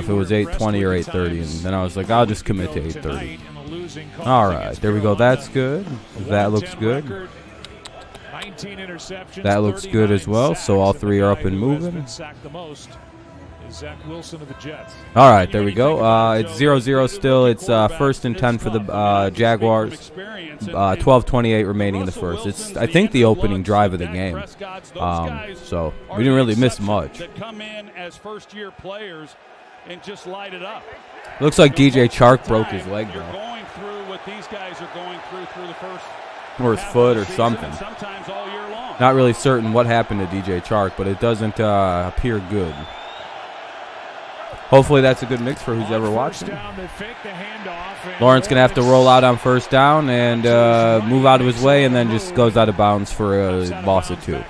if it was 8:20 or 8:30, and then I was like, I'll just commit to 8:30. All right, there we go. That's good. That looks good. That looks good as well. So all three are up and moving. All right, there we go. It's 0-0 still. It's first and 10 for the Jaguars. 12:28 remaining in the first. It's, I think, the opening drive of the game. So we didn't really miss much. Looks like DJ Chark broke his leg, though. Or his foot or something. Not really certain what happened to DJ Chark, but it doesn't appear good. Hopefully that's a good mix for who's ever watching. Lawrence going to have to roll out on first down and move out of his way, and then just goes out of bounds for a loss of 2.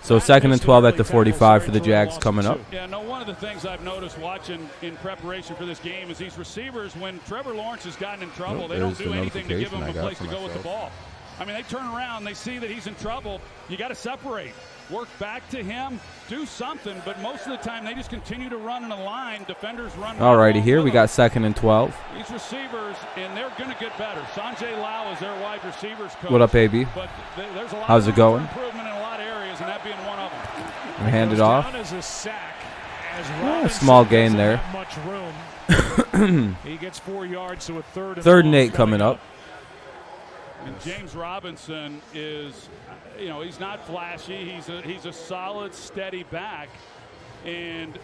So 2nd and 12 at the 45 for the Jags coming up. Yeah, no, one of the things I've noticed watching in preparation for this game is these receivers, when Trevor Lawrence has gotten in trouble, they don't do anything to give him a place to go with the ball. I mean, they turn around, they see that he's in trouble. You got to separate. Work back to him, do something, but most of the time they just continue to run in a line. Defenders run. All righty, here we got 2nd and 12. These receivers, and they're going to get better. Sanjay Lau is their wide receivers coach. What up, AB? But there's a lot How's it going? Improvement in a lot of areas, and that being one of them. And hand it off. Small gain there. He gets 4 yards, so a 3rd and 8 coming up. And James Robinson is, you know, he's not flashy. He's a solid, steady back. And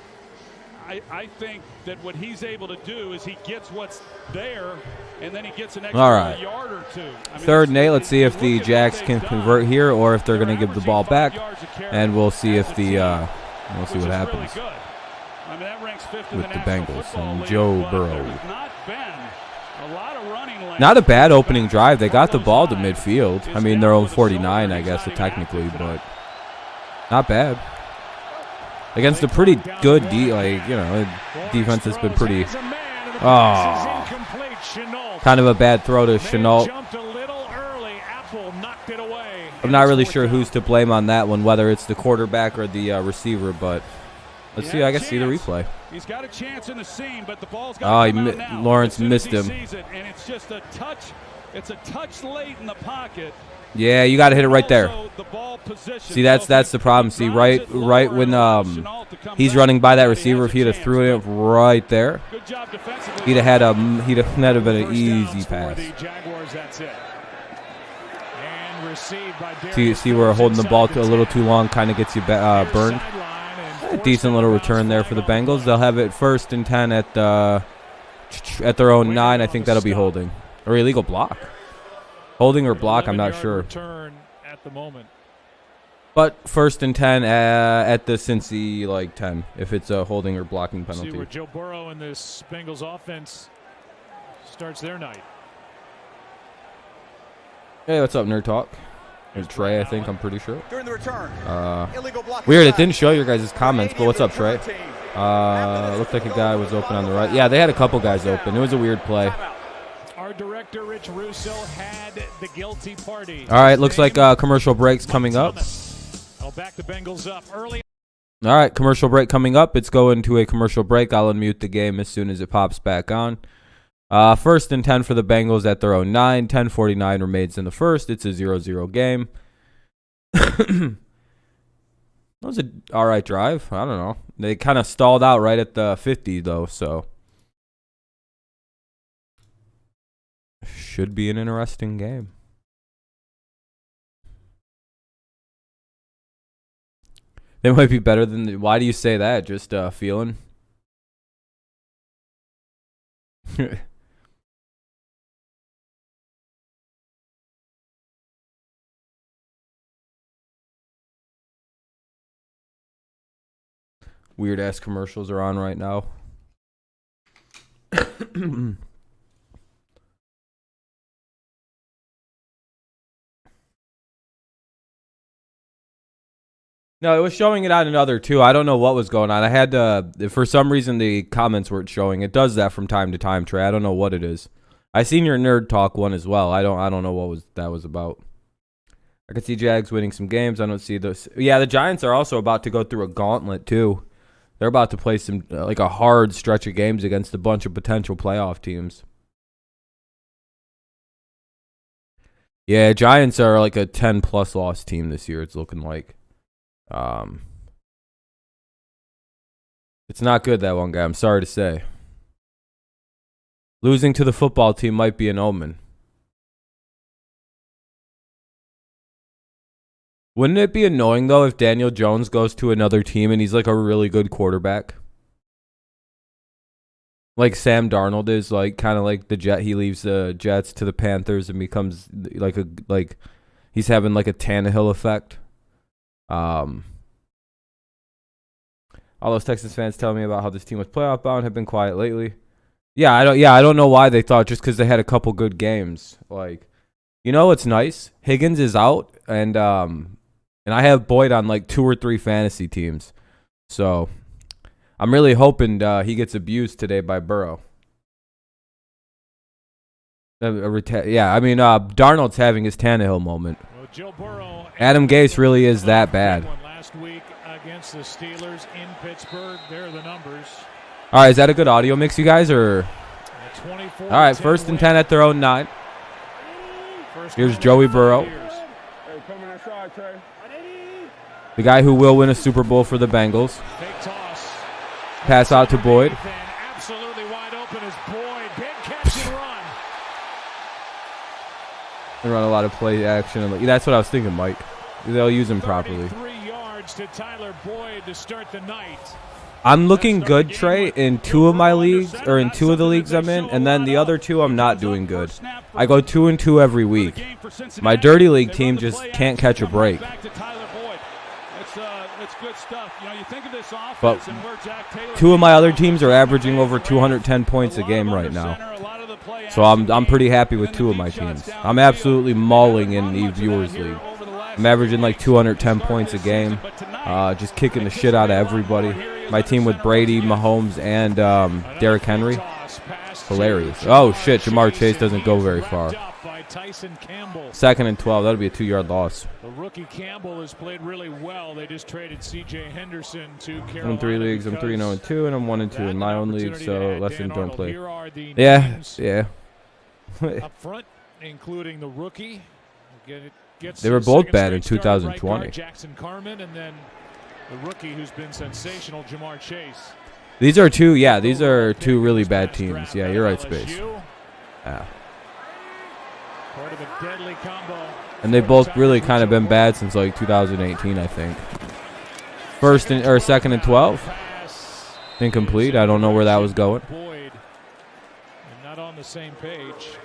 I think that what he's able to do is he gets what's there, and then he gets an extra yard or 2. I mean, 3rd and 8. Let's see if the Jags can convert here or if they're going to give the ball back. And we'll see if the we'll see what happens with the Bengals and Joe Burrow. Not a bad opening drive. They got the ball to midfield. I mean, their own 49, I guess, technically, but not bad. Against a pretty good defense has been pretty. Kind of a bad throw to Chenault. I'm not really sure who's to blame on that one, whether it's the quarterback or the receiver, but let's see. I guess see the replay. He's got a chance in the seam, but the ball's got to come out now. Lawrence missed him. And it's just a touch. It's a touch late in the pocket. Yeah, you got to hit it right there. See, that's the problem. See, right when he's running by that receiver, if he'd have threw it right there, he'd have been an easy pass. See, we're holding the ball a little too long, kind of gets you burned. Decent little return there for the Bengals. They'll have it 1st and 10 at their own 9. I think that'll be holding or illegal block. Holding or block, I'm not sure. But 1st and 10 at the Cincy 10 if it's a holding or blocking penalty. See where Joe Burrow and this Bengals offense starts their night. Hey, what's up, Nerd Talk? There's Trey, I think. I'm pretty sure. During the return, weird, it didn't show your guys' comments, but what's up, Trey? Looked like a guy was open on the right. Yeah, they had a couple guys open. It was a weird play. Our director, Rich Russo, had the guilty party. All right, looks like commercial breaks coming up. I'll back the Bengals up early. All right, commercial break coming up. It's going to a commercial break. I'll unmute the game as soon as it pops back on. 1st and 10 for the Bengals at their own 9. 10:49 remains in the first. It's a 0-0 game. That was an all right drive. I don't know. They kind of stalled out right at the 50, though, so should be an interesting game. They might be better than why do you say that? Just feeling? Weird ass commercials are on right now. No, it was showing it on another too. I don't know what was going on. I had to, for some reason the comments weren't showing. It does that from time to time, Trey. I don't know what it is. I seen your Nerd Talk one as well. I don't know what that was about. I could see Jags winning some games. I don't see those. Yeah, the Giants are also about to go through a gauntlet too. They're about to play some like a hard stretch of games against a bunch of potential playoff teams. Yeah, Giants are like a 10-plus loss team this year, it's looking like. It's not good, that one guy, I'm sorry to say. Losing to the football team might be an omen. Wouldn't it be annoying, though, if Daniel Jones goes to another team and he's like a really good quarterback? Like Sam Darnold is, like kind of like the Jet. He leaves the Jets to the Panthers and becomes like he's having like a Tannehill effect. All those Texans fans telling me about how this team was playoff bound have been quiet lately. Yeah, I don't know why they thought just because they had a couple good games. Like, you know what's nice? Higgins is out, and I have Boyd on like 2 or 3 fantasy teams. So I'm really hoping he gets abused today by Burrow. Darnold's having his Tannehill moment. Well, Joe Burrow, Adam Gase really is that bad. Last week against the Steelers in Pittsburgh, there are the numbers. All right, is that a good audio mix, you guys? Or all right, 1st and 10 at their own 9. Here's Joey Burrow, the guy who will win a Super Bowl for the Bengals. Pass out to Boyd. Absolutely wide open is Boyd. Big catch and run. They run a lot of play action. That's what I was thinking, Mike. They'll use him properly. 3 yards to Tyler Boyd to start the night. I'm looking good, Trey, in 2 of my leagues, or in 2 of the leagues I'm in, and then the other 2 I'm not doing good. I go 2-2 every week. My dirty league team just can't catch a break. But 2 of my other teams are averaging over 210 points a game right now. So I'm pretty happy with 2 of my teams. I'm absolutely mauling in the Viewers League. I'm averaging like 210 points a game, just kicking the shit out of everybody. My team with Brady, Mahomes, and Derrick Henry. Hilarious. Oh, shit, Jamar Chase doesn't go very far. 2nd and 12. That'll be a 2-yard loss. The rookie Campbell has played really well. They just traded C.J. Henderson to Carolina. I'm in 3 leagues. I'm 3-0-2, and I'm 1-2 in my own league, so less than don't play. Yeah. Up front, including the rookie. They were both bad in 2020. Jackson Carman, and then the rookie who's been sensational, Jamar Chase. These are 2 really bad teams. Yeah, you're right, Space. Yeah. Part of a deadly combo. And they've both really kind of been bad since like 2018, I think. 2nd and 12. Incomplete. I don't know where that was going. Boyd, and not on the same page.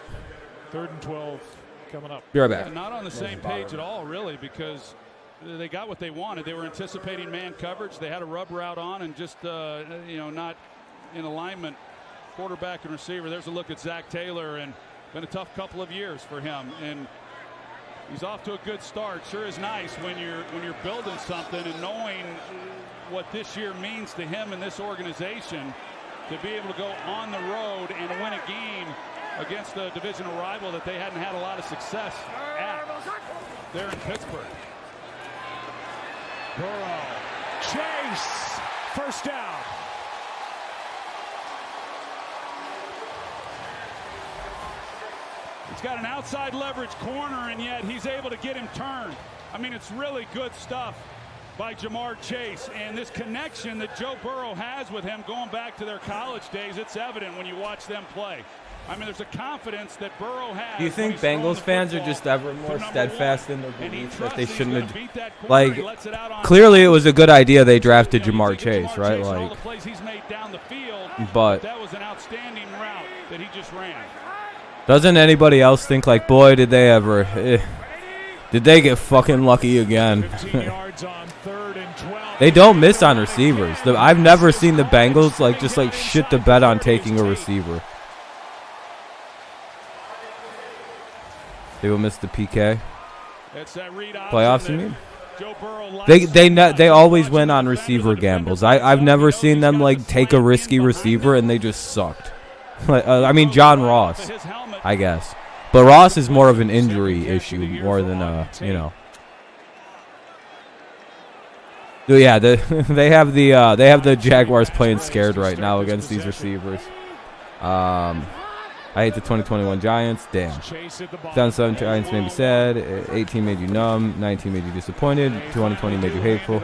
3rd and 12 coming up. Be right back. Not on the same page at all, really, because they got what they wanted. They were anticipating man coverage. They had a rub route on and just, not in alignment. Quarterback and receiver. There's a look at Zach Taylor, and been a tough couple of years for him. And he's off to a good start. Sure is nice when you're building something and knowing what this year means to him and this organization to be able to go on the road and win a game against a divisional rival that they hadn't had a lot of success at there in Pittsburgh. Burrow. Chase. 1st down. He's got an outside leverage corner, and yet he's able to get him turned. I mean, it's really good stuff by Jamar Chase. And this connection that Joe Burrow has with him going back to their college days, it's evident when you watch them play. I mean, there's a confidence that Burrow has. Do you think Bengals fans are just ever more steadfast in their belief that they shouldn't have? Like, clearly it was a good idea they drafted Jamar Chase, right? Like, but that was an outstanding route that he just ran. Doesn't anybody else think, like, boy, did they ever, did they get fucking lucky again? They don't miss on receivers. I've never seen the Bengals, like, just, like, shit the bed on taking a receiver. They will miss the PK. Playoffs, you mean? They always win on receiver gambles. I've never seen them, like, take a risky receiver and they just sucked. I mean, John Ross, I guess. But Ross is more of an injury issue more than, Yeah, they have the Jaguars playing scared right now against these receivers. I hate the 2021 Giants. Damn. 2007 Giants made me sad. 18 made you numb. 19 made you disappointed. 2020 made you hateful.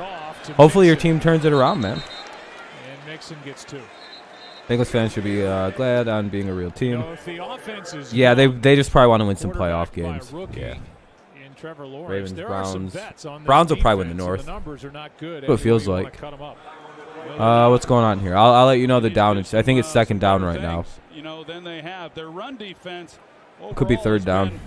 Hopefully your team turns it around, man. And Mixon gets 2. Bengals fans should be glad on being a real team. Yeah, they just probably want to win some playoff games. Yeah. Trevor Lawrence. Ravens, Browns. On Browns will probably win the North. The numbers are not good. What it feels like. What's going on here? I'll let you know the down. I think it's second down right now. You know, then they have their run defense. Could be third down.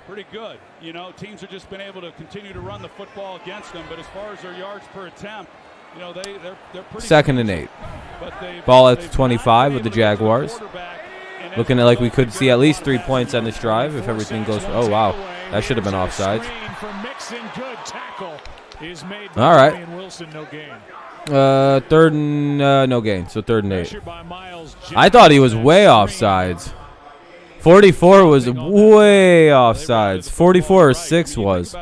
Pretty good. You know, teams have just been able to continue to run the football against them. But as far as their yards per attempt, you know, they're pretty. Second and 8. Ball at 25 with the Jaguars. Looking at like we could see at least 3 points on this drive if everything goes. Oh wow, that should have been offsides. All right. Third and no gain, so third and 8. I thought he was way offsides. 44 was way offsides. 44 or 6 was.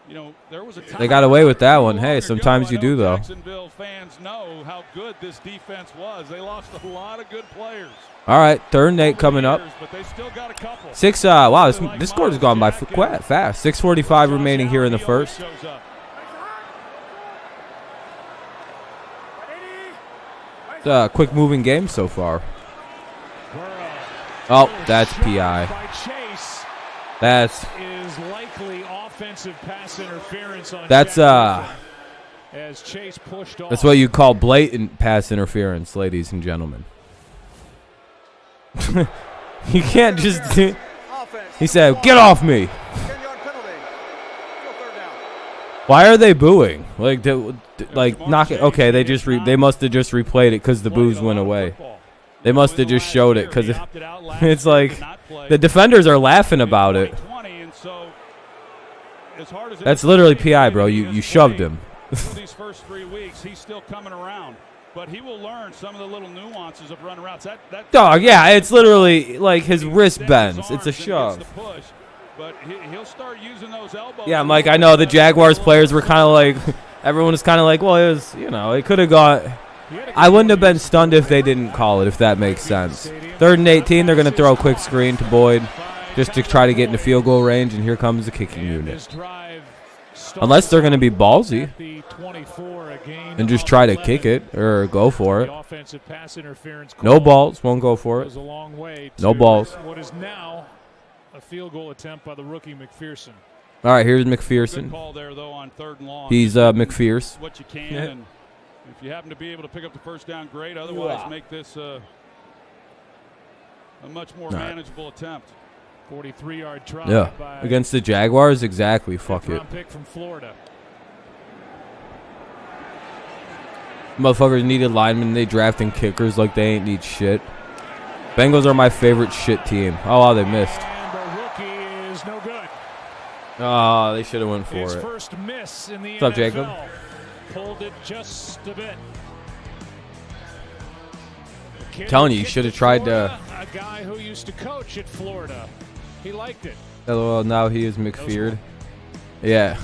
You know, there was a time they got away with that one. Hey, sometimes you do, though. Jacksonville fans know how good this defense was. They lost a lot of good players. All right, third and 8 coming up. But they still got a couple. 6. Wow, this score has gone by quite fast. 6:45 remaining here in the first. Quick moving game so far. Oh, that's PI. That's likely offensive pass interference on that's as Chase pushed off. That's what you call blatant pass interference, ladies and gentlemen. You can't just he said, "Get off me." Why are they booing? Like knock it. Okay, they must have just replayed it because the boos went away. They must have just showed it because it's like the defenders are laughing about it. That's literally PI, bro. You shoved him. These first 3 weeks, he's still coming around, but he will learn some of the little nuances of running routes. Dog, yeah, it's literally like his wrist bends. It's a shove. But he'll start using those elbows. Yeah, Mike, I know the Jaguars players were kind of like, everyone was kind of like, well, it was, it could have got. I wouldn't have been stunned if they didn't call it, if that makes sense. 3rd and 18, they're going to throw a quick screen to Boyd just to try to get into field goal range, and here comes the kicking unit. Unless they're going to be ballsy and just try to kick it or go for it. No balls, won't go for it. No balls. What is now a field goal attempt by the rookie McPherson. All right, here's McPherson. Call there, though, on 3rd and long. He's McPherce. What you can, and if you happen to be able to pick up the first down, great. Otherwise, make this a much more manageable attempt. 43-yard try. Yeah, against the Jaguars, exactly. Fuck it. Pick from Florida. Motherfuckers needed linemen. They drafting kickers like they ain't need shit. Bengals are my favorite shit team. Oh, wow, they missed. And the rookie is no good. Oh, they should have went for His it. first miss in the What's up, NFL. Jacob? Pulled it just a bit. Telling you, you should have tried to. A guy who used to coach at Florida. He liked it. LOL, now he is McPheared. Yeah.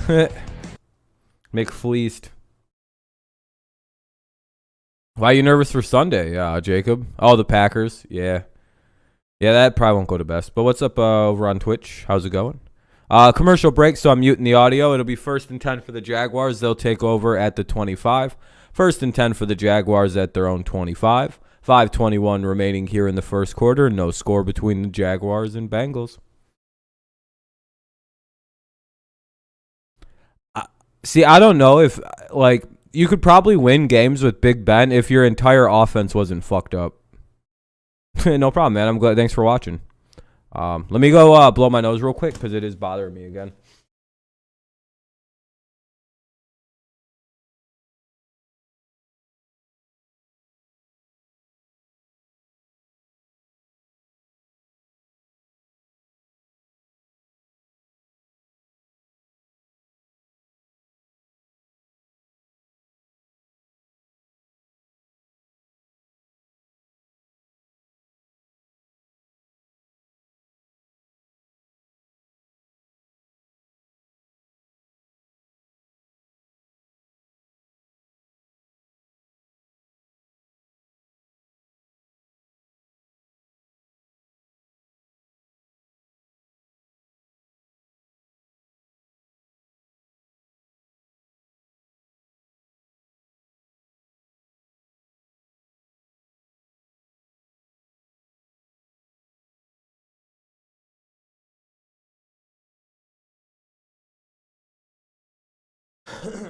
McFleeced. Why are you nervous for Sunday, Jacob? Oh, the Packers. Yeah. Yeah, that probably won't go to best. But what's up over on Twitch? How's it going? Commercial break, so I'm muting the audio. It'll be 1st and 10 for the Jaguars. They'll take over at the 25. 1st and 10 for the Jaguars at their own 25. 5:21 remaining here in the first quarter. No score between the Jaguars and Bengals. See, I don't know if, you could probably win games with Big Ben if your entire offense wasn't fucked up. No problem, man. I'm glad. Thanks for watching. Let me go blow my nose real quick because it is bothering me again.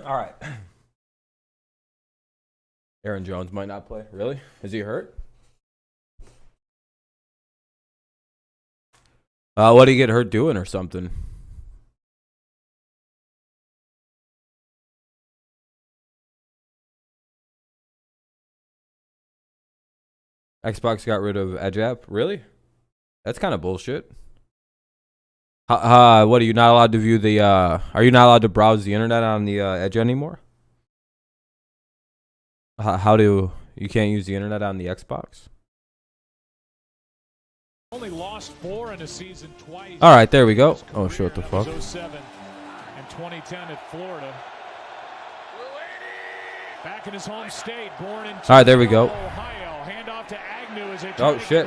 All right. Aaron Jones might not play. Really? Is he hurt? What did he get hurt doing or something? Xbox got rid of Edge app? Really? That's kind of bullshit. What are you not allowed to view the are you not allowed to browse the internet on the Edge anymore? How do you can't use the internet on the Xbox? Only lost 4 in a season twice. All right, there we go. Oh shit, what the fuck? 07 and 2010 at Florida. Back in his home state, born in All right, there we go. Ohio. Handoff to Agnew as they Oh shit.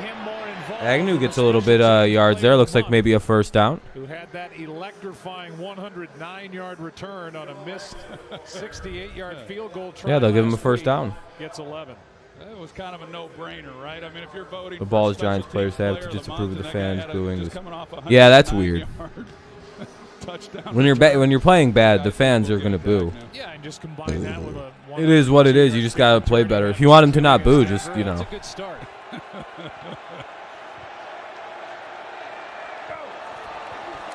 Agnew gets a little bit yards there. Looks like maybe a first down. Who had that electrifying 109-yard return on a missed 68-yard field goal try. Yeah, they'll give him a first down. Gets 11. That was kind of a no-brainer, right? I mean, if you're voting The ball for is Giants special players teams have to player of the disapprove of month, the and that fans guy booing just this. coming off a Yeah, that's weird. 109-yard touchdown When you're playing bad, the fans are gonna boo. Yeah, and just combine that with a It is what it is. You just gotta play better. If you want them to not boo, just you know. That's a good start.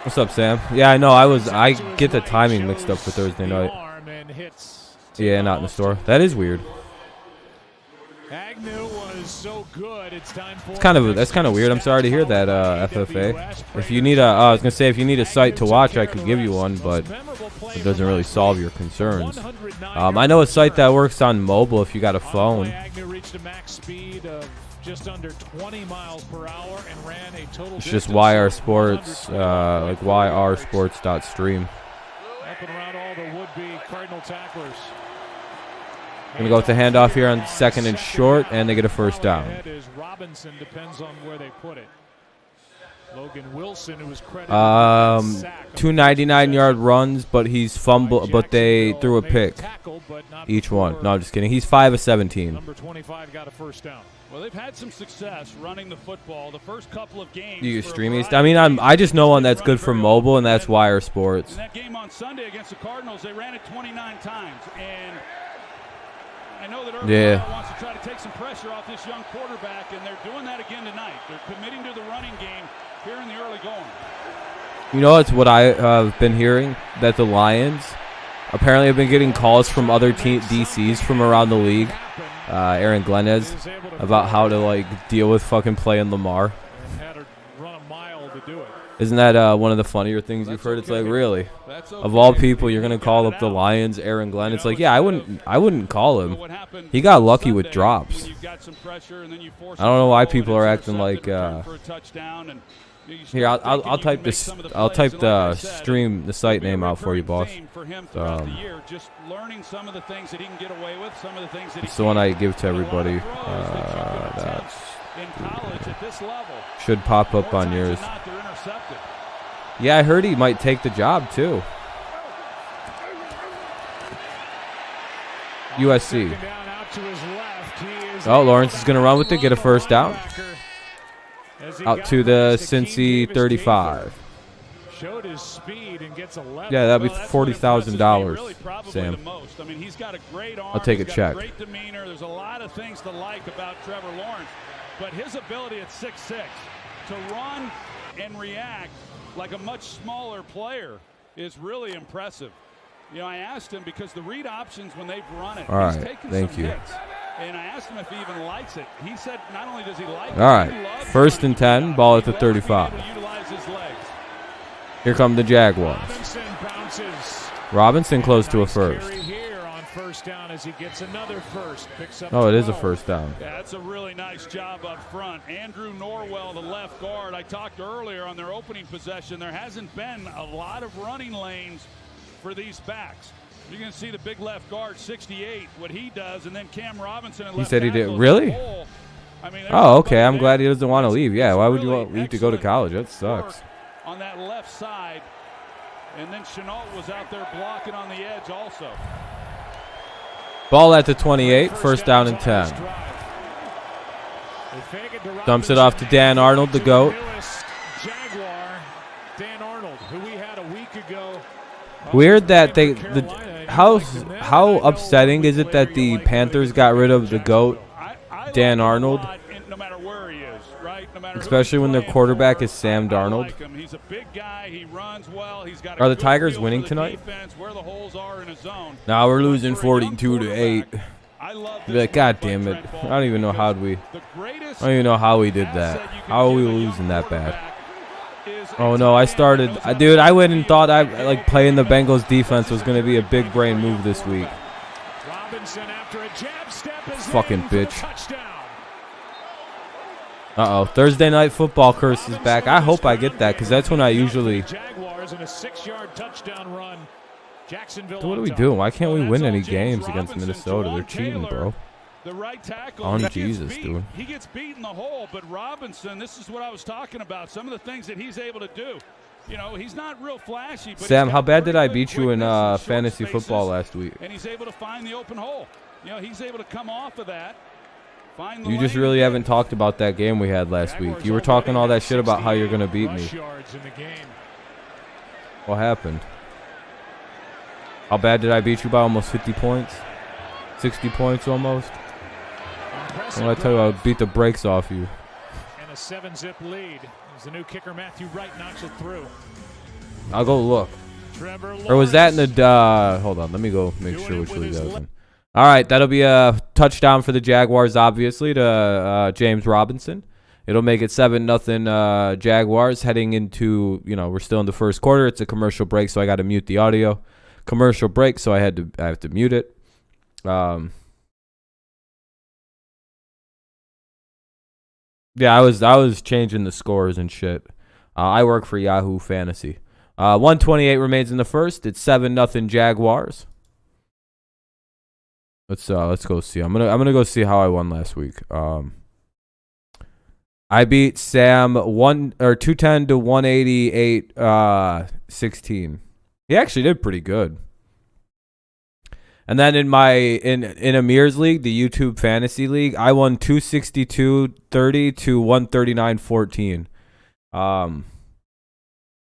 What's up, Sam? Yeah, I know. I get the timing mixed up for Thursday night. Yeah, not in the store. That is weird. Agnew was so good. It's time for That's kind of weird. I'm sorry to hear that, FFA. If you need I was gonna say if you need a site to watch, I could give you one, but it doesn't really solve your concerns. I know a site that works on mobile if you got a phone. Agnew reached a max speed of just under 20 miles per hour and ran a total. It's just YR Sports, like yrsports.stream. Up and around all the would-be Cardinal tacklers. Gonna go with the handoff here on second and short, and they get a first down. Robinson depends on where they put it. Logan Wilson, who was credited 2 99-yard runs, but he's fumbled, but they threw a pick. Each one. No, I'm just kidding. He's 5 of 17. Number 25 got a first down. Well, they've had some success running the football the first couple of games. Do you stream these? I mean, I just know one that's good for mobile, and that's YR Sports. In that game on Sunday against the Cardinals, they ran it 29 times, and I know that Urban wants to try to take some pressure off this young quarterback, and they're doing that again tonight. They're committing to the running game here in the early going. You know, it's what I have been hearing, that the Lions apparently have been getting calls from other DCs from around the league, Aaron Glenez, about how to, like, deal with fucking playing Lamar. Had to run a mile to do it. Isn't that one of the funnier things you've heard? It's like, really? Of all people, you're going to call up the Lions, Aaron Glenn? It's like, yeah, I wouldn't call him. He got lucky with drops. I don't know why people are acting like here, I'll type this. I'll type the site name out for you, boss. Just learning some of the things that he can get away with, some of the things that it's the one I give to everybody. That's should pop up on yours. Yeah, I heard he might take the job too. USC. Oh, Lawrence is going to run with it, get a first down. Out to the Cincy 35. Yeah, that'd be $40,000, Sam. I mean, he's got a great arm. I'll take a check. Great demeanor. There's a lot of things to like about Trevor Lawrence, but his ability at 6'6" to run and react like a much smaller player is really impressive. You know, I asked him because the read options when they've run it, he's taken some hits. And I asked him if he even likes it. He said not only does he like it, all right, first and 10, ball at the 35. Here come the Jaguars. Robinson close to a first. Oh, it is a first down. Yeah, that's a really nice job up front. Andrew Norwell, the left guard. I talked earlier on their opening possession. There hasn't been a lot of running lanes for these backs. You're going to see the big left guard, 68, what he does, and then Cam Robinson. He said he did. Really? I mean, oh, okay. I'm glad he doesn't want to leave. Yeah, why would you want to leave to go to college? That sucks. On that left side, and then Chenault was out there blocking on the edge also. Ball at the 28, first down and 10. Dumps it off to Dan Arnold, the GOAT. Dan Arnold, who we had a week ago. Weird that how upsetting is it that the Panthers got rid of the GOAT, Dan Arnold? Especially when their quarterback is Sam Darnold. Are the Tigers winning tonight? Now we're losing 42-8. You'd be like, God damn it! I don't even know how we did that. How are we losing that bad? Oh no! Dude, I went and thought like playing the Bengals defense was going to be a big brain move this week. Fucking bitch. Uh-oh. Thursday night football curse is back. I hope I get that because that's when I usually... Jaguars in a 6-yard touchdown run. Jacksonville. So what are we doing? Why can't we win any games against Minnesota? They're cheating, bro. The right tackle. On Jesus, dude. He gets beat in the hole, but Robinson, this is what I was talking about. Some of the things that he's able to do. You know, he's not real flashy. But Sam, how bad did I beat you in fantasy football last week? And he's able to find the open hole. You know, he's able to come off of that. You just really haven't talked about that game we had last week. You were talking all that shit about how you're going to beat me. What happened? How bad did I beat you by? Almost 50 points? 60 points almost? When I tell you I would beat the brakes off you. And a 7-zip lead. As the new kicker Matthew Wright knocks it through. I'll go look. Or was that in the... hold on, let me go make sure which league that was in. All right, that'll be a touchdown for the Jaguars, obviously, to James Robinson. It'll make it 7-0 Jaguars heading into, we're still in the first quarter. It's a commercial break, so I got to mute the audio. Commercial break, so I have to mute it. Yeah, I was changing the scores and shit. I work for Yahoo Fantasy. 128 remains in the first. It's 7-0 Jaguars. Let's go see. I'm gonna go see how I won last week. I beat Sam 210 to 188 16. He actually did pretty good. And then in Amir's league, the YouTube fantasy league, I won 262-30 to 139-14.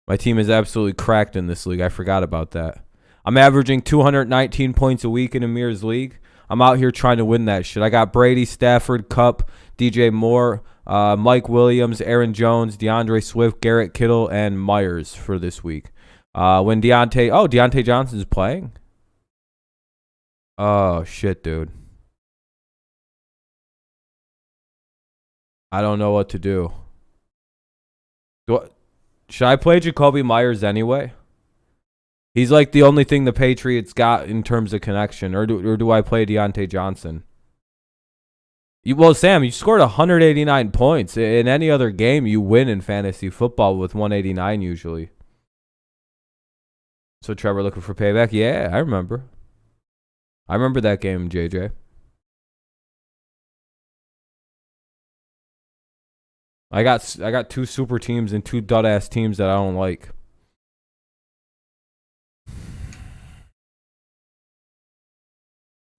My team is absolutely cracked in this league. I forgot about that. I'm averaging 219 points a week in Amir's league. I'm out here trying to win that shit. I got Brady, Stafford, Kupp, DJ Moore, Mike Williams, Aaron Jones, DeAndre Swift, Garrett Kittle, and Myers for this week. When Deontay Johnson's playing? Oh, shit, dude. I don't know what to do. Should I play Jacoby Myers anyway? He's like the only thing the Patriots got in terms of connection. Or do I play Deontay Johnson? Well, Sam, you scored 189 points. In any other game, you win in fantasy football with 189 usually. So Trevor looking for payback? Yeah, I remember. I remember that game, JJ. I got two super teams and two dud-ass teams that I don't like.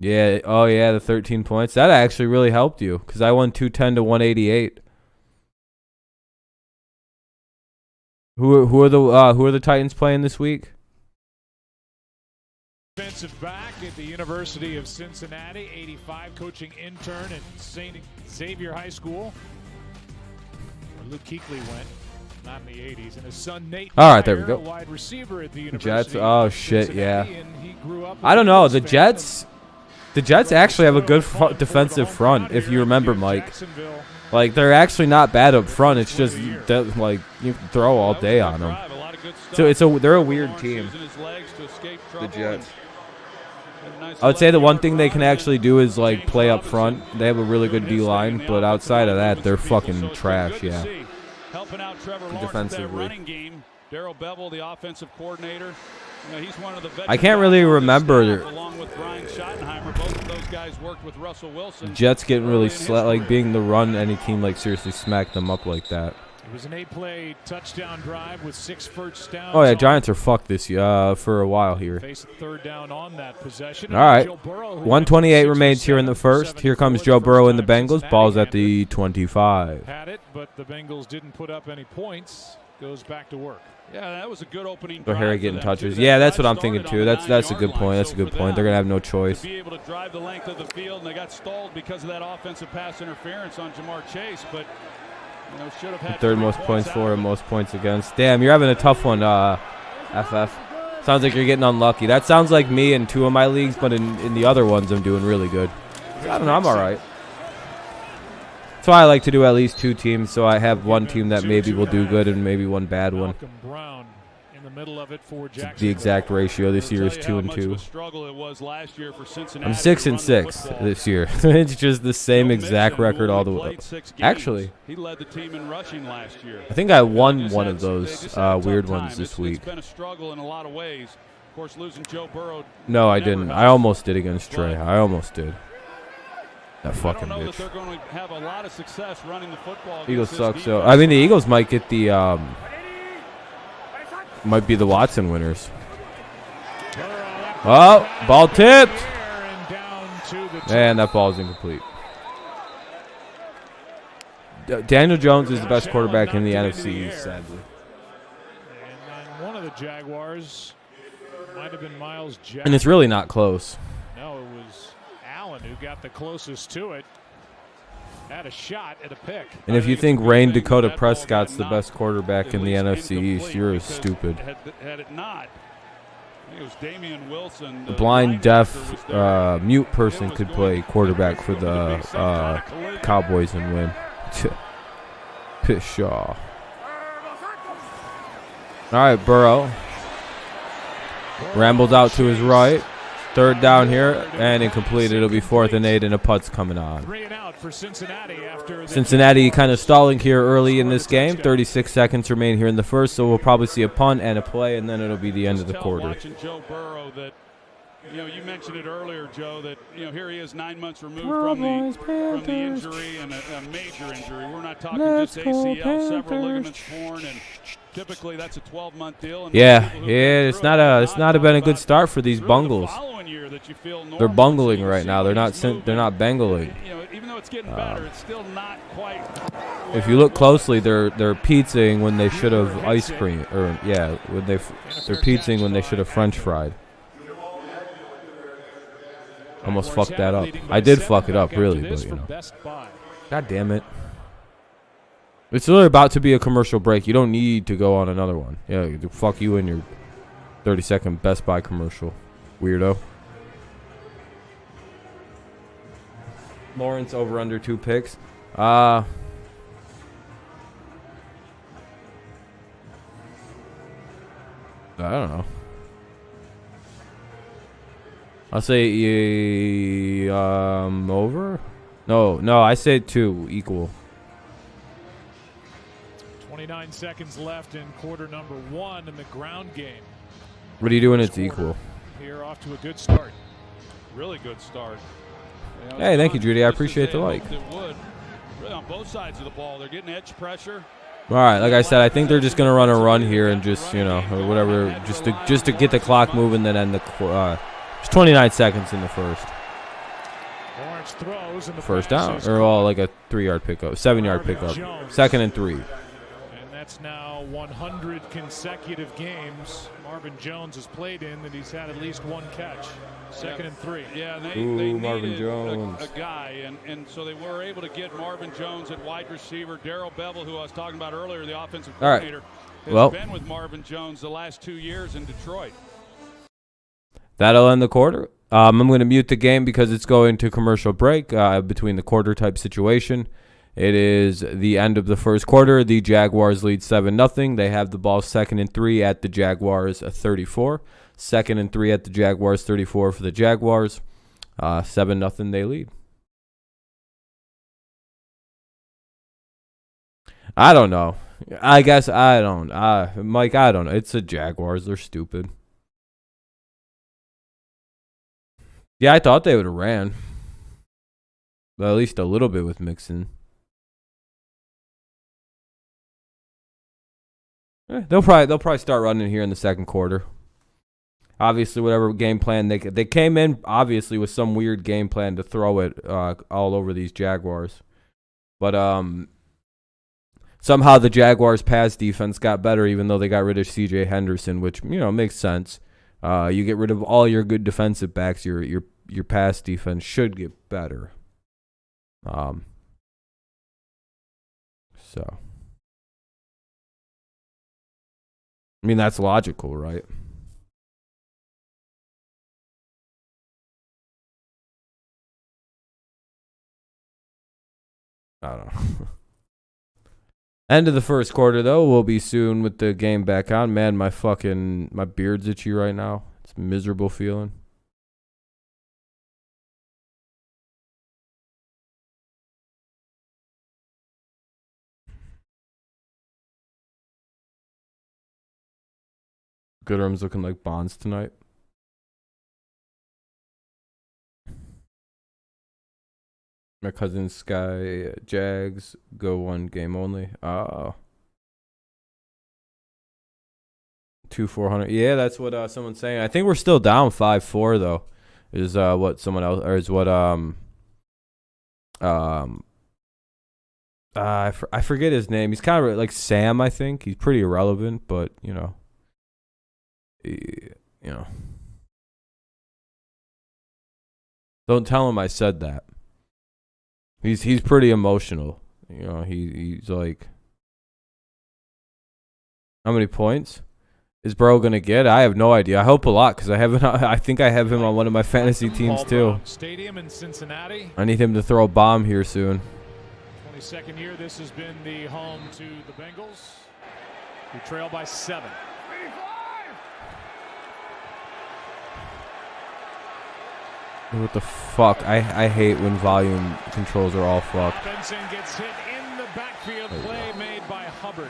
Yeah, oh yeah, the 13 points. That actually really helped you because I won 210 to 188. Who are the Titans playing this week? Defensive back at the University of Cincinnati, 85, coaching intern at St. Xavier High School, where Luke Kuechly went, not in the 80s, and his son Nate. All right, there we go. Wide receiver at the University Jets. Oh shit, yeah. He grew up I don't know. The Jets actually have a good defensive front, if you remember, Mike. Like, they're actually not bad up front. It's just that, like, you can throw all day on them. So they're a weird team, the Jets. I would say the one thing they can actually do is, like, play up front. They have a really good D-line, but outside of that, they're fucking trash, yeah. Helping out Trevor Lawrence defensively. Running game. Darryl Bevel, the offensive coordinator. He's one of the I can't really remember. Along with Brian Schottenheimer, both of those guys worked with Russell Wilson. Jets getting really like being the run. Any team like seriously smacked them up like that. It was an 8-play touchdown drive with 6 first downs. Oh yeah, Giants are fucked this year for a while here. Face third down on that possession. All right, 128 remains here in the first. Here comes Joe Burrow and the Bengals. Ball's at the 25. Had it, but the Bengals didn't put up any points. goes back to work. Yeah, that was a good opening. So Harry getting touches. Yeah, that's what I'm thinking too. That's a good point. That's a good point. They're gonna have no choice. To be able to drive the length of the field, and they got stalled because of that offensive pass interference on Jamar Chase. But should have had the third most points for and most points against. Damn, you're having a tough one, FF. Sounds like you're getting unlucky. That sounds like me in 2 of my leagues, but in the other ones, I'm doing really good. I don't know. I'm all right. That's why I like to do at least 2 teams, so I have one team that maybe will do good and maybe one bad one. The exact ratio this year is 2 and 2. I'm 6 and 6 this year. It's just the same exact record all the way. Actually, he led the team in rushing last year. I think I won one of those weird ones this week. It's been a struggle in a lot of ways. Of course, losing Joe Burrow. No, I didn't. I almost did against Trey. I almost did. That fucking bitch. I don't know bitch. that they're going to have a lot of success running the football. Eagles suck. So I mean, the Eagles might get the might be the Watson winners. Oh, ball tipped. And that ball's incomplete. Daniel Jones is the best quarterback in the NFC East, sadly. And then one of the Jaguars might have been Miles Jackson. And it's really not close. No, it was Allen who got the closest to it. Had a shot at a pick. And if you think Rain Dakota Prescott's the best quarterback in the NFC East, you're stupid. Had it not, it was Damian Wilson. The blind, deaf, mute person could play quarterback for the Cowboys and win. Pshaw. All right, Burrow. Rambles out to his right. Third down here, and incomplete. It'll be 4th and 8, and a putt's coming on. 3 and out for Cincinnati after Cincinnati kind of stalling here early in this game. 36 seconds remain here in the first, so we'll probably see a punt and a play, and then it'll be the end of the quarter. Watching Joe Burrow that, you mentioned it earlier, Joe, that here he is 9 months removed from the injury and a major injury. We're not talking just ACL, several ligaments torn, and typically that's a 12-month deal. And it's not been a good start for these Bungles. They're bungling right now. They're not bangling. Even though it's getting better, it's still not quite. If you look closely, they're pizzaing when they should have ice cream, or they're pizzaing when they should have French fried. Almost fucked that up. I did fuck it up, really, but God damn it. It's literally about to be a commercial break. You don't need to go on another one. Yeah, fuck you and your 30-second Best Buy commercial, weirdo. Lawrence over under 2 picks. I don't know. I'll say over. No, I say 2 equal. 29 seconds left in quarter number 1 in the ground game. What are you doing? It's equal. Here off to a good start. Really good start. Hey, thank you, Judy. I appreciate the like. Really on both sides of the ball, they're getting edge pressure. All right, like I said, I think they're just gonna run a run here and just or whatever, just to get the clock moving, then end the. It's 29 seconds in the first. Lawrence throws, and the first down, or like a 3-yard pickup, 7-yard pickup, 2nd and 3. And that's now 100 consecutive games Marvin Jones has played in that he's had at least 1 catch. 2nd and 3. Yeah, they needed Marvin Jones. A guy, and so they were able to get Marvin Jones at wide receiver. Darrell Bevel, who I was talking about earlier, the offensive coordinator, has been with Marvin Jones the last 2 years in Detroit. That'll end the quarter. I'm going to mute the game because it's going to commercial break between the quarter type situation. It is the end of the first quarter. The Jaguars lead 7-0. They have the ball 2nd and 3 at the Jaguars 34. 2nd and 3 at the Jaguars 34 for the Jaguars. 7-0 they lead. I don't know. I guess I don't. Mike, I don't know. It's the Jaguars. They're stupid. Yeah, I thought they would have ran. But at least a little bit with Mixon. They'll probably start running here in the second quarter. Obviously, whatever game plan they came in, obviously with some weird game plan to throw it all over these Jaguars. But some somehow the Jaguars' pass defense got better, even though they got rid of C.J. Henderson, which makes sense. You get rid of all your good defensive backs, your pass defense should get better. So, I mean, that's logical, right? I don't know. End of the first quarter, though. We'll be soon with the game back on. Man, my beard's itchy right now. It's a miserable feeling. Goodrum's looking like Bonds tonight. My cousin Sky Jags go 1 game only. Oh. 2-400. Yeah, that's what someone's saying. I think we're still down 5-4 though. Is what someone else, or is what I forget his name. He's kind of like Sam, I think. He's pretty irrelevant, but don't tell him I said that. He's pretty emotional. He's like, how many points is Burrow gonna get? I have no idea. I hope a lot because I think I have him on one of my fantasy teams too. Stadium in Cincinnati. I need him to throw a bomb here soon. 22nd year this has been the home to the Bengals, who trail by 7. What the fuck? I hate when volume controls are all fucked. Benson gets hit in the backfield. Play made by Hubbard.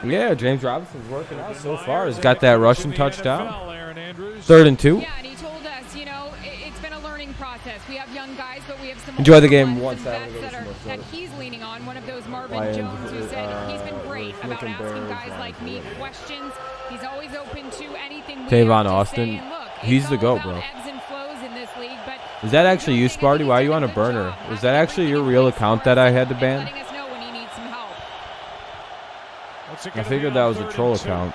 Yeah, James Robinson's working out so far. He's got that rushing touchdown. 3rd and 2. Yeah, and he told us, it's been a learning process. We have young guys, but we have some enjoy the game once that he's leaning on. One of those Marvin Jones who said he's been great about asking guys like me questions. He's always open to anything. Tavon Austin, he's the GOAT, bro. Is that actually you, Sparty? Why are you on a burner? Is that actually your real account that I had to ban? I figured that was a troll account.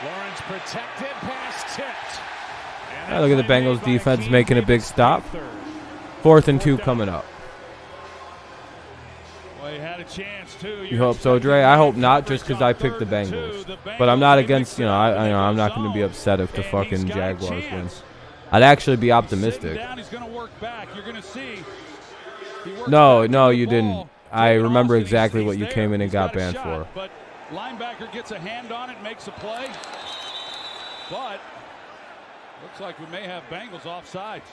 Lawrence protected, pass tipped. Look at the Bengals defense making a big stop. 4th and 2 coming up. Well, you had a chance too. You hope so, Dre? I hope not, just because I picked the Bengals. But I'm not against, I'm not going to be upset if the fucking Jaguars win. I'd actually be optimistic. No, you didn't. I remember exactly what you came in and got banned for. But linebacker gets a hand on it, makes a play. But looks like we may have Bengals offsides.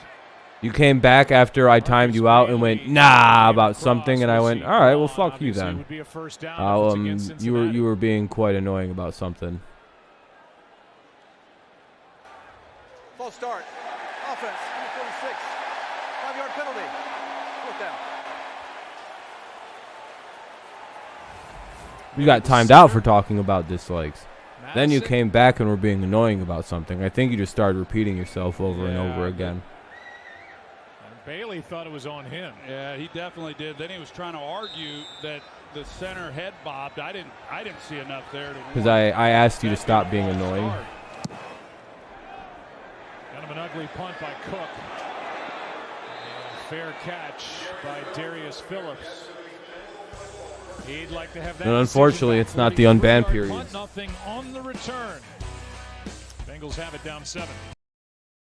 You came back after I timed you out and went nah about something, and I went, all right, well fuck you then. You were being quite annoying about something. False start. Offense. 46. 5-yard penalty. Fourth down. You got timed out for talking about dislikes. Then you came back and were being annoying about something. I think you just started repeating yourself over and over again. Bailey thought it was on him. Yeah, he definitely did. Then he was trying to argue that the center head bobbed. I didn't see enough there. Because I asked you to stop being annoying. Kind of an ugly punt by Cook. Fair catch by Darius Phillips. He'd like to have that. And unfortunately, it's not the unbanned period. Nothing on the return. Bengals have it down 7.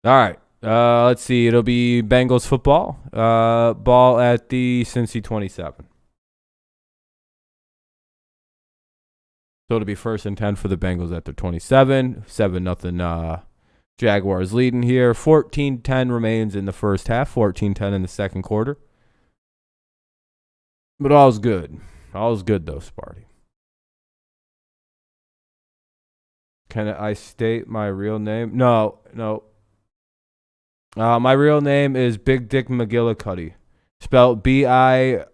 All right. Let's see. It'll be Bengals football. Ball at the Cincy 27. So it'll be 1st and 10 for the Bengals at the 27. 7-0 Jaguars leading here. 14-10 remains in the first half. 14-10 in the second quarter. But all's good. All's good though, Sparty. Can I state my real name? No. My real name is Big Dick McGillicuddy, spelled BIGHDCK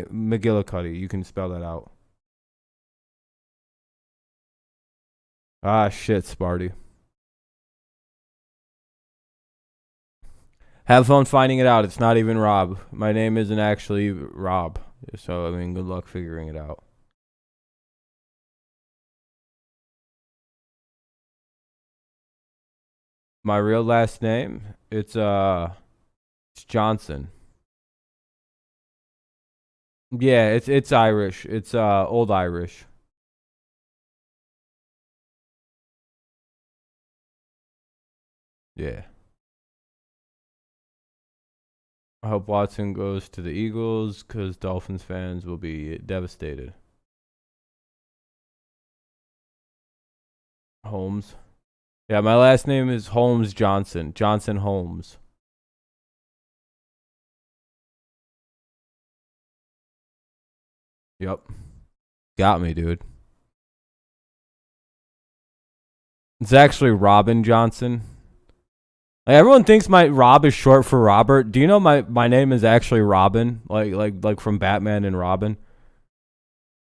McGillicuddy. You can spell that out. Ah, shit, Sparty. Have fun finding it out. It's not even Rob. My name isn't actually Rob. So, I mean, good luck figuring it out. My real last name, it's Johnson. Yeah, it's Irish. It's Old Irish. Yeah. I hope Watson goes to the Eagles because Dolphins fans will be devastated. Holmes. Yeah, my last name is Holmes Johnson. Johnson Holmes. Yep. Got me, dude. It's actually Robin Johnson. Like, everyone thinks my Rob is short for Robert. Do you know my name is actually Robin? Like from Batman and Robin?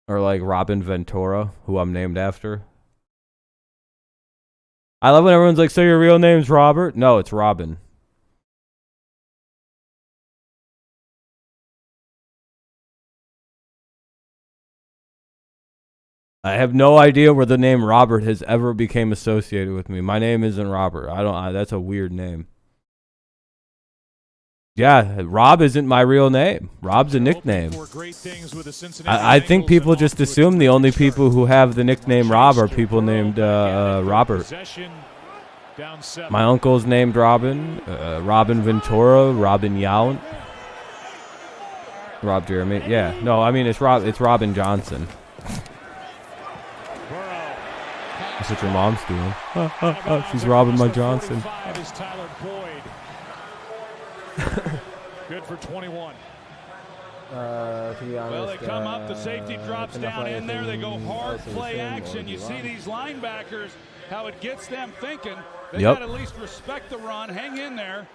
Or like Robin Ventura, who I'm named after. I love when everyone's like, so your real name's Robert? No, it's Robin. I have no idea where the name Robert has ever became associated with me. My name isn't Robert. That's a weird name. Yeah, Rob isn't my real name. Rob's a nickname. I think people just assume the only people who have the nickname Rob are people named Robert. My uncle's named Robin. Robin Ventura. Robin Yount. Rob Jeremy. Yeah. No, I mean, it's Robin Johnson. That's what your mom's doing. She's robbing my Johnson. Good for 21. To be honest, well, they come up, the safety drops down in there, they go hard play action. You see these linebackers, how it gets them thinking. They got to at least respect the run, hang in there,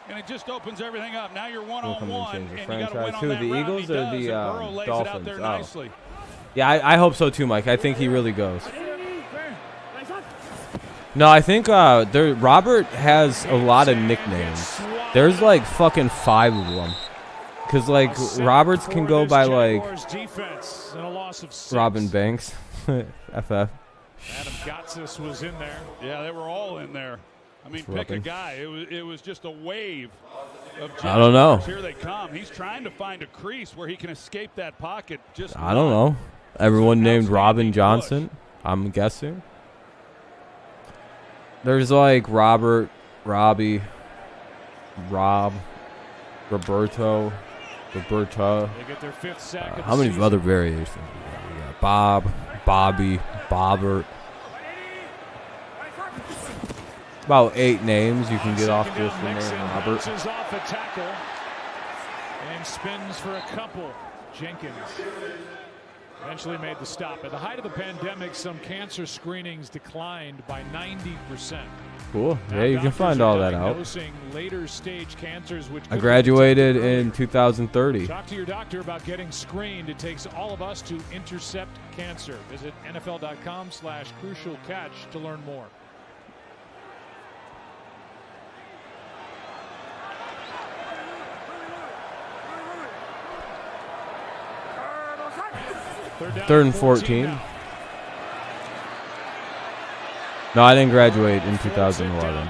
and it just opens everything up. Now you're one-on-one, and you got to win on that the route. Eagles or the Burrow lays Dolphins? it out there nicely. Yeah, I hope so too, Mike. I think he really goes. No, I think Robert has a lot of nicknames. There's like fucking 5 of them. Because, like, Roberts can go by, like, Robin Banks. FF. Adam Gotsis was in there. Yeah, they were all in there. I mean, pick a guy. It was just a wave of Jaguars. I don't know. Here they come. He's trying to find a crease where he can escape that pocket. I don't know. Everyone named Robin Johnson, I'm guessing. There's like Robert, Robbie, Rob, Roberta. They get their 5th sack How many other variations? We got Bob, Bobby, Bobbert. About 8 names you can get off just the name Robert. Off a tackle and spins for a couple. Jenkins eventually made the stop. At the height of the pandemic, some cancer screenings declined by 90%. Cool. Yeah, you can find all that out. Later stage cancers, which I graduated in 2030. Talk to your doctor about getting screened. It takes all of us to intercept cancer. Visit NFL.com/crucial catch to learn more. Third and 14. No, I didn't graduate in 2011.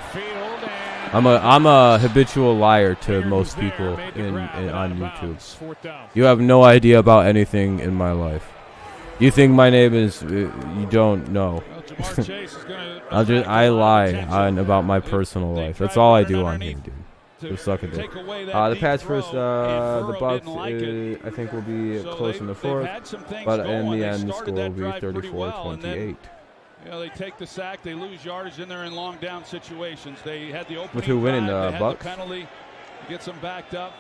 I'm a habitual liar to most people on YouTube. You have no idea about anything in my life. You think my name is you don't know. I lie about my personal life. That's all I do on here, dude. So suck a dick. The Pats versus the Bucks, I think, will be close in the 4th, but in the end, the score will be 34-28. You know, they take the sack, they lose yardage in there in long down situations. They had the opening. With who winning, the Bucks? The penalty gets them backed up.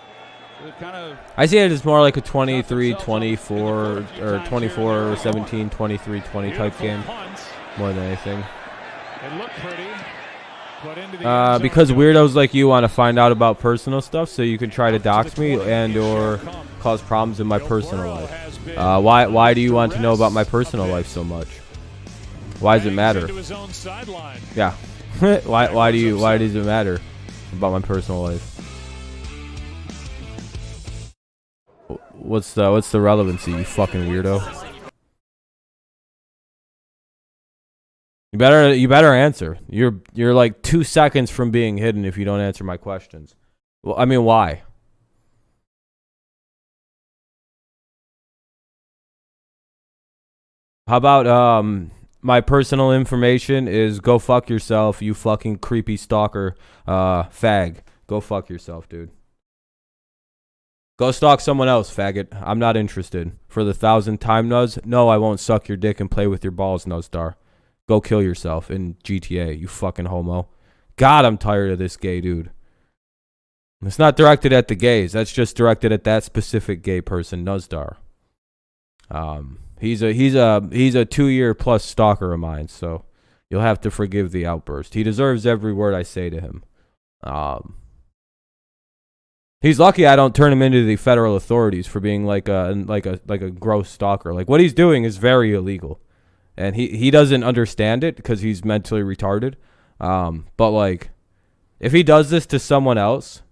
I see it as more like a 23-24 or 24-17, 23-20 type game, more than anything. It looked pretty. Because weirdos like you want to find out about personal stuff, so you can try to dox me and or cause problems in my personal life. Why do you want to know about my personal life so much? Why does it matter? Yeah. Why does it matter about my personal life? what's the relevancy, you fucking weirdo? You better answer. You're like 2 seconds from being hidden if you don't answer my questions. Well, I mean, why? How about my personal information is go fuck yourself, you fucking creepy stalker fag. Go fuck yourself, dude. Go stalk someone else, faggot. I'm not interested. For the 1,000th time, Nuz, no, I won't suck your dick and play with your balls, Nuzdar. Go kill yourself in GTA, you fucking homo. God, I'm tired of this gay dude. It's not directed at the gays. That's just directed at that specific gay person, Nuzdar. He's a 2-year plus stalker of mine, so you'll have to forgive the outburst. He deserves every word I say to him. He's lucky I don't turn him into the federal authorities for being like a gross stalker. Like, what he's doing is very illegal. And he doesn't understand it because he's mentally retarded. But like, if he does this to someone else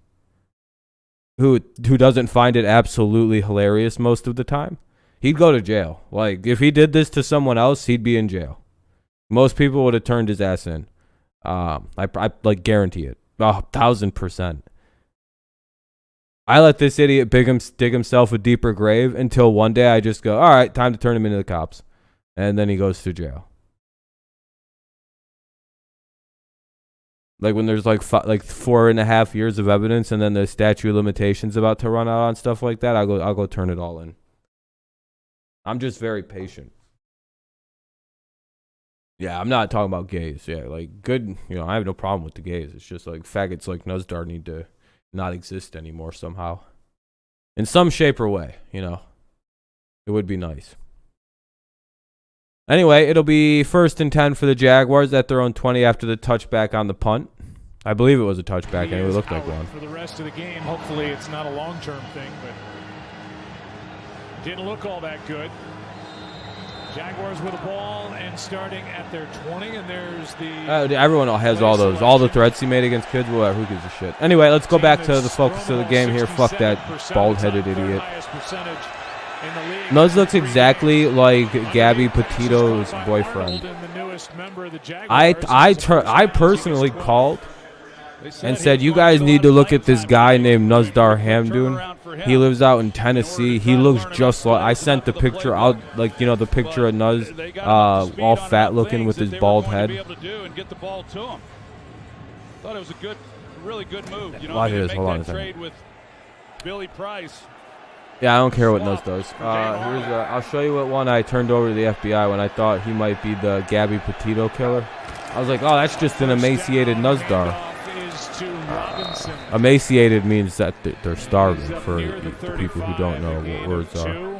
who doesn't find it absolutely hilarious most of the time, he'd go to jail. Like, if he did this to someone else, he'd be in jail. Most people would have turned his ass in. I like guarantee it. 1,000%. I let this idiot dig himself a deeper grave until one day I just go, all right, time to turn him into the cops. And then he goes to jail. Like when there's like 4.5 years of evidence, and then the statute of limitations about to run out on stuff like that, I'll go turn it all in. I'm just very patient. Yeah, I'm not talking about gays. Yeah, like good. I have no problem with the gays. It's just like faggots like Nuzdar need to not exist anymore somehow, in some shape or way. It would be nice. Anyway, it'll be 1st and 10 for the Jaguars at their own 20 after the touchback on the punt. I believe it was a touchback, and it looked like one. For the rest of the game, hopefully it's not a long-term thing, but didn't look all that good. Jaguars with the ball and starting at their 20, and there's the... everyone has all the threats he made against kids. Well, who gives a shit? Anyway, let's go back to the focus of the game here. Fuck that bald-headed idiot. Nuz looks exactly like Gabby Petito's boyfriend. I personally called and said, you guys need to look at this guy named Nuzdar Hamdoon. He lives out in Tennessee. He looks just like... I sent the picture out, like, the picture of Nuz, all fat looking with his bald head. Thought it was a really good move. Watch this. Hold on a second. With Billy Price. Yeah, I don't care what Nuz does. I'll show you what one I turned over to the FBI when I thought he might be the Gabby Petito killer. I was like, oh, that's just an emaciated Nuzdar. Emaciated means that they're starving, for the people who don't know what words are.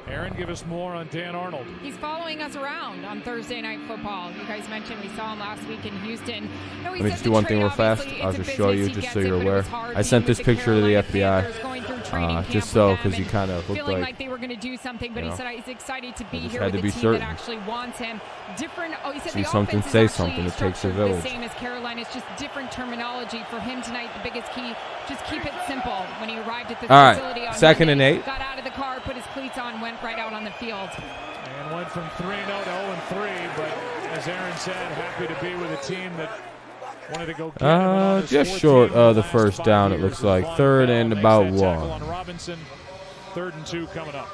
Aaron, give us more on Dan Arnold. He's following us around on Thursday Night Football. You guys mentioned we saw him last week in Houston. Let me just do one thing real fast. I'll just show you, just so you're aware. I sent this picture to the FBI, just so, because he kind of looked like they were going to do something, but he said he's excited to be here with a team that actually wants him. Different. Oh, he said see something, say something. It takes a village. The same as Carolina. It's just different terminology for him tonight. The biggest key, just keep it simple. When he arrived at the facility on 2nd Monday, and 8. Got out of the car, put his cleats on, went right out on the field. And went from 3-0 to 0-3, but as Aaron said, happy to be with a team that wanted to go get him just short of the first down, it looks like. 3rd and about 1. 3rd and 2 coming up.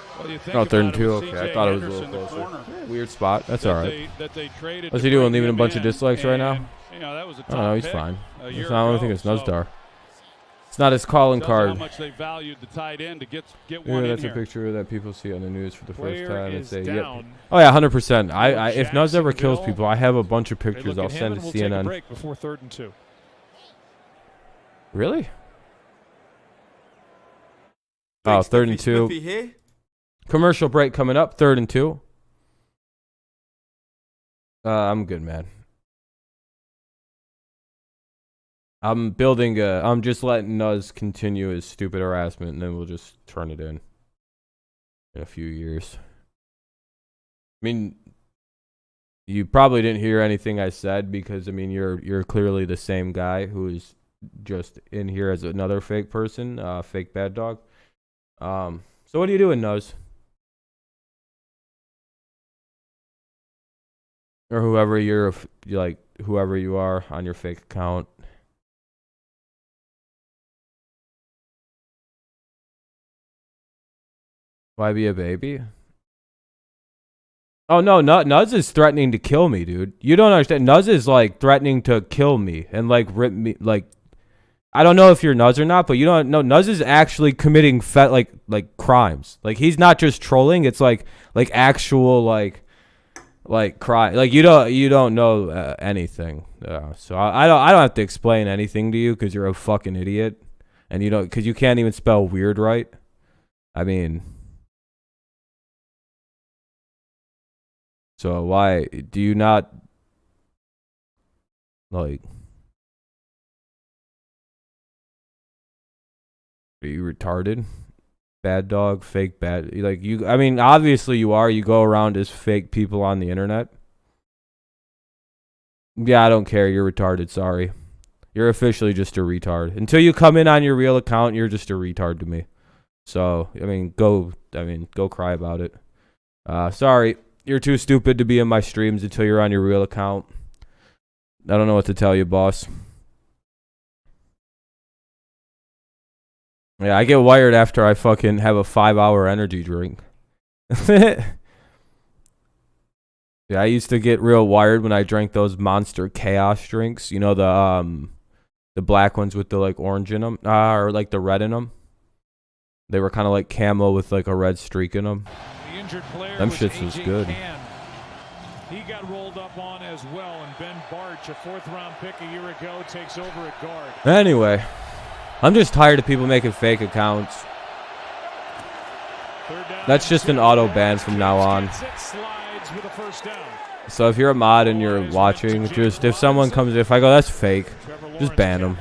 No, 3rd and 2. Okay, I thought it was a little closer. Weird spot. That's all right. What's he doing? Leaving a bunch of dislikes right now? Oh, he's fine. I don't think it's Nuzdar. It's not his calling card. How much they valued the tight end to get one that's a picture that people see on the news for the first time and say, "Yep." Oh yeah, 100%. If Nuz ever kills people, I have a bunch of pictures. I'll send to CNN. Break before 3rd and 2. Really? Oh, 3rd and 2. Commercial break coming up. 3rd and 2. I'm good, man. I'm just letting Nuz continue his stupid harassment, and then we'll just turn it in a few years. I mean, you probably didn't hear anything I said because, you're clearly the same guy who is just in here as another fake person, fake bad dog. So what are you doing, Nuz? Or whoever whoever you are on your fake account. Why be a baby? Oh no, Nuz is threatening to kill me, dude. You don't understand. Nuz is like threatening to kill me and like rip me. Like, I don't know if you're Nuz or not, but you don't know. Nuz is actually committing like crimes. Like, he's not just trolling. It's like actual like crime. Like, you don't know anything. So I don't have to explain anything to you because you're a fucking idiot, and because you can't even spell weird right. I mean. So why do you not like? Are you retarded? Bad dog, fake bad. Like, you. I mean, obviously you are. You go around as fake people on the internet. Yeah, I don't care. You're retarded. Sorry. You're officially just a retard. Until you come in on your real account, you're just a retard to me. So go cry about it. Sorry. You're too stupid to be in my streams until you're on your real account. I don't know what to tell you, boss. Yeah, I get wired after I fucking have a 5-hour energy drink. Yeah, I used to get real wired when I drank those Monster Chaos drinks. You know, the black ones with the like orange in them, or like the red in them. They were kind of like camo with like a red streak in them. Them shits was good. He got rolled up on as well, and Ben Barch, a 4th-round pick a year ago, takes over at guard. Anyway, I'm just tired of people making fake accounts. That's just an auto ban from now on. So if you're a mod and you're watching, just if someone comes, if I go, that's fake, just ban them.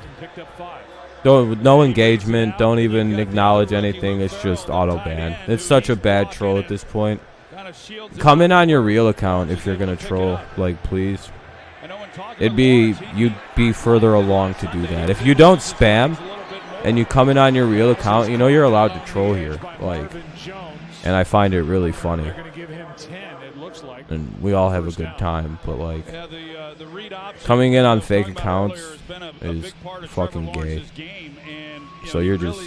No engagement, don't even acknowledge anything. It's just auto ban. It's such a bad troll at this point. Come in on your real account if you're gonna troll, like, please. You'd be further along to do that. If you don't spam and you come in on your real account, you're allowed to troll here, like, and I find it really funny. And we all have a good time, but like, coming in on fake accounts is fucking gay. So you're just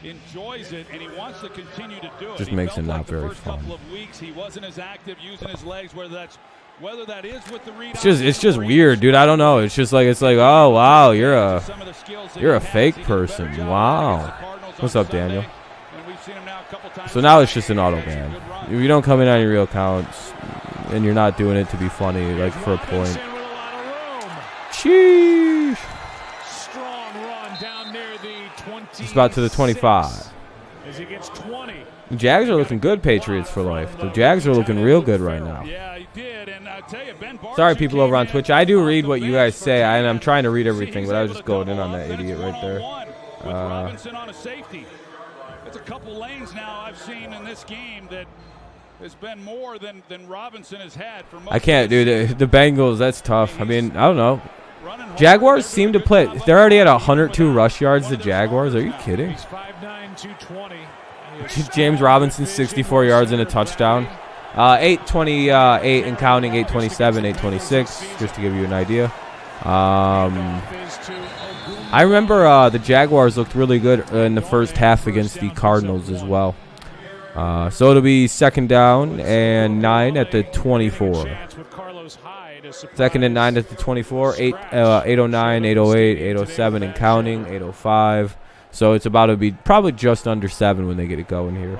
enjoys it, and he wants to continue to do it. Just makes it not very fun. He wasn't as active using his legs, whether that is with the read. It's just weird, dude. I don't know. It's like oh wow, you're a fake person. Wow. What's up, Daniel? So now it's just an auto ban. If you don't come in on your real accounts and you're not doing it to be funny, like for a point. Sheesh. It's about to the 25. The Jags are looking good, Patriots for life. The Jags are looking real good right now. Sorry, people over on Twitch. I do read what you guys say, and I'm trying to read everything, but I was just going in on that idiot right there. Robinson on a safety. It's a couple lanes now I've seen in this game that has been more than Robinson has had for most. I can't, dude. The Bengals, that's tough. I mean, I don't know. Jaguars seem to play. They're already at 102 rush yards. The Jaguars. Are you kidding? James Robinson, 64 yards and a touchdown. 828 and counting. 827, 826. Just to give you an idea. I remember the Jaguars looked really good in the first half against the Cardinals as well. So it'll be 2nd down and 9 at the 24. 2nd and 9 at the 24. 809, 808, 807 and counting. 805. So it's about to be probably just under 7 when they get it going here.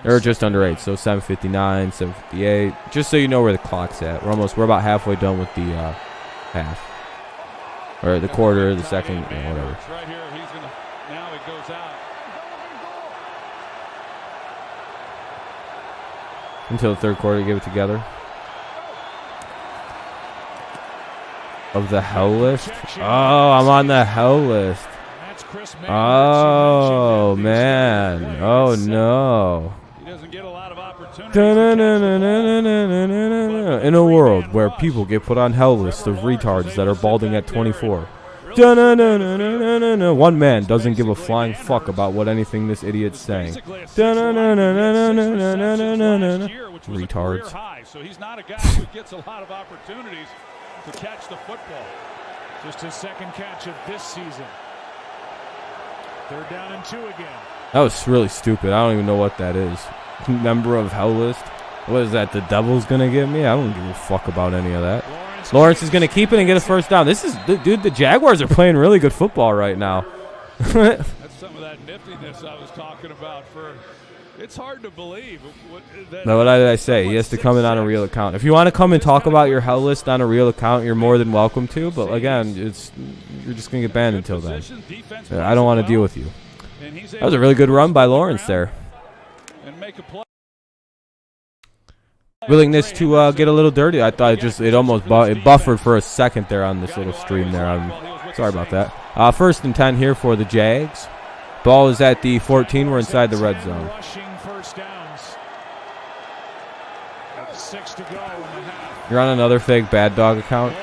Or just under 8. So 7:59, 7:58. Just so you know where the clock's at. We're about halfway done with the half. Or the quarter, the second, whatever. Now it goes out. Until the third quarter, give it together. Of the hell list? Oh, I'm on the hell list. Oh, man. Oh, no. He doesn't get a lot of opportunities. In a world where people get put on hell lists of retards that are balding at 24. One man doesn't give a flying fuck about what anything this idiot's saying. Retards. So he's not a guy who gets a lot of opportunities to catch the football. Just his second catch of this season. 3rd down and 2 again. That was really stupid. I don't even know what that is. Member of hell list. What is that? The devil's gonna get me? I don't give a fuck about any of that. Lawrence is gonna keep it and get a first down. This is, dude. The Jaguars are playing really good football right now. That's some of that niftiness I was talking about. It's hard to believe. What did I say? He has to come in on a real account. If you want to come and talk about your hell list on a real account, you're more than welcome to. But again, you're just gonna get banned until then. I don't want to deal with you. That was a really good run by Lawrence there. Willingness to get a little dirty. I thought it almost buffered for a second there on this little stream there. I'm sorry about that. 1st and 10 here for the Jags. Ball is at the 14. We're inside the red zone. 6 to go in the half. You're on another fake bad dog account.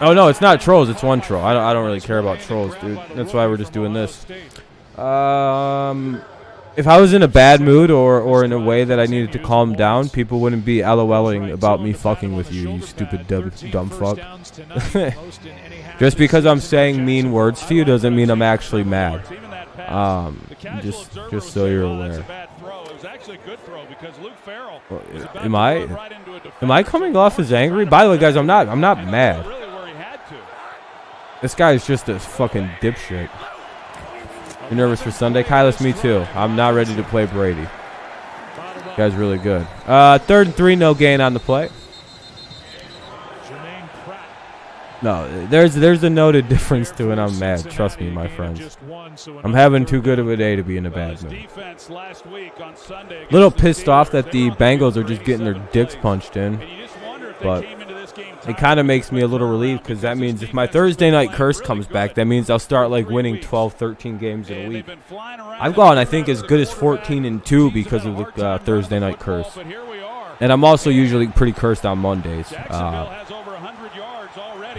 Oh no, it's not trolls. It's one troll. I don't really care about trolls, dude. That's why we're just doing this. If I was in a bad mood or in a way that I needed to calm down, people wouldn't be LOLing about me fucking with you, you stupid dumb fuck. Just because I'm saying mean words to you doesn't mean I'm actually mad. Just so you're aware. Am I coming off as angry? By the way, guys, I'm not mad. This guy's just a fucking dipshit. You nervous for Sunday? Kylis, me too. I'm not ready to play Brady. This guy's really good. 3rd and 3, no gain on the play. No, there's a noted difference to when I'm mad. Trust me, my friends. I'm having too good of a day to be in a bad mood. Little pissed off that the Bengals are just getting their dicks punched in. But it kind of makes me a little relieved because that means if my Thursday night curse comes back, that means I'll start like winning 12, 13 games in a week. I've gone, I think, as good as 14-2 because of the Thursday night curse. And I'm also usually pretty cursed on Mondays.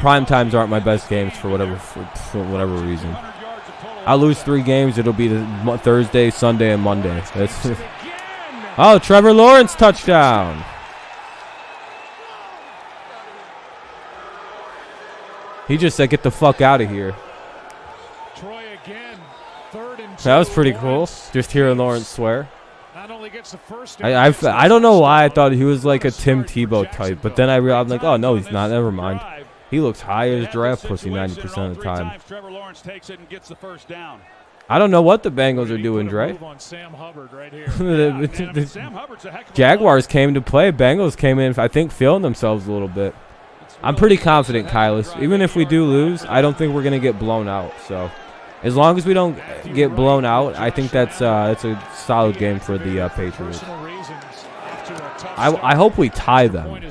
Prime times aren't my best games for whatever reason. I'll lose 3 games. It'll be the Thursday, Sunday, and Monday. Oh, Trevor Lawrence touchdown. He just said, get the fuck out of here. That was pretty cool. Just hearing Lawrence swear. I don't know why I thought he was like a Tim Tebow type, but then I realized, I'm like, oh, no, he's not. Never mind. He looks high as draft pussy 90% of the time. I don't know what the Bengals are doing, Dre. The Jaguars came to play. Bengals came in, I think, feeling themselves a little bit. I'm pretty confident, Kylis. Even if we do lose, I don't think we're going to get blown out. So as long as we don't get blown out, I think that's a solid game for the Patriots. I hope we tie them.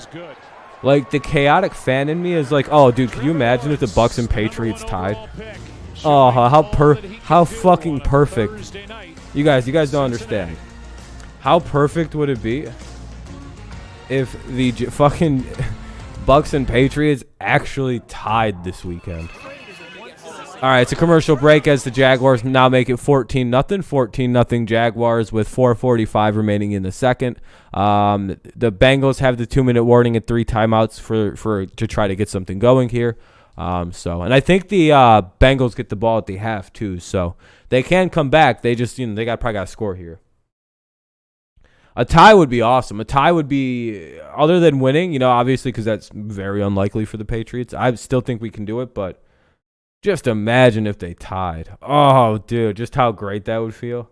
Like, the chaotic fan in me is like, oh, dude, can you imagine if the Bucs and Patriots tied? Oh, how fucking perfect. You guys don't understand. How perfect would it be if the fucking Bucs and Patriots actually tied this weekend? All right, it's a commercial break as the Jaguars now make it 14-0. 14-0 Jaguars with 4:45 remaining in the second. The Bengals have the 2-minute warning and 3 timeouts to try to get something going here. And I think the Bengals get the ball at the half too, so they can come back. They just they probably got to score here. A tie would be awesome. A tie would be, other than winning, obviously, because that's very unlikely for the Patriots. I still think we can do it, but just imagine if they tied. Oh, dude, just how great that would feel.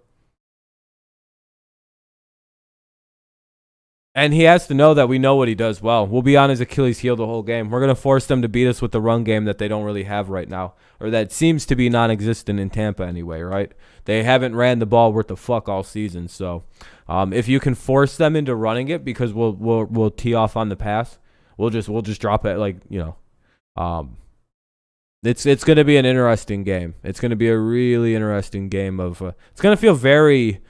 And he has to know that we know what he does well. We'll be on his Achilles heel the whole game. We're going to force them to beat us with the run game that they don't really have right now, or that seems to be non-existent in Tampa anyway, right? They haven't ran the ball worth the fuck all season. So if you can force them into running it, because we'll tee off on the pass, we'll just drop it It's going to be an interesting game. It's going to be a really interesting game it's going to feel very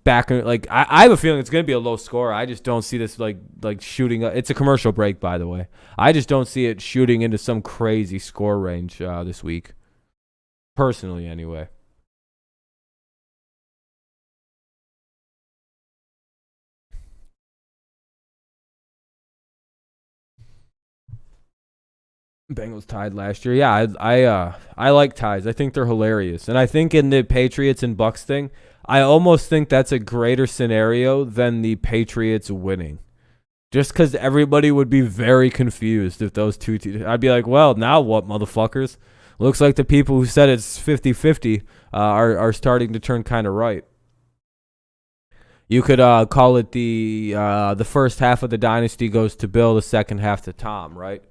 back. Like I have a feeling it's going to be a low score. I just don't see this like shooting. It's a commercial break, by the way. I just don't see it shooting into some crazy score range this week. Personally, anyway. Bengals tied last year. Yeah, I like ties. I think they're hilarious. And I think in the Patriots and Bucks thing, I almost think that's a greater scenario than the Patriots winning. Just because everybody would be very confused if those two teams. I'd be like, well, now what, motherfuckers? Looks like the people who said it's 50-50 are starting to turn kind of right. You could call it the first half of the dynasty goes to Bill, the second half to Tom, right?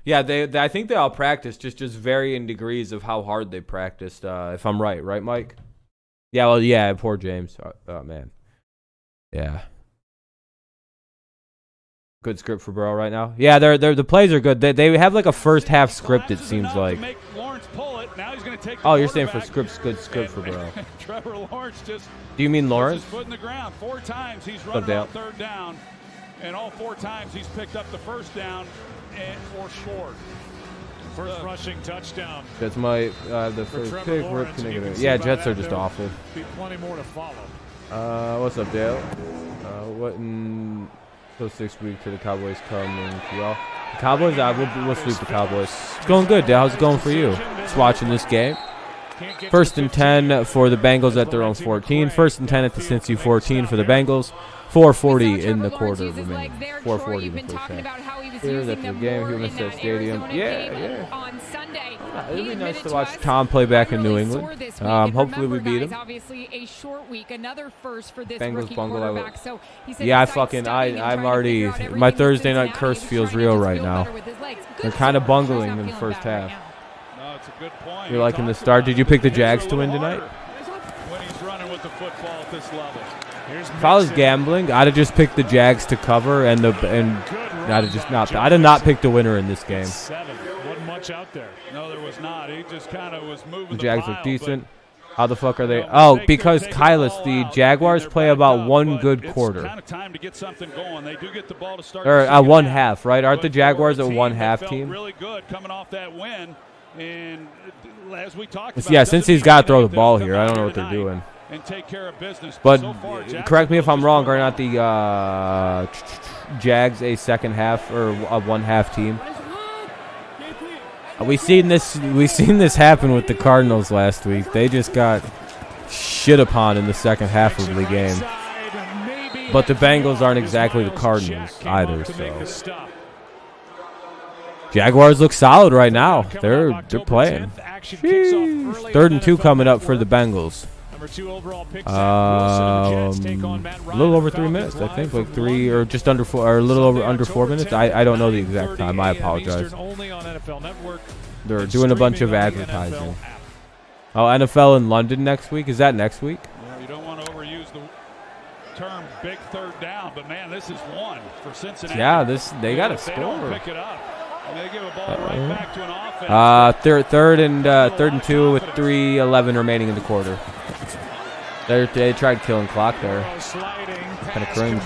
Yeah, I think they all practiced, just varying degrees of how hard they practiced. If I'm right, Mike? Yeah, well, yeah, poor James. Oh man, yeah. Good script for Burrow right now. Yeah, the plays are good. They have like a first half script. It seems like. Oh, you're saying for scripts, good script for Burrow. Trevor Lawrence just. Do you mean Lawrence? His foot in the ground 4 times. He's run on third down, and all 4 times he's picked up the first down. Or short. First rushing touchdown. That's my the first pick. Yeah, Jets are just awful. Be plenty more to follow. What's up, Dale? What in so 6 weeks to the Cowboys coming to y'all? The Cowboys, we'll sweep the Cowboys. It's going good, Dale. How's it going for you? Just watching this game. 1st and 10 for the Bengals at their own 14. 1st and 10 at the Cincy 14 for the Bengals. 4:40 in the quarter remaining. 4:40 in the first half. Here, that's the game. He missed that stadium. Yeah. It'd be nice to watch Tom play back in New England. Hopefully we beat him. Bengals bungle. I'm already. My Thursday night curse feels real right now. They're kind of bungling in the first half. No, it's a good point. You're liking the start. Did you pick the Jags to win tonight? When he's running with the football at this level. If I was gambling, I'd have just picked the Jags to cover and I'd have just not. I'd have not picked the winner in this game. 7. Wasn't much out there. No, there was not. He just kind of was moving. The Jags look decent. How the fuck are they? Oh, because Kylis, the Jaguars play about one good quarter. It's kind of time to get something going. They do get the ball to start. Or one half, right? Aren't the Jaguars a one half team? Really good coming off that win, and as we talked about, yeah, since he's got to throw the ball here, I don't know what they're doing. And take care of business. But correct me if I'm wrong, are not the Jags a second half or a one half team? We seen this happen with the Cardinals last week. They just got shit upon in the second half of the game. But the Bengals aren't exactly the Cardinals either. So Jaguars look solid right now. They're playing. Jeez. 3rd and 2 coming up for the Bengals. A little over 3 minutes, I think, like 3 or just under 4, or a little over under 4 minutes. I don't know the exact time. I apologize. They're doing a bunch of advertising. Oh, NFL in London next week. Is that next week? Well, you don't want to overuse the term "big third down," but man, this is one for Cincinnati. Yeah, they got to score. They don't pick it up. They give a ball right back to an offense. Third and 2 with 3:11 remaining in the quarter. They tried killing clock there. Kind of cringe.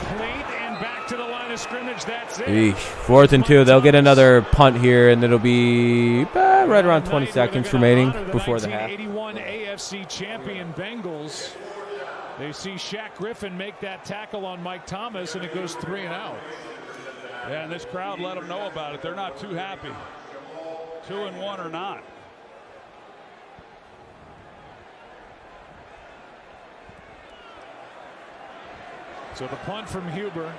4th and 2. They'll get another punt here, and it'll be right around 20 seconds remaining before the half. 1981 AFC champion Bengals. They see Shaq Griffin make that tackle on Mike Thomas, and it goes 3 and out. Yeah, and this crowd let them know about it. They're not too happy. 2-1 or not. So the punt from Huber.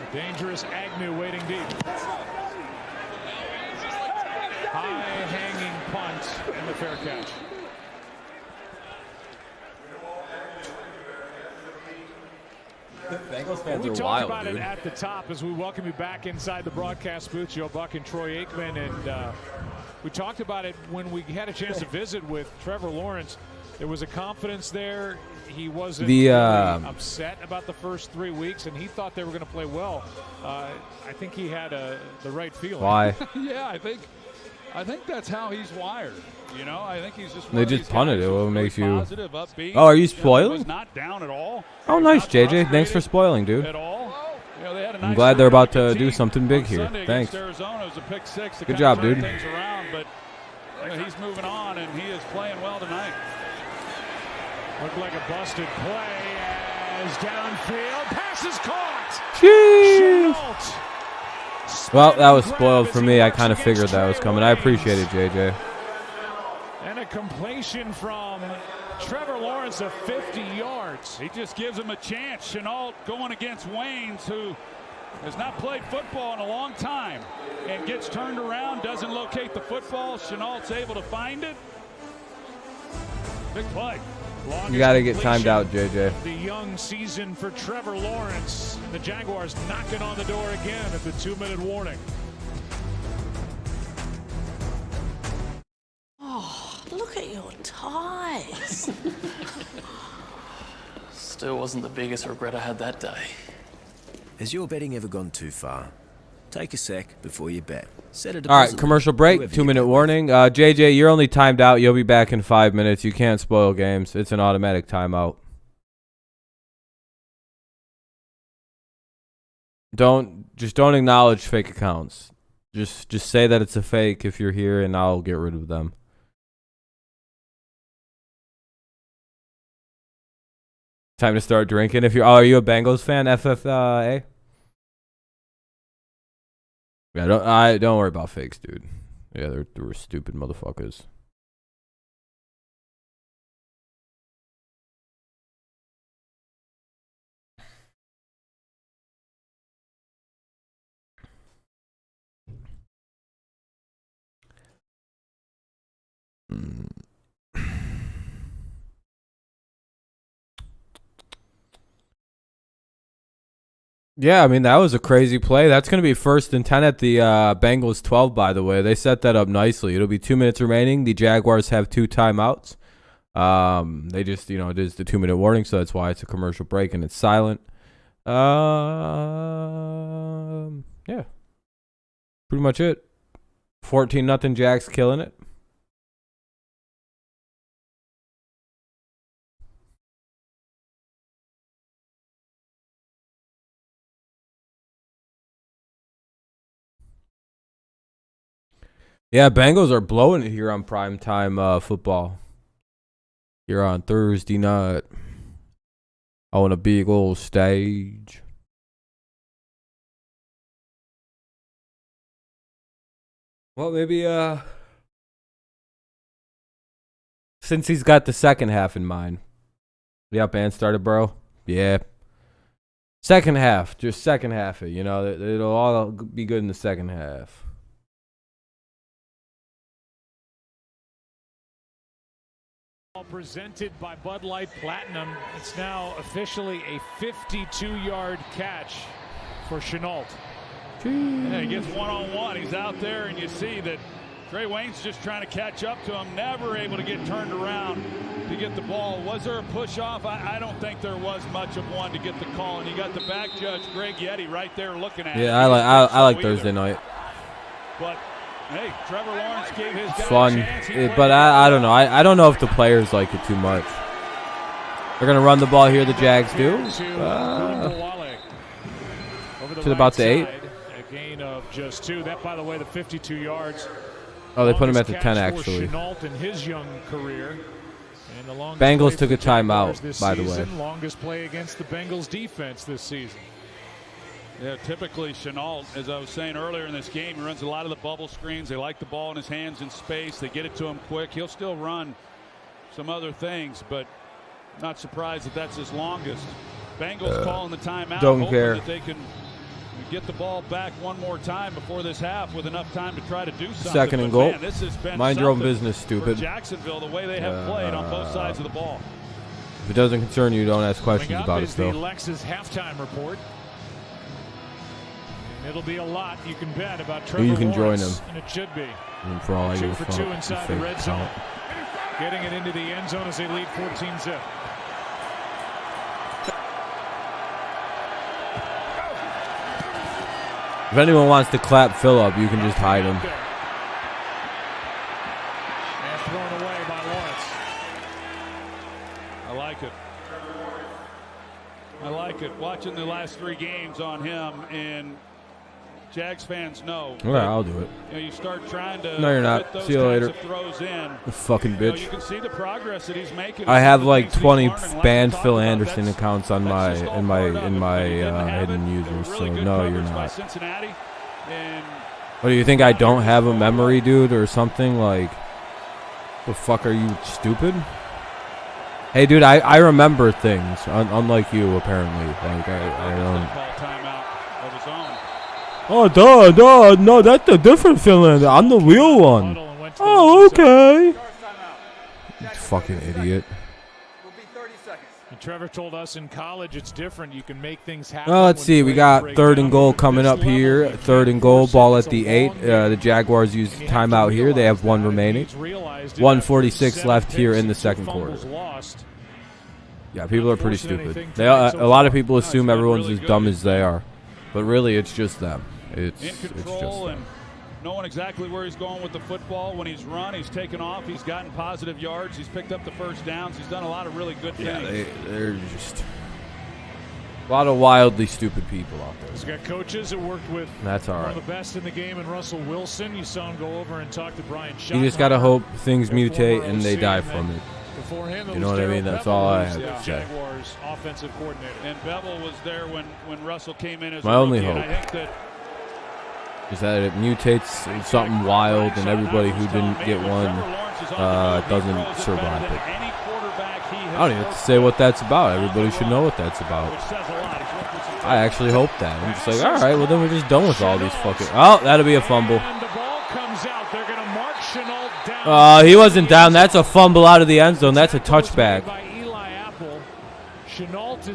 A dangerous Agnew waiting deep. High hanging punt and the fair catch. Bengals fans we are talked wild, about dude. it at the top as we welcome you back inside the broadcast booth, Joe Buck and Troy Aikman, and we talked about it when we had a chance to visit with Trevor Lawrence. There was a confidence there. He wasn't upset about the first 3 weeks, and he thought they were going to play well. I think he had the right feeling. Why? Yeah, I think that's how he's wired. You know, I think he's just. They just punted it. What makes you? Positive, upbeat. Oh, are you spoiling? Was not down at all. Oh, nice, JJ. Thanks for spoiling, dude. At all. You know, they had a nice I'm glad they're about to do something big here. Thanks. Arizona, it was a pick six. Good job, dude. Things around, but you know, he's moving on, and he is playing well tonight. Looked like a busted play as downfield. Pass is caught. Jeez. Well, that was spoiled for me. I kind of figured that was coming. I appreciate it, JJ. And a completion from Trevor Lawrence of 50 yards. He just gives him a chance. Chenault going against Waynes, who has not played football in a long time, and gets turned around, doesn't locate the football. Chenault's able to find it. Big play. You got to get timed out, JJ. The young season for Trevor Lawrence. The Jaguars knocking on the door again at the 2-minute warning. Oh, look at your ties. Still wasn't the biggest regret I had that day. Has your betting ever gone too far? Take a sec before you bet. Set a All deposit. right, commercial break, 2-minute warning. JJ, you're only timed out. You'll be back in 5 minutes. You can't spoil games. It's an automatic timeout. Don't acknowledge fake accounts. Just say that it's a fake if you're here, and I'll get rid of them. Time to start drinking. Are you a Bengals fan? FFA? Yeah, don't worry about fakes, dude. Yeah, they were stupid motherfuckers. Yeah, I mean, that was a crazy play. That's going to be 1st and 10 at the Bengals 12, by the way. They set that up nicely. It'll be 2 minutes remaining. The Jaguars have 2 timeouts. They just, it is the 2-minute warning, so that's why it's a commercial break and it's silent. Yeah. Pretty much it. 14-0 Jags killing it. Yeah, Bengals are blowing it here on primetime football. Here on Thursday night. On a big old stage. Well, maybe, since he's got the second half in mind. Yep, and started, bro. Yeah. Second half. Just second half it. It'll all be good in the second half. Presented by Bud Light Platinum. It's now officially a 52-yard catch for Chenault. Yeah, he gets one-on-one. He's out there, and you see that Trey Wayne's just trying to catch up to him, never able to get turned around to get the ball. Was there a push-off? I don't think there was much of one to get the call, and you got the back judge, Greg Yeti, right there looking at it. Yeah, I like Thursday night. But hey, Trevor Lawrence gave his guy fun, a chance. but I don't know. I don't know if the players like it too much. They're gonna run the ball here. The Jags do. To about the 8. A gain of just 2. That, by the way, the 52 yards. Oh, they put him at the 10 actually. Chenault in his young career. And the Bengals took a timeout, by the way. Longest play against the Bengals defense this season. Yeah, typically Chenault, as I was saying earlier in this game, he runs a lot of the bubble screens. They like the ball in his hands in space. They get it to him quick. He'll still run some other things, but not surprised that that's his longest. Bengals calling the timeout. Don't care. That they can get the ball back one more time before this half with enough time to try to do something. Second and goal. Man, this has been mind your own business, stupid. For Jacksonville, the way they have played on both sides of the ball. If it doesn't concern you, don't ask questions about it, though. The Lexus halftime report. It'll be a lot you can bet about Trevor You can Lawrence, join him. and it should be. And for all I give a fuck, for 2 inside the red zone. getting it into the end zone as they lead 14-0. If anyone wants to clap Phillip, you can just hide him. And thrown away by Lawrence. I like it. I like it. Watching the last 3 games on him, and Jags fans know. All right, I'll do it. You know, you start trying to. No, you're not. Those See you later. throws in. The fucking bitch. You can see the progress that he's making. I have like 20 banned Phil Anderson accounts on my hidden users. So no, you're not. What do you think? I don't have a memory, dude, or something? Like, the fuck are you, stupid? Hey, dude, I remember things, unlike you, apparently. Like, I don't. Oh, duh, no, that's a different Phil Anderson. I'm the real one. Oh, okay. Fucking idiot. Trevor told us in college it's different. You can make things happen. Well, let's see. We got 3rd and goal coming up here. 3rd and goal, ball at the 8. The Jaguars use timeout here. They have 1 remaining. 1:46 left here in the second quarter. Yeah, people are pretty stupid. A lot of people assume everyone's as dumb as they are, but really it's just them. It's just them. Knowing exactly where he's going with the football. When he's run, he's taken off. He's gotten positive yards. He's picked up the first downs. He's done a lot of really good things. Yeah, they're just a lot of wildly stupid people out there. He's got coaches that worked with That's all right. one of the best in the game, and Russell Wilson. You saw him go over and talk to Brian Schottenheimer. You just got to hope things mutate and they die from it. Before him, you know what I mean? That's all I have to say. Jaguars offensive coordinator. And Bevel was there when Russell came in as my only hope. I think that is that it mutates in something wild and everybody who didn't get one doesn't survive it. I don't even have to say what that's about. Everybody should know what that's about. I actually hope that. I'm just like, all right, well, then we're just done with all these fucking... Oh, that'll be a fumble. He wasn't down. That's a fumble out of the end zone. That's a touchback.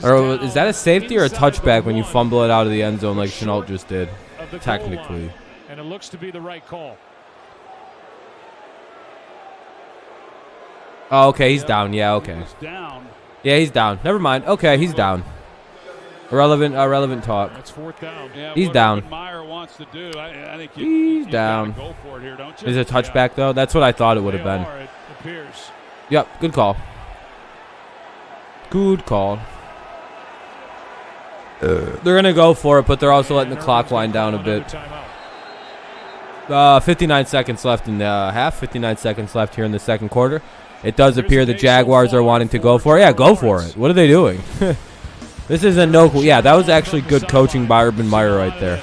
Or is that a safety or a touchback when you fumble it out of the end zone like Chenault just did? Technically. And it looks to be the right call. Oh, okay, he's down. Yeah, okay. Yeah, he's down. Never mind. Okay, he's down. Irrelevant talk. That's 4th down. He's down. Meyer wants to do. I think he's down. Go for it here, don't you? Is it a touchback though? That's what I thought it would have been. It appears. Yep, good call. Good call. They're going to go for it, but they're also letting the clock wind down a bit. 59 seconds left in the half. 59 seconds left here in the second quarter. It does appear the Jaguars are wanting to go for it. Yeah, go for it. What are they doing? This is a no. Yeah, that was actually good coaching by Urban Meyer right there.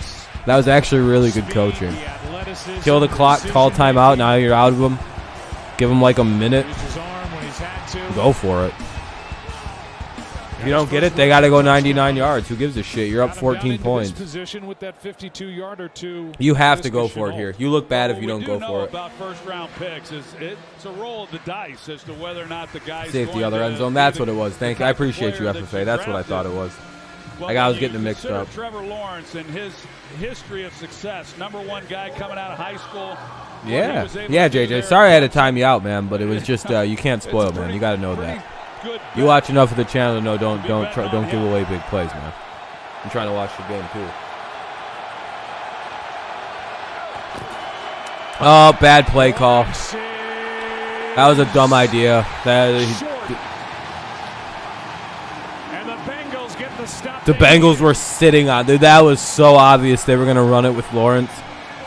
That was actually really good coaching. Kill the clock, call timeout. Now you're out of them. Give them like a minute. Go for it. If you don't get it, they got to go 99 yards. Who gives a shit? You're up 14 points. You have to go for it here. You look bad if you don't go for it. About first-round picks is it's a roll of the dice as to whether or not the guys safety the other end zone. That's what it was. Thank you. I appreciate you, FFA. That's what I thought it was. I was getting it mixed up. Trevor Lawrence and his history of success, #1 guy coming out of high school. Yeah, JJ. Sorry I had to time you out, man, but it was just you can't spoil, man. You got to know that. You watch enough of the channel to know don't give away big plays, man. I'm trying to watch the game too. Oh, bad play call. That was a dumb idea. The Bengals were sitting on. Dude, that was so obvious they were going to run it with Lawrence.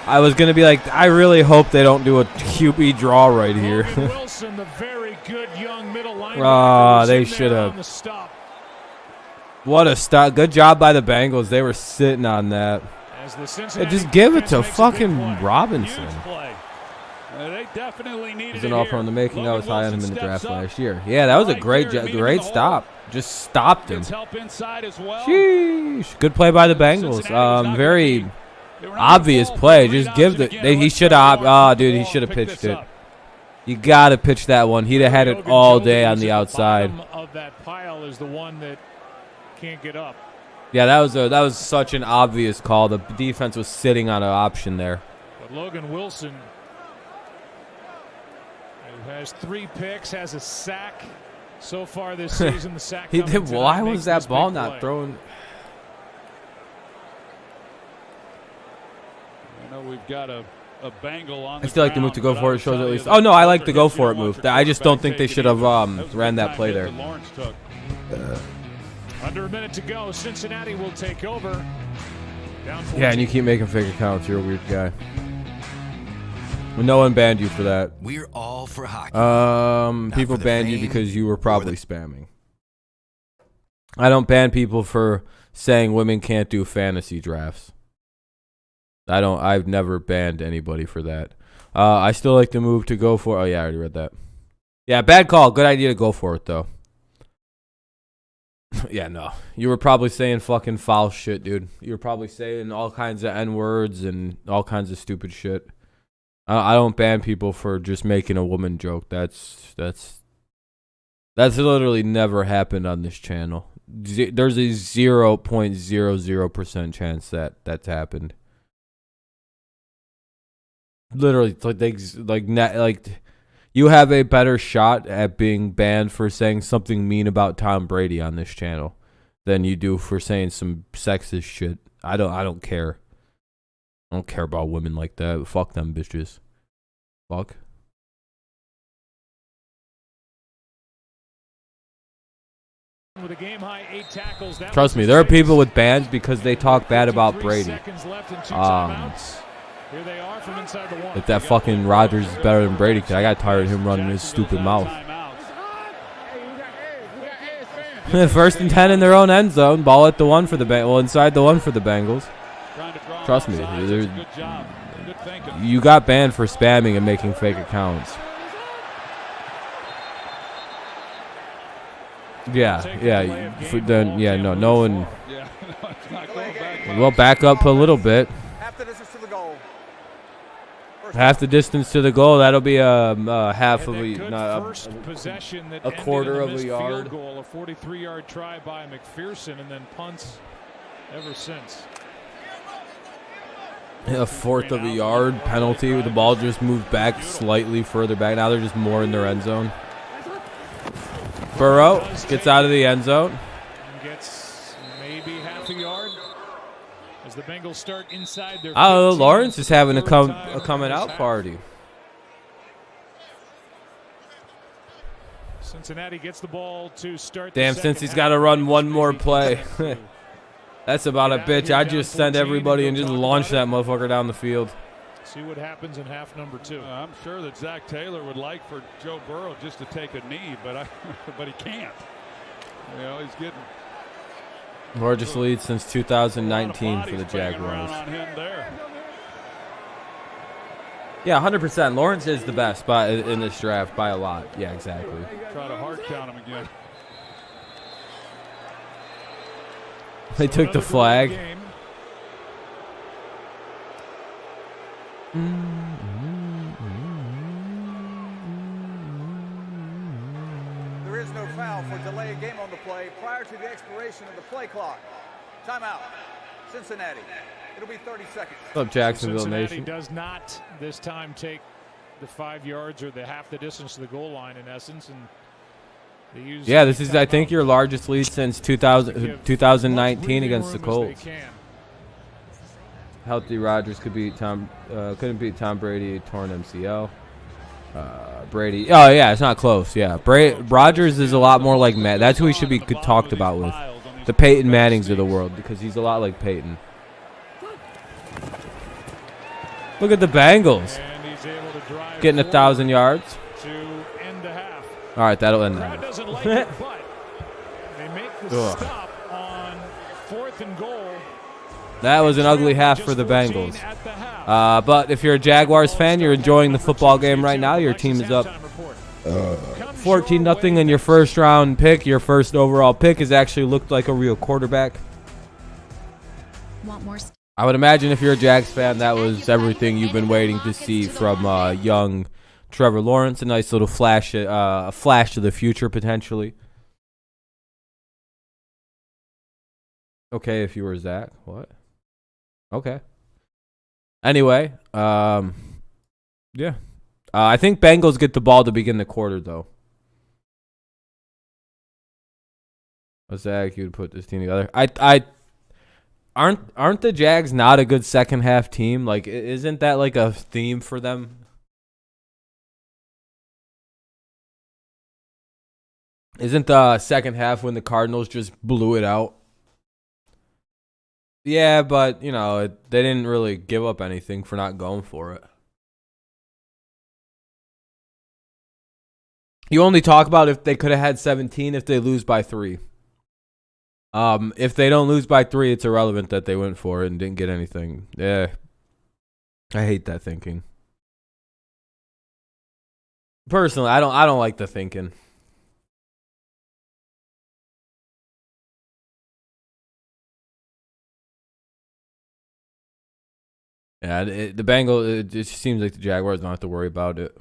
I was going to be like, I really hope they don't do a QB draw right here. They should have. What a stop. Good job by the Bengals. They were sitting on that. Just give it to fucking Robinson. He's an all-pro in the making. I was high on him in the draft last year. Yeah, that was a great stop. Just stopped him. Sheesh. Good play by the Bengals. Very obvious play. Just give he should have. Dude, he should have pitched it. You got to pitch that one. He'd have had it all day on the outside. Of that pile is the one that can't get up. Yeah, that was such an obvious call. The defense was sitting on an option there. But Logan Wilson, has 3 picks, has a sack so far this season. The sack. Why was that ball not thrown? I know we've got a Bengal on. I still like the move to go for it. Shows at least. Oh no, I like the go for it move. I just don't think they should have ran that play there. Under a minute to go, Cincinnati will take over. Down 14. Yeah, and you keep making fake accounts. You're a weird guy. No one banned you for that. We're all for hockey. People banned you because you were probably spamming. I don't ban people for saying women can't do fantasy drafts. I've never banned anybody for that. I still like the move to go for. Oh yeah, I already read that. Yeah, bad call. Good idea to go for it though. Yeah, no. You were probably saying fucking foul shit, dude. You were probably saying all kinds of N-words and all kinds of stupid shit. I don't ban people for just making a woman joke. That's literally never happened on this channel. There's a 0.00% chance that's happened. Literally, like you have a better shot at being banned for saying something mean about Tom Brady on this channel than you do for saying some sexist shit. I don't care. I don't care about women like that. Fuck them bitches. Fuck. With a game high 8 tackles, trust me, there are people with bans because they talk bad about Brady. Here they are from inside the 1. If that fucking Rodgers is better than Brady, I got tired of him running his stupid mouth. First and 10 in their own end zone. Ball at the 1 for the Bengals. Well, inside the 1 for the Bengals. Trust me, you got banned for spamming and making fake accounts. No one. Well, back up a little bit. Half the distance to the goal. That'll be a half of a quarter of a yard. Goal, a 43-yard try by McPherson, and then punts ever since. A fourth of a yard penalty. The ball just moved back slightly further back. Now they're just more in their end zone. Burrow gets out of the end zone. Gets maybe half a yard. As the Bengals start inside their Lawrence is having a coming out party. Cincinnati gets the ball to start. Damn, since he's got to run one more play. That's about a bitch. I just send everybody and just launch that motherfucker down the field. See what happens in half number 2. I'm sure that Zach Taylor would like for Joe Burrow just to take a knee, but he can't. You know, he's getting largest lead since 2019 for the Jaguars. Yeah, 100%. Lawrence is the best in this draft by a lot. Yeah, exactly. Try to hard count him again. They took the flag. There is no foul for delay a game on the play prior to the expiration of the play clock. Timeout. Cincinnati. It'll be 30 seconds. What's up, Jacksonville Cincinnati Nation? Does not this time take the 5 yards or the half the distance to the goal line in essence, and they use. Yeah, this is I think your largest lead since 2019 against the Colts. Healthy Rodgers couldn't beat Tom Brady, torn MCL. Brady. Oh yeah, it's not close. Yeah, Rodgers is a lot more like Matt. That's who he should be talked about with. The Peyton Mannings of the world, because he's a lot like Peyton. Look at the Bengals getting 1,000 yards. To end the half. All right, that'll end Crowd that. doesn't like it, but they make the stop on 4th and goal. That was an ugly half for the Bengals. But if you're a Jaguars fan, you're enjoying the football game right now. Your team is up 14-0, and your first round pick, your first overall pick, has actually looked like a real quarterback. Want more? I would imagine if you're a Jags fan, that was everything you've been waiting to see from young Trevor Lawrence. A nice little flash to the future, potentially. Okay, if you were Zach. What? Okay. Anyway, yeah. I think Bengals get the ball to begin the quarter, though. What's that? You would put this team together. Aren't the Jags not a good second half team? Like, isn't that like a theme for them? Isn't the second half when the Cardinals just blew it out? Yeah, but, you know, they didn't really give up anything for not going for it. You only talk about if they could have had 17 if they lose by 3. If they don't lose by 3, it's irrelevant that they went for it and didn't get anything. Yeah. I hate that thinking. Personally, I don't like the thinking. Yeah, the Bengals, it just seems like the Jaguars don't have to worry about it.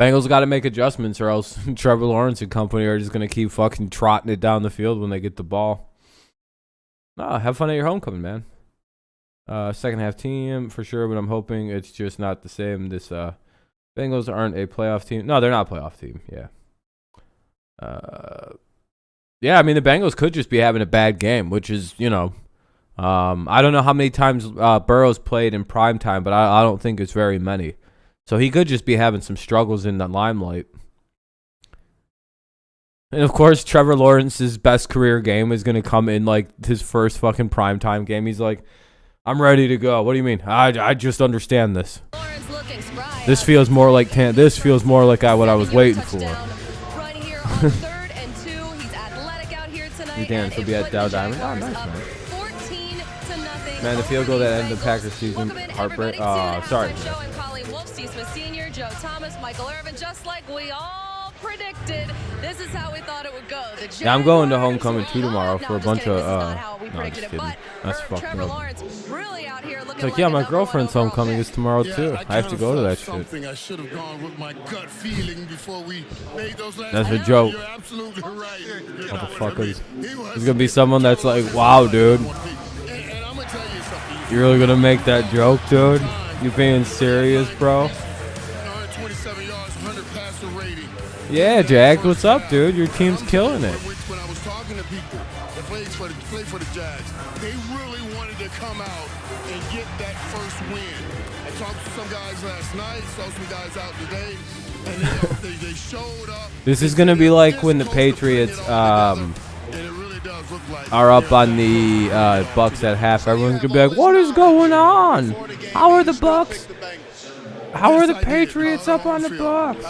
Bengals got to make adjustments or else Trevor Lawrence and company are just going to keep fucking trotting it down the field when they get the ball. No, have fun at your homecoming, man. Second half team for sure, but I'm hoping it's just not the same. This Bengals aren't a playoff team. No, they're not a playoff team. Yeah. Yeah, I mean, the Bengals could just be having a bad game, which is, you know, I don't know how many times Burrow's played in prime time, but I don't think it's very many. So he could just be having some struggles in the limelight. And, of course, Trevor Lawrence's best career game is going to come in, like, his first fucking primetime game. He's like, I'm ready to go. What do you mean? I just understand this. This feels more like what I was waiting for. Dan, she'll be at Dow Diamond. Oh, nice, man. Man, the field goal that ended the Packers season, heartbreak. Sorry. Joe Thomas, Michael Irvin, just like we all predicted. This is how we thought it would go. Yeah, I'm going to homecoming too tomorrow for a bunch of. No, just kidding. That's fucked up. It's like, yeah, my girlfriend's homecoming is tomorrow too. I have to go to that shit. That's a joke. Motherfuckers. There's gonna be someone that's like, wow, dude. You really gonna make that joke, dude? You being serious, bro? Yeah, Jack, what's up, dude? Your team's killing it. When I was talking to people that play for the Jags, they really wanted to come out and get that first win. I talked to some guys last night, saw some guys out today, and they showed up. This is going to be like when the Patriots are up on the Bucks at half. Everyone's going to be like, what is going on? How are the Bucks? How are the Patriots up on the Bucks?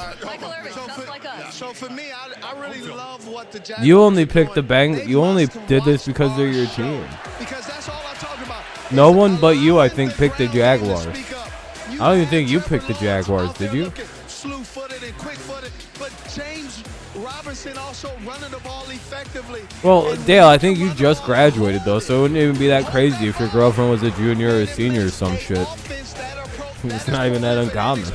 So for me, I really love what the Jags. You only picked the Bengals. You only did this because they're your team. Because that's all I talk about. No one but you, I think, picked the Jaguars. I don't even think you picked the Jaguars, did you? Slew-footed and quick-footed, but James Robinson also running the ball effectively. Well, Dale, I think you just graduated though, so it wouldn't even be that crazy if your girlfriend was a junior or a senior or some shit. It's not even that uncommon.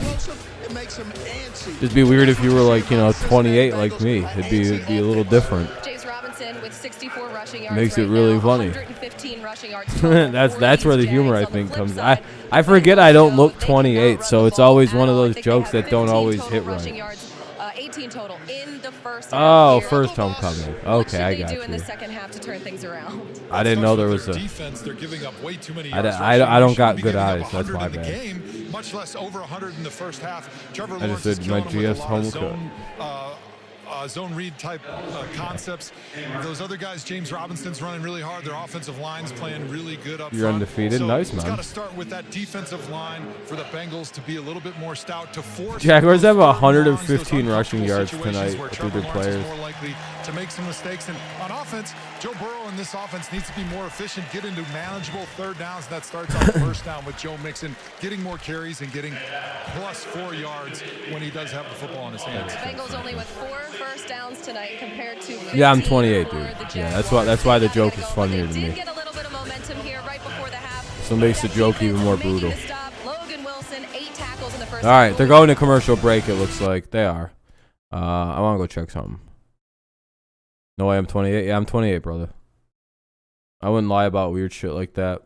It'd be weird if you were like, 28 like me. It'd be a little different. With 64 rushing yards Makes it really funny. 115 rushing yards. that's where the humor I think comes. I forget I don't look 28, so it's always one of those jokes that don't always hit right. 18 total in the first. Oh, first homecoming. Okay, I got you. In the second half to turn things around. I didn't know there was a defense. They're giving up way too many. I don't got good eyes. That's my bad. Much less over 100 in the first half. Trevor I just Lawrence did my GS homecoming. Zone read type concepts. Those other guys, James Robinson's running really hard. Their offensive line's playing really good up front. You're undefeated. So nice, man. It's got man. to start with that defensive line for the Bengals to be a little bit more stout to force. Jaguars have 115 rushing yards tonight through their players. More likely to make some mistakes. And on offense, Joe Burrow in this offense needs to be more efficient, get into manageable third downs. That starts on the first down with Joe Mixon getting more carries and getting plus 4 yards when he does have the football in his hands. Bengals only with 4 first downs tonight compared to. Yeah, I'm 28, dude. Yeah, that's why the joke is funnier to me. Get a little bit of momentum here right before the half. So it makes the joke even more brutal. Logan Wilson, 8 tackles in the first. All right, they're going to commercial break. It looks like they are. I want to go check something. No way, I'm 28. Yeah, I'm 28, brother. I wouldn't lie about weird shit like that.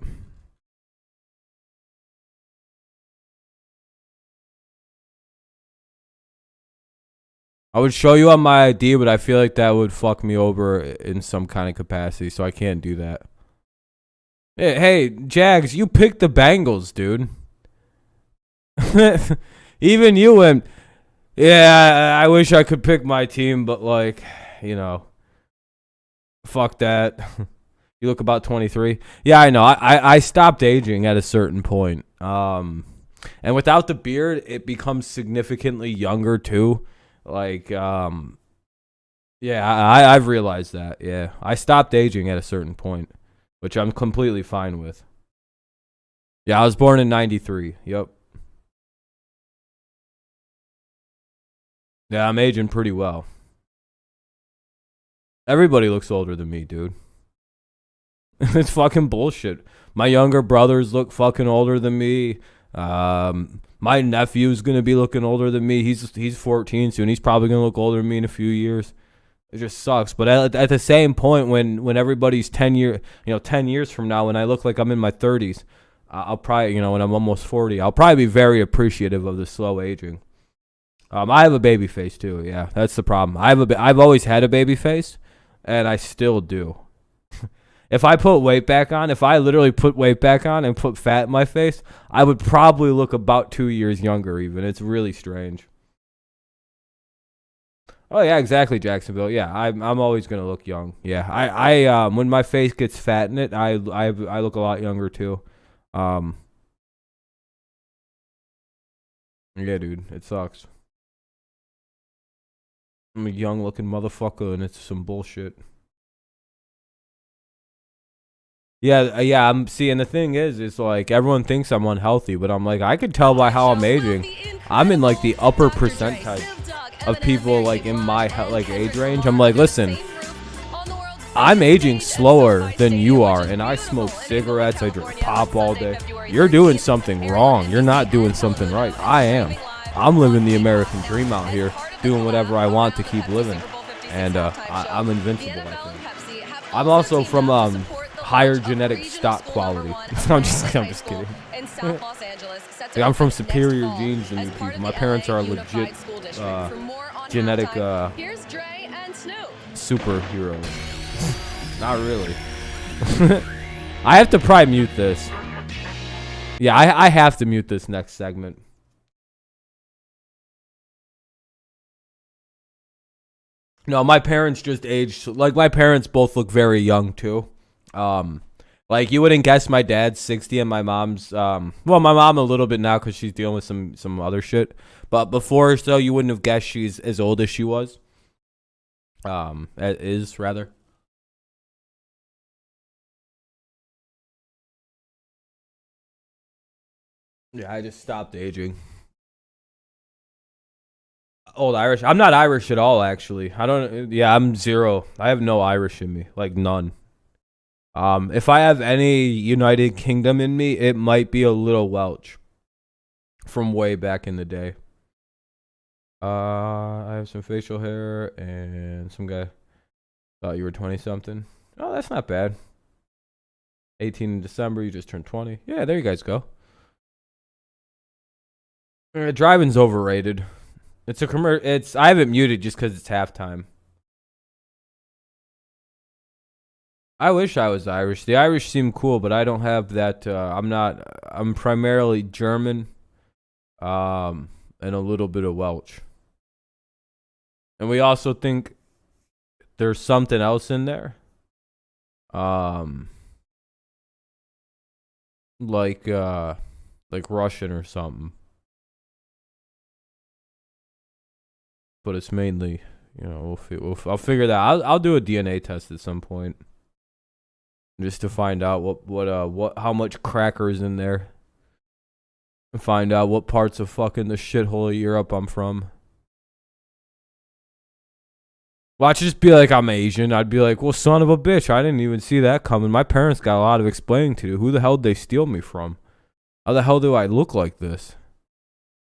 I would show you on my ID, but I feel like that would fuck me over in some kind of capacity, so I can't do that. Hey, Jags, you picked the Bengals, dude. Even you went, yeah, I wish I could pick my team, but, like, you know, fuck that. You look about 23. Yeah, I know. I stopped aging at a certain point. And without the beard, it becomes significantly younger, too. Like, yeah, I've realized that. Yeah, I stopped aging at a certain point, which I'm completely fine with. Yeah, I was born in 93. Yep. Yeah, I'm aging pretty well. Everybody looks older than me, dude. It's fucking bullshit. My younger brothers look fucking older than me. My nephew's gonna be looking older than me. He's 14 soon. He's probably gonna look older than me in a few years. It just sucks. But at the same point, when everybody's 10 years from now, when I look like I'm in my 30s, I'll probably, when I'm almost 40, I'll probably be very appreciative of the slow aging. I have a baby face too. Yeah, that's the problem. I've always had a baby face, and I still do. If I put weight back on, if I literally put weight back on and put fat in my face, I would probably look about 2 years younger even. It's really strange. Oh, yeah, exactly, Jacksonville. Yeah, I'm always going to look young. Yeah, I when my face gets fat in it, I look a lot younger too. Yeah, dude, it sucks. I'm a young-looking motherfucker, and it's some bullshit. Yeah, I'm seeing. The thing is like everyone thinks I'm unhealthy, but I'm like, I could tell by how I'm aging. I'm in like the upper percentile of people like in my like age range. I'm like, listen, I'm aging slower than you are, and I smoke cigarettes, I drink pop all day. You're doing something wrong. You're not doing something right. I am. I'm living the American dream out here, doing whatever I want to keep living, and I'm invincible, I think. I'm also from higher genetic stock quality. I'm just kidding. I'm from superior genes than you people. My parents are legit genetic superheroes. Not really. I have to probably mute this. Yeah, I have to mute this next segment. No, my parents just aged. Like, my parents both look very young, too. Like, you wouldn't guess my dad's 60 and my mom's, well, my mom a little bit now because she's dealing with some other shit. But before, so you wouldn't have guessed she's as old as she was. Is, rather. Yeah, I just stopped aging. Old Irish. I'm not Irish at all, actually. I'm zero. I have no Irish in me. Like, none. If I have any United Kingdom in me, it might be a little Welsh. From way back in the day. I have some facial hair and some guy thought you were 20-something. Oh, that's not bad. 18 in December, you just turned 20. Yeah, there you guys go. Driving's overrated. I have it muted just because it's halftime. I wish I was Irish. The Irish seem cool, but I don't have that. I'm primarily German, and a little bit of Welsh. And we also think there's something else in there. Like Russian or something. But it's mainly, I'll figure that out. I'll do a DNA test at some point, just to find out how much cracker is in there, and find out what parts of fucking the shithole of Europe I'm from. Watch it just be like I'm Asian. I'd be like, well, son of a bitch, I didn't even see that coming. My parents got a lot of explaining to do. Who the hell did they steal me from? How the hell do I look like this?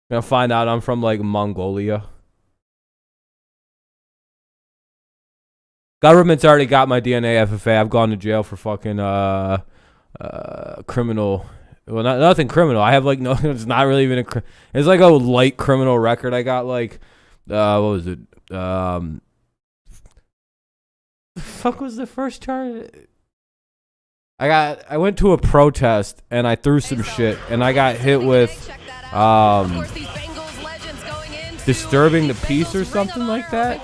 I'm gonna find out I'm from like Mongolia. Government's already got my DNA FFA. I've gone to jail for fucking criminal. Well, nothing criminal. I have like no. It's not really even it's like a light criminal record. I got like what was it? The fuck was the first charge? I went to a protest and I threw some shit and I got hit with disturbing the peace or something like that.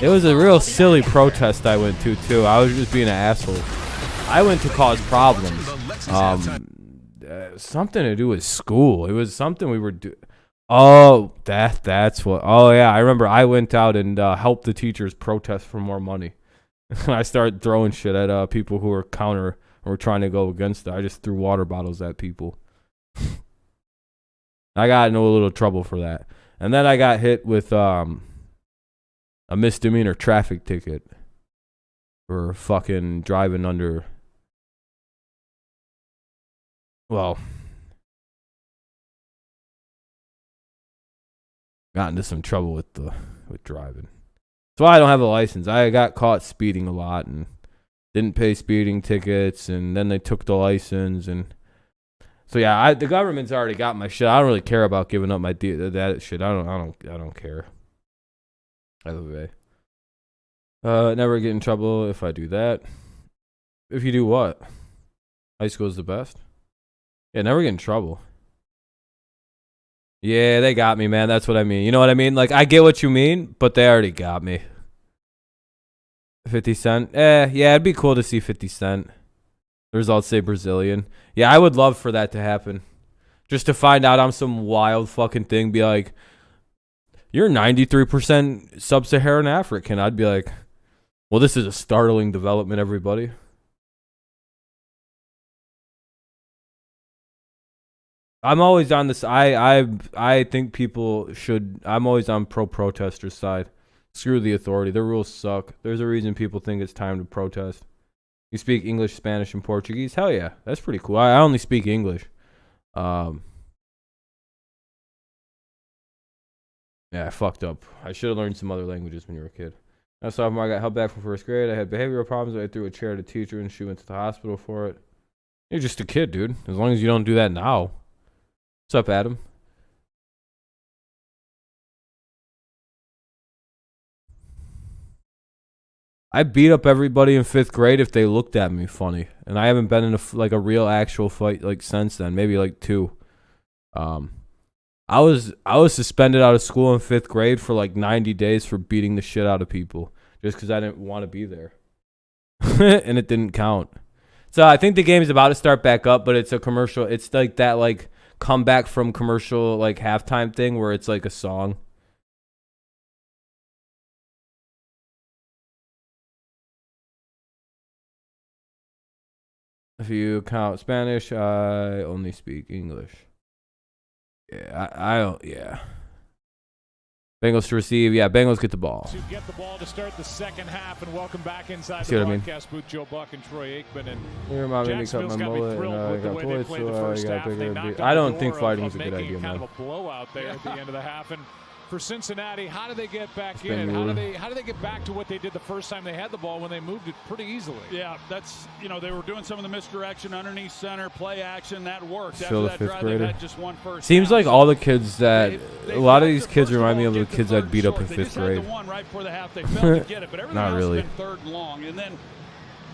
It was a real silly protest I went to too. I was just being an asshole. I went to cause problems. Something to do with school. It was something we were doing. Oh, that's what. Oh yeah, I remember. I went out and helped the teachers protest for more money. I started throwing shit at people who were trying to go against it. I just threw water bottles at people. I got in a little trouble for that, and then I got hit with a misdemeanor traffic ticket for fucking driving under. Well, got into some trouble with driving. That's why I don't have a license. I got caught speeding a lot and didn't pay speeding tickets, and then they took the license, and so yeah, the government's already got my shit. I don't really care about giving up my that shit. I don't care. Either way. Never get in trouble if I do that. If you do what? High school is the best. Yeah, never get in trouble. Yeah, they got me, man. That's what I mean. You know what I mean? Like, I get what you mean, but they already got me. 50 Cent? Yeah, it'd be cool to see 50 Cent. The results say Brazilian. Yeah, I would love for that to happen. Just to find out I'm some wild fucking thing. Be like, you're 93% sub-Saharan African. I'd be like, well, this is a startling development, everybody. I'm always on this. I think people should. I'm always on pro-protesters' side. Screw the authority. Their rules suck. There's a reason people think it's time to protest. You speak English, Spanish, and Portuguese? Hell yeah. That's pretty cool. I only speak English. Yeah, I fucked up. I should have learned some other languages when you were a kid. As sophomore, I got held back from first grade. I had behavioral problems. I threw a chair at a teacher, and she went to the hospital for it. You're just a kid, dude. As long as you don't do that now. What's up, Adam? I beat up everybody in 5th grade if they looked at me funny, and I haven't been in a real actual fight like since then. Maybe like 2. I was suspended out of school in 5th grade for like 90 days for beating the shit out of people just because I didn't want to be there, and it didn't count. So I think the game is about to start back up, but it's a commercial. It's like that come back from commercial like halftime thing where it's like a song. If you count Spanish, I only speak English. Yeah, yeah. Bengals to receive. Yeah, Bengals get the ball. To get the ball to start the second half, and welcome back inside the broadcast booth, Joe Buck and Troy Aikman. And you remind me to cut my mullet, and I got bullets, so I got bigger. I don't think fighting is a good idea, man. Kind of a blowout there at the end of the half. And for Cincinnati, how do they get back in? How do they get back to what they did the first time they had the ball when they moved it pretty easily? Yeah, that's, they were doing some of the misdirection underneath center, play action, that worked. Still After that drive, they had just one first Seems down. like all the kids that a lot of these kids remind me of the kids I'd beat up in 5th grade. Right before the half, they failed to get it, but everything Not else really. has been 3rd and long. And then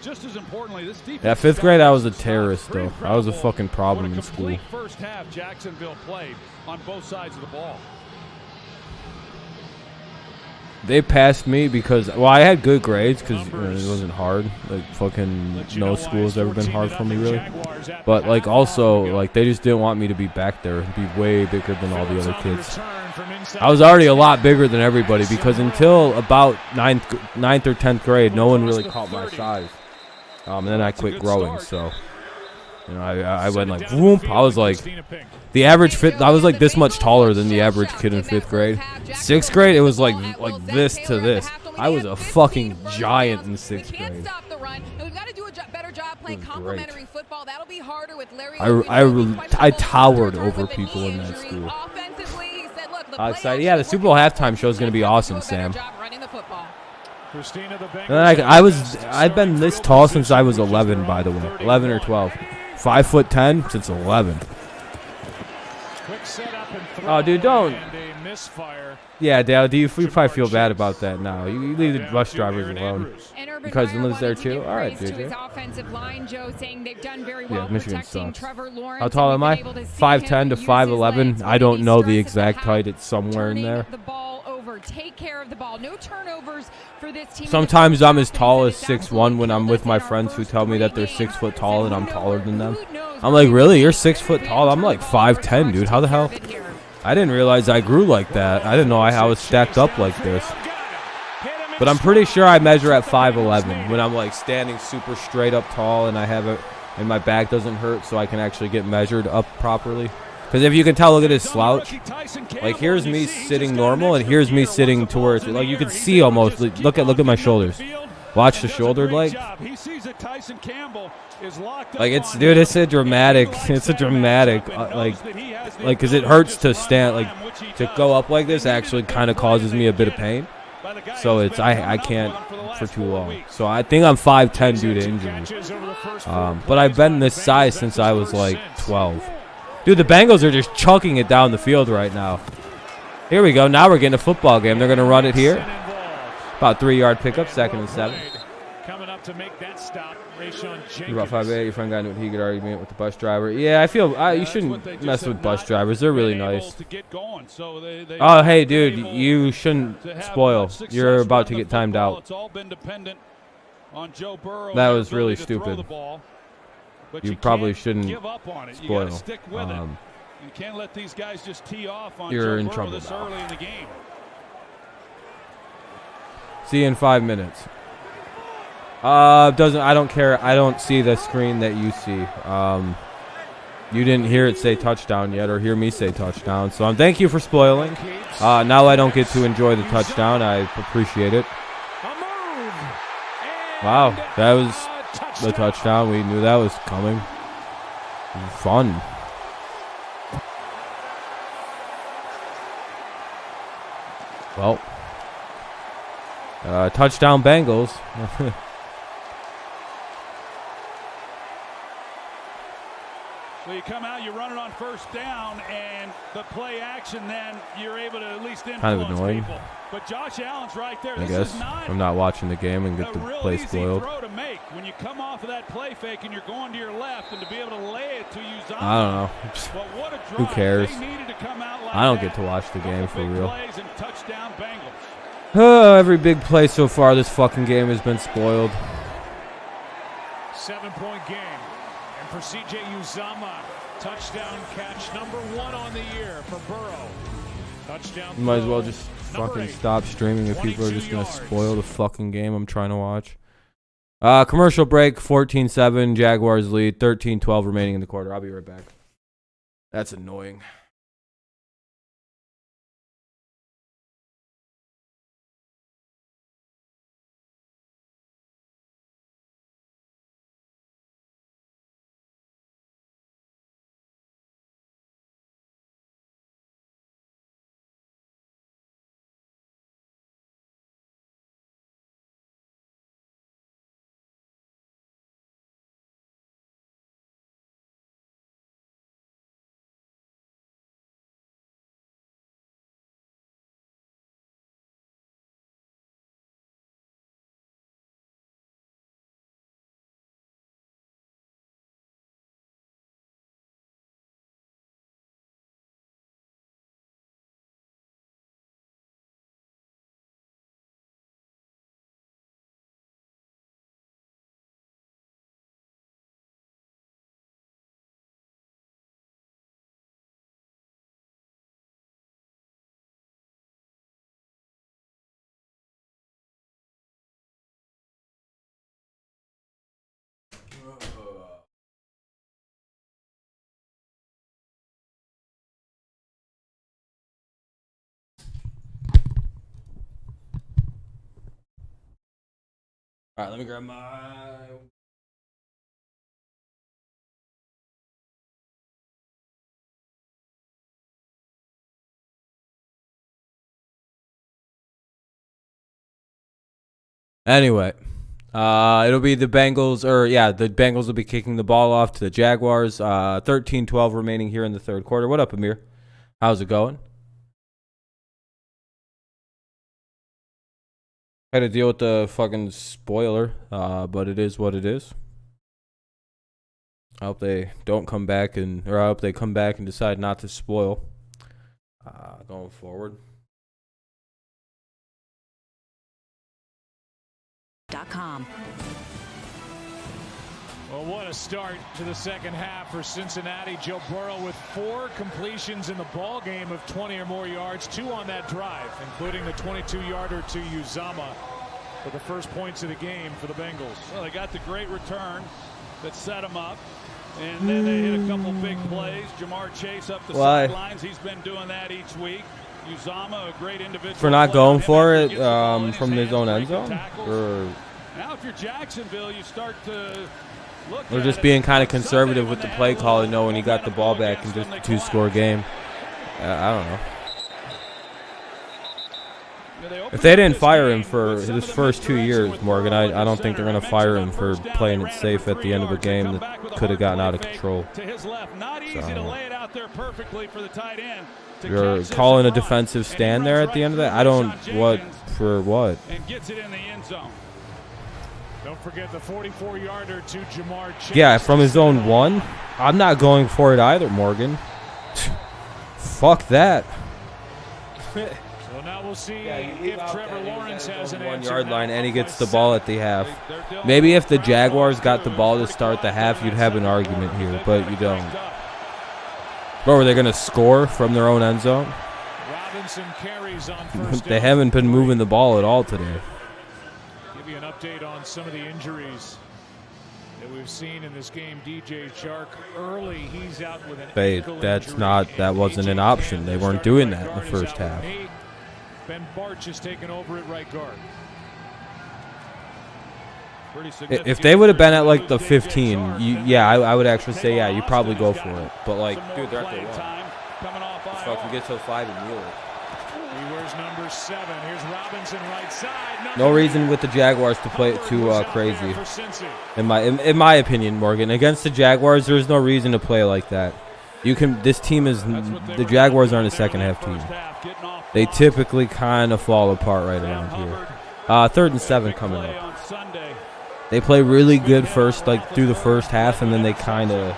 just as importantly, this defense. Yeah, 5th grade I was a terrorist though. I was a fucking problem in school. First half Jacksonville played on both sides of the ball. They passed me because, I had good grades because it wasn't hard. Like, fucking no school's ever been hard for me, really. But, like, also, like, they just didn't want me to be back there and be way bigger than all the other kids. I was already a lot bigger than everybody because until about 9th or 10th grade, no one really caught my size. And then I quit growing, so... I went like, whoop. I was like, the average fit. I was like this much taller than the average kid in 5th grade. 6th grade, it was like this to this. I was a fucking giant in 6th grade. I towered over people in that school. Excited. Yeah, the Super Bowl halftime show is gonna be awesome, Sam. And I've been this tall since I was 11, by the way, 11 or 12. 5'10" since 11. Oh, dude, don't. misfire. Yeah, Dale, you probably feel bad about that now. You leave the bus drivers alone. Your cousin lives there too? All right, dude. His offensive line, Joe, saying they've done very well Michigan protecting sucks. Trevor Lawrence. How tall am I? 5'10" to 5'11". I don't know the exact height. It's somewhere in there. The ball over. Take care of the ball. No turnovers for this team. Sometimes I'm as tall as 6'1" when I'm with my friends who tell me that they're 6 foot tall and I'm taller than them. I'm like, really? You're 6 foot tall? I'm like 5'10", dude. How the hell? I didn't realize I grew like that. I didn't know I was stacked up like this. But I'm pretty sure I measure at 5'11" when I'm like standing super straight up tall and I have it, and my back doesn't hurt, so I can actually get measured up properly. Because if you can tell, look at his slouch. Like, here's me sitting normal, and here's me sitting towards it. Like, you can see almost. Look at my shoulders. Watch the shoulder leg. Like, it's a dramatic. It's a dramatic. Because it hurts to stand. Like, to go up like this actually kind of causes me a bit of pain. So I can't for too long. So I think I'm 5'10" due to injury. But I've been this size since I was like 12. Dude, the Bengals are just chucking it down the field right now. Here we go. Now we're getting a football game. They're going to run it here. About 3-yard pickup, 2nd and 7. Coming up to make that stop, You're about 5'8". Your friend got into a heated argument with the bus driver. Yeah, I feel you shouldn't mess with bus drivers. They're really nice. Oh, hey, dude, you shouldn't spoil. You're about to get timed out. That was really stupid. You probably shouldn't spoil. You can't let these guys just tee off on you're Joe in Burrow trouble this now. early in the game. See you in 5 minutes. I don't care. I don't see the screen that you see. You didn't hear it say touchdown yet or hear me say touchdown. So thank you for spoiling. Now I don't get to enjoy the touchdown. I appreciate it. Wow, that was the touchdown. We knew that was coming. Fun. Well, touchdown Bengals. So you come out, you run it on first down, and the play action, then you're able to at least influence kind of annoying. people. But Josh Allen's right there. I guess I'm not watching the game and get the play spoiled. Throw to make when you come off of that play fake and you're going to your left, and to be able to lay it to you. I don't know. Who cares? I don't get to watch the game for real. Every big play so far this fucking game has been spoiled. 7-point game. And for C.J. Uzomah, touchdown catch number 1 on the year for Burrow. Touchdown. You might as well just fucking stop streaming if people are just going to spoil the fucking game I'm trying to watch. Commercial break, 14-7, Jaguars lead, 13-12 remaining in the quarter. I'll be right back. That's annoying. All right, let me grab my... Anyway, it'll be the Bengals, the Bengals will be kicking the ball off to the Jaguars. 13-12 remaining here in the third quarter. What up, Amir? How's it going? Had to deal with the fucking spoiler, but it is what it is. I hope they don't come back I hope they come back and decide not to spoil going forward. .com. Well, what a start to the second half for Cincinnati. Joe Burrow with 4 completions in the ball game of 20 or more yards, 2 on that drive, including the 22-yarder to Uzama for the first points of the game for the Bengals. Well, they got the great return that set them up, and then they hit a couple big plays. Jamar Chase up the sidelines. He's been doing that each week. Uzama, a great individual. For not going for it from his own end zone? Now, if you're Jacksonville, you start to look or just being kind of conservative with the play call and knowing he got the ball back in just a 2-score game. I don't know. If they didn't fire him for his first 2 years, Morgan, I don't think they're going to fire him for playing it safe at the end of a game that could have gotten out of control. You're calling a defensive stand there at the end of that? I don't, for what? And gets it in the end zone. Don't forget the 44-yarder to Jamar Chase. Yeah, from his own 1. I'm not going for it either, Morgan. Fuck that. So now we'll see if Trevor Lawrence has an 1-yard line and he gets the ball at the half. Maybe if the Jaguars got the ball to start the half, you'd have an argument here, but you don't. Or were they going to score from their own end zone? Robinson carries on first down. They haven't been moving the ball at all today. Give you an update on some of the injuries that we've seen in this game. DJ Chark early, he's out with an ankle injury. That wasn't an option. They weren't doing that in the first half. Ben Barch has taken over at right guard. If they would have been at like the 15, I would actually say, yeah, you probably go for it. But like, dude, they're at the 1. Just fucking get to the 5 and kneel it. He wears number 7. Here's Robinson right side. No reason with the Jaguars to play it too crazy. In my opinion, Morgan, against the Jaguars, there's no reason to play like that. This team is the Jaguars aren't a second half team. They typically kind of fall apart right around here. 3rd and 7 coming up. They play really good first, like through the first half, and then they kind of.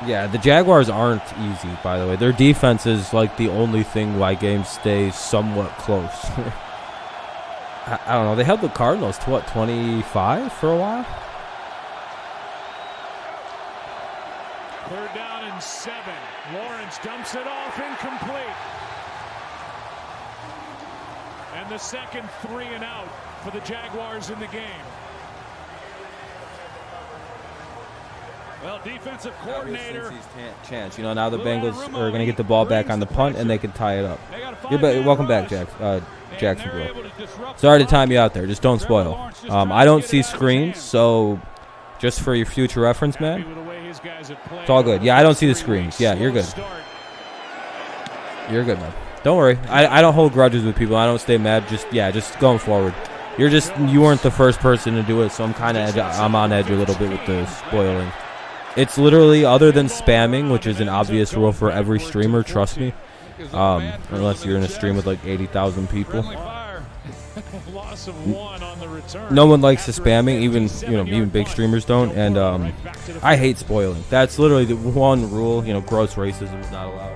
Yeah, the Jaguars aren't easy, by the way. Their defense is like the only thing why games stay somewhat close. I don't know. They held the Cardinals to 25 for a while? 3rd down and 7. Lawrence dumps it off, incomplete. And the second 3 and out for the Jaguars in the game. Well, defensive coordinator. Chance. Now the Bengals are going to get the ball back on the punt, and they can tie it up. Welcome back, Jacksonville. Sorry to time you out there. Just don't spoil. I don't see screens, so just for your future reference, man, it's all good. Yeah, I don't see the screens. Yeah, you're good. You're good, man. Don't worry. I don't hold grudges with people. I don't stay mad. Just going forward. You weren't the first person to do it, so I'm on edge a little bit with the spoiling. It's literally, other than spamming, which is an obvious rule for every streamer, trust me, unless you're in a stream with like 80,000 people. No one likes the spamming, even big streamers don't, and I hate spoiling. That's literally the one rule. Gross racism is not allowed.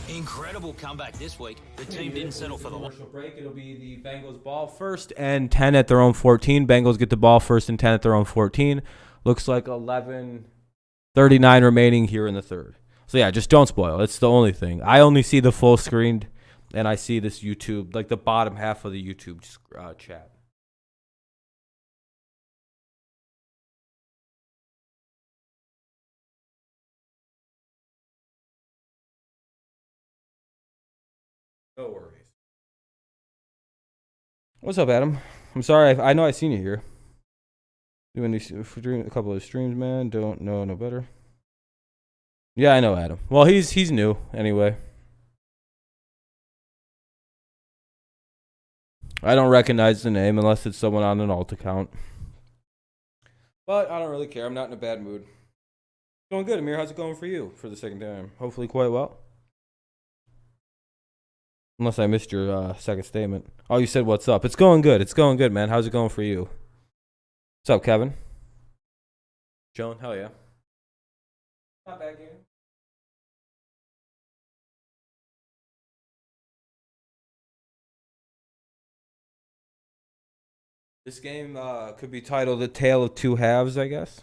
Incredible comeback this week. The team didn't settle for the commercial break. It'll be the Bengals ball 1st and 10 at their own 14. Bengals get the ball 1st and 10 at their own 14. Looks like 11:39 remaining here in the 3rd. So yeah, just don't spoil. It's the only thing. I only see the full screen, and I see this YouTube, like the bottom half of the YouTube chat. No worries. What's up, Adam? I'm sorry. I know I seen you here. Doing a couple of streams, man. Don't know no better. Yeah, I know Adam. Well, he's new anyway. I don't recognize the name unless it's someone on an alt account. But I don't really care. I'm not in a bad mood. Going good, Amir. How's it going for you for the second time? Hopefully quite well. Unless I missed your second statement. Oh, you said what's up. It's going good. It's going good, man. How's it going for you? What's up, Kevin? Chilling? Hell yeah. Not bad game. This game could be titled "The Tale of Two Halves," I guess.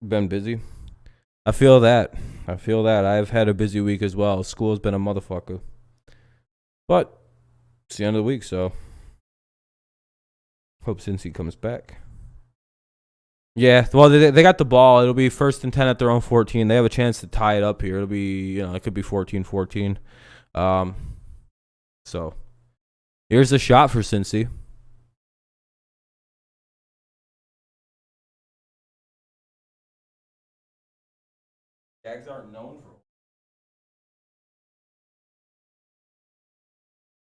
Been busy. I feel that. I've had a busy week as well. School's been a motherfucker. But it's the end of the week, so hope Cincy comes back. Yeah, well, they got the ball. It'll be 1st and 10 at their own 14. They have a chance to tie it up here. It'll be, it could be 14-14. So here's the shot for Cincy. Jags aren't known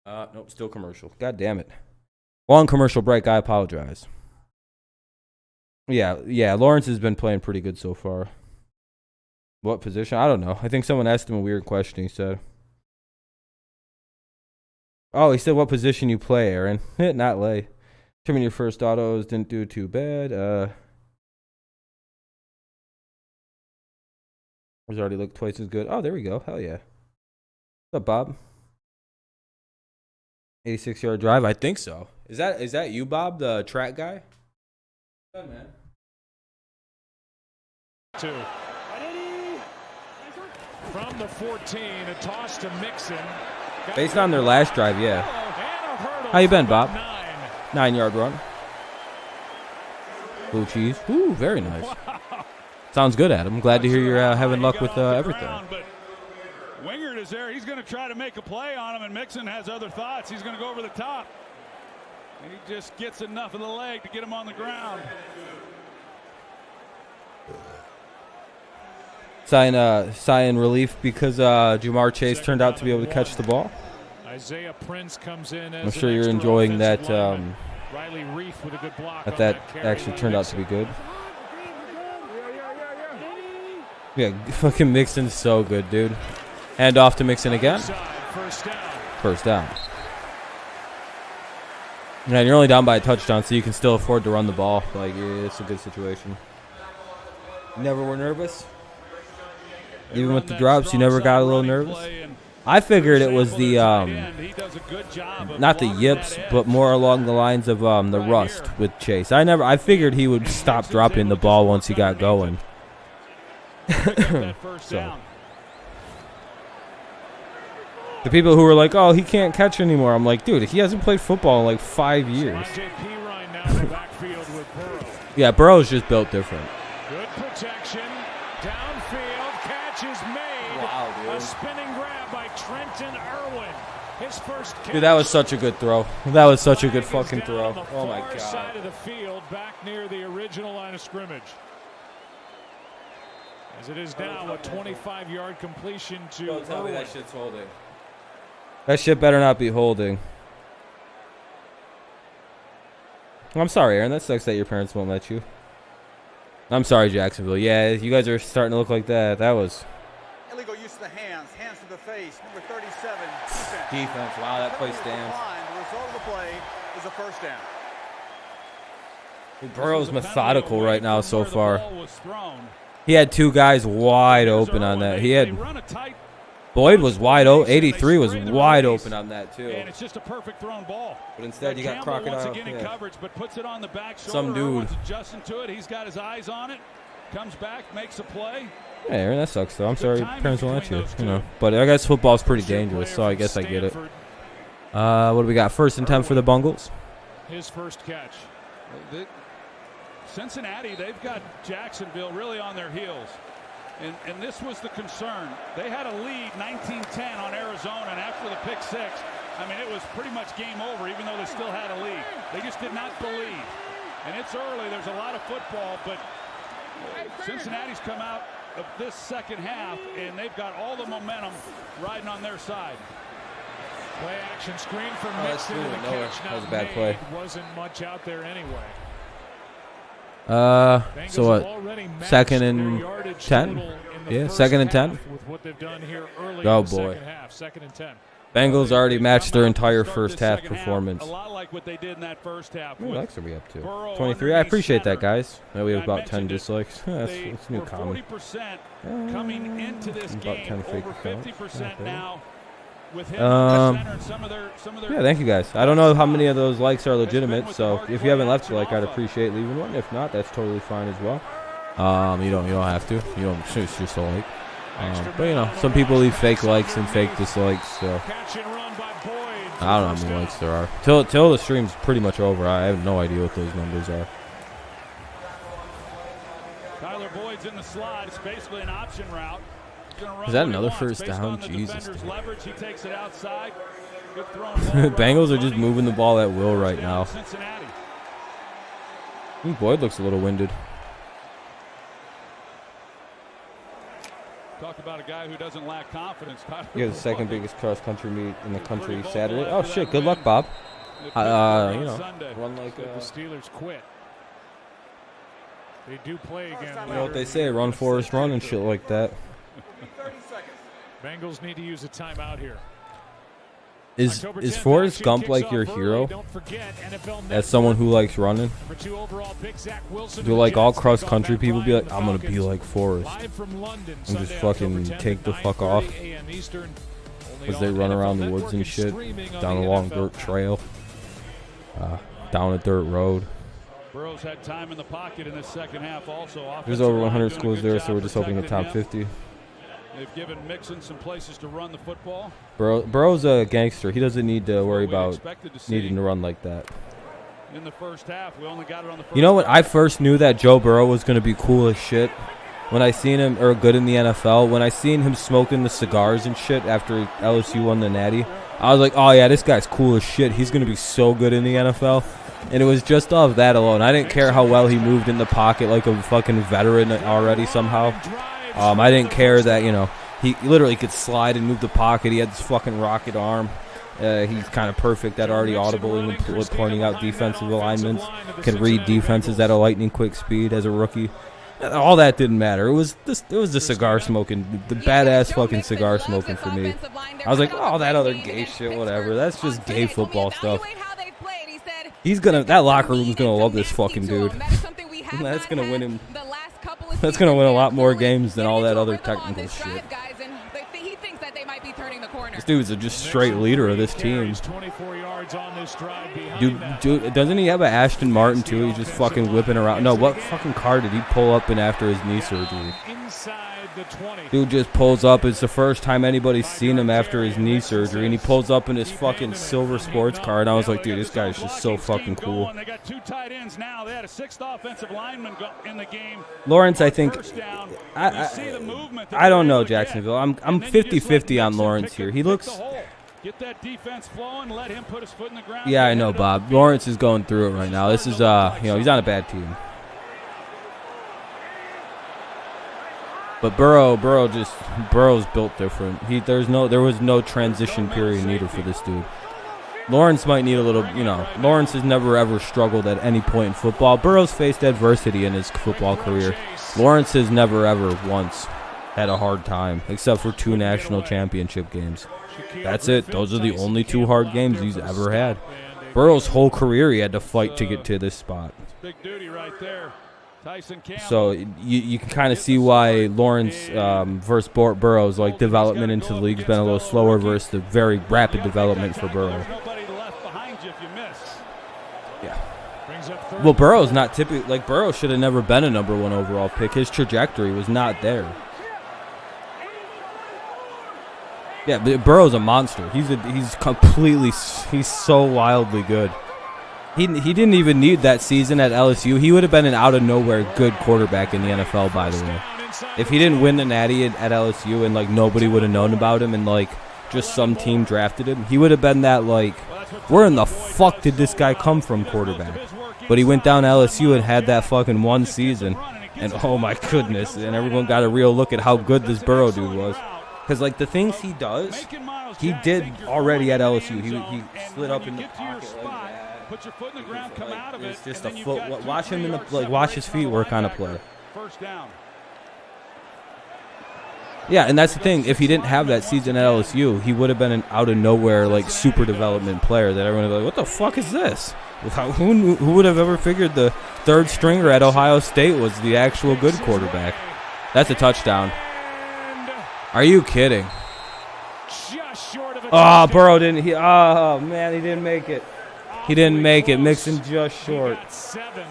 for. Nope, still commercial. God damn it. Long commercial break. I apologize. Yeah. Lawrence has been playing pretty good so far. What position? I don't know. I think someone asked him a weird question. He said, "Oh, he said what position you play, Aaron?" Not lay. Determine your first autos. Didn't do too bad. Has already looked twice as good. Oh, there we go. Hell yeah. What's up, Bob? 86-yard drive. I think so. Is that you, Bob, the track guy? Good, man. 2. From the 14, a toss to Mixon. Based on their last drive, yeah. How you been, Bob? 9-yard run. Blue cheese. Ooh, very nice. Wow. Sounds good, Adam. Glad to hear you're having luck with everything. But Wingard is there. He's going to try to make a play on him, and Mixon has other thoughts. He's going to go over the top. And he just gets enough of the leg to get him on the ground. Sign relief because Jamar Chase turned out to be able to catch the ball. Isaiah Prince comes in as I'm sure you're enjoying that. Riley Reef with a good block that actually turned out to be good. Yeah, fucking Mixon's so good, dude. Hand off to Mixon again. First down. And you're only down by a touchdown, so you can still afford to run the ball. Like, it's a good situation. Never were nervous? Even with the drops, you never got a little nervous? I figured it was the, not the yips, but more along the lines of the rust with Chase. I figured he would stop dropping the ball once he got going. So. The people who were like, "Oh, he can't catch anymore," I'm like, dude, he hasn't played football in like 5 years. Yeah, Burrow's just built different. Good protection, downfield, catch is made. Wow, dude. A spinning grab by Trenton Irwin. His first catch. Dude, that was such a good throw. That was such a good fucking throw. Oh my god. Side of the field, back near the original line of scrimmage. As it is now a 25-yard completion to Don't tell me that shit's holding. That shit better not be holding. I'm sorry, Aaron. That sucks that your parents won't let you. I'm sorry, Jacksonville. Yeah, you guys are starting to look like that. That was... Illegal use of the hands to the face, number 37, defense. Wow, that play stands. The result of the play is a first down. Burrow's methodical right now so far. He had two guys wide open on that. He had Boyd was wide open. 83 was wide open on that too. And it's just a perfect thrown ball. But instead you got Crocodile. Once again in coverage, but puts it on the back shoulder. Some dude adjusting to it. He's got his eyes on it. Comes back, makes a play. Yeah, Aaron, that sucks though. I'm sorry, parents won't let you. You know, but I guess football's pretty dangerous, so I guess I get it. What do we got? 1st and 10 for the Bengals. His first catch. Cincinnati, they've got Jacksonville really on their heels. And this was the concern. They had a lead 19-10 on Arizona, and after the pick six, I mean, it was pretty much game over, even though they still had a lead. They just did not believe. And it's early. There's a lot of football, but Cincinnati's come out of this second half, and they've got all the momentum riding on their side. Play action screen for Mixon. That was a bad play. Wasn't much out there anyway. So what? 2nd and 10? Yeah, 2nd and 10. Oh boy. Bengals already matched their entire first half performance. A lot like what they did in that first half. What likes are we up to? 23. I appreciate that, guys. Now we have about 10 dislikes. That's new comment. 40% coming into this game. 10 fake over 50% now. Yeah, thank you guys. I don't know how many of those likes are legitimate, so if you haven't left a like, I'd appreciate leaving one. If not, that's totally fine as well. You don't have to. You don't. It's just a like. But you know, some people leave fake likes and fake dislikes. So I don't know how many likes there are. Till the stream's pretty much over, I have no idea what those numbers are. Tyler Boyd's in the slot. It's basically an option route. Is that another first down? Jesus. He takes it outside. Bengals are just moving the ball at will right now. I think Boyd looks a little winded. Talk about a guy who doesn't lack confidence. He has the second biggest cross-country meet in the country Saturday. Oh, shit. Good luck, Bob. You know, run like the Steelers quit. They do play again. You know what they say, run, Forrest, run, and shit like that. Bengals need to use a timeout here. Is Forrest Gump like your hero? As someone who likes running? Do like all cross-country people be like, I'm going to be like Forrest and just fucking take the fuck off as they run around the woods and shit, down a long dirt trail, down a dirt road. Burrow's had time in the pocket in the second half also. There's over 100 schools there, so we're just hoping the top 50. They've given Mixon some places to run the football. Burrow's a gangster. He doesn't need to worry about needing to run like that. In the first half, we only got it on the first. You know what? I first knew that Joe Burrow was going to be cool as shit when I seen him, or good in the NFL. When I seen him smoking the cigars and shit after LSU won the Natty, I was like, oh yeah, this guy's cool as shit. He's going to be so good in the NFL. And it was just off that alone. I didn't care how well he moved in the pocket like a fucking veteran already somehow. I didn't care that, you know, he literally could slide and move the pocket. He had this fucking rocket arm. He's kind of perfect at already audibly pointing out defensive alignments. Can read defenses at a lightning quick speed as a rookie. All that didn't matter. It was the cigar smoking, the badass fucking cigar smoking for me. I was like, oh, that other gay shit, whatever. That's just gay football stuff. That locker room's gonna love this fucking dude. That's gonna win him. That's gonna win a lot more games than all that other technical shit. This dude's just straight leader of this team. Dude, doesn't he have an Ashton Martin too? He's just fucking whipping around. No, what fucking car did he pull up in after his knee surgery? Dude just pulls up. It's the first time anybody's seen him after his knee surgery, and he pulls up in his fucking silver sports car, and I was like, dude, this guy's just so fucking cool. They got 2 tight ends now. They had a 6th offensive lineman in the game. Lawrence, I think, I don't know, Jacksonville. I'm 50-50 on Lawrence here. He looks. Get that defense flowing. Let him put his foot in the ground. Yeah, I know, Bob. Lawrence is going through it right now. This is, he's on a bad team. But Burrow's built different. There was no transition period needed for this dude. Lawrence might need a little, Lawrence has never ever struggled at any point in football. Burrow's faced adversity in his football career. Lawrence has never ever once had a hard time, except for 2 national championship games. That's it. Those are the only 2 hard games he's ever had. Burrow's whole career he had to fight to get to this spot. Big duty right there. So you can kind of see why Lawrence versus Burrow's like development into the league's been a little slower versus the very rapid development for Burrow. Yeah. Well, Burrow's not typically like Burrow should have never been a number 1 overall pick. His trajectory was not there. Yeah, but Burrow's a monster. He's so wildly good. He didn't even need that season at LSU. He would have been an out-of-nowhere good quarterback in the NFL, by the way. If he didn't win the Natty at LSU and, like, nobody would have known about him and, like, just some team drafted him, he would have been that, like, where in the fuck did this guy come from quarterback? But he went down to LSU and had that fucking 1 season. And, oh, my goodness. And everyone got a real look at how good this Burrow dude was. Because, like, the things he does, he did already at LSU. He slid up in the pocket like that. Put your foot in the ground, come out of it. It's just and a then foot. you've got Watch him in the 2-3 watch his separation feet on work on a linebacker. play. First down. Yeah, and that's the thing. If he didn't have that season at LSU, he would have been an out of nowhere like super development player that everyone would be like, "What the fuck is this?" Who would have ever figured the third stringer at Ohio State was the actual good quarterback? That's a touchdown. Are you kidding? Just short of a Oh, Burrow didn't. Oh man, he didn't make it. He didn't make it. Mixon just short. He got 7.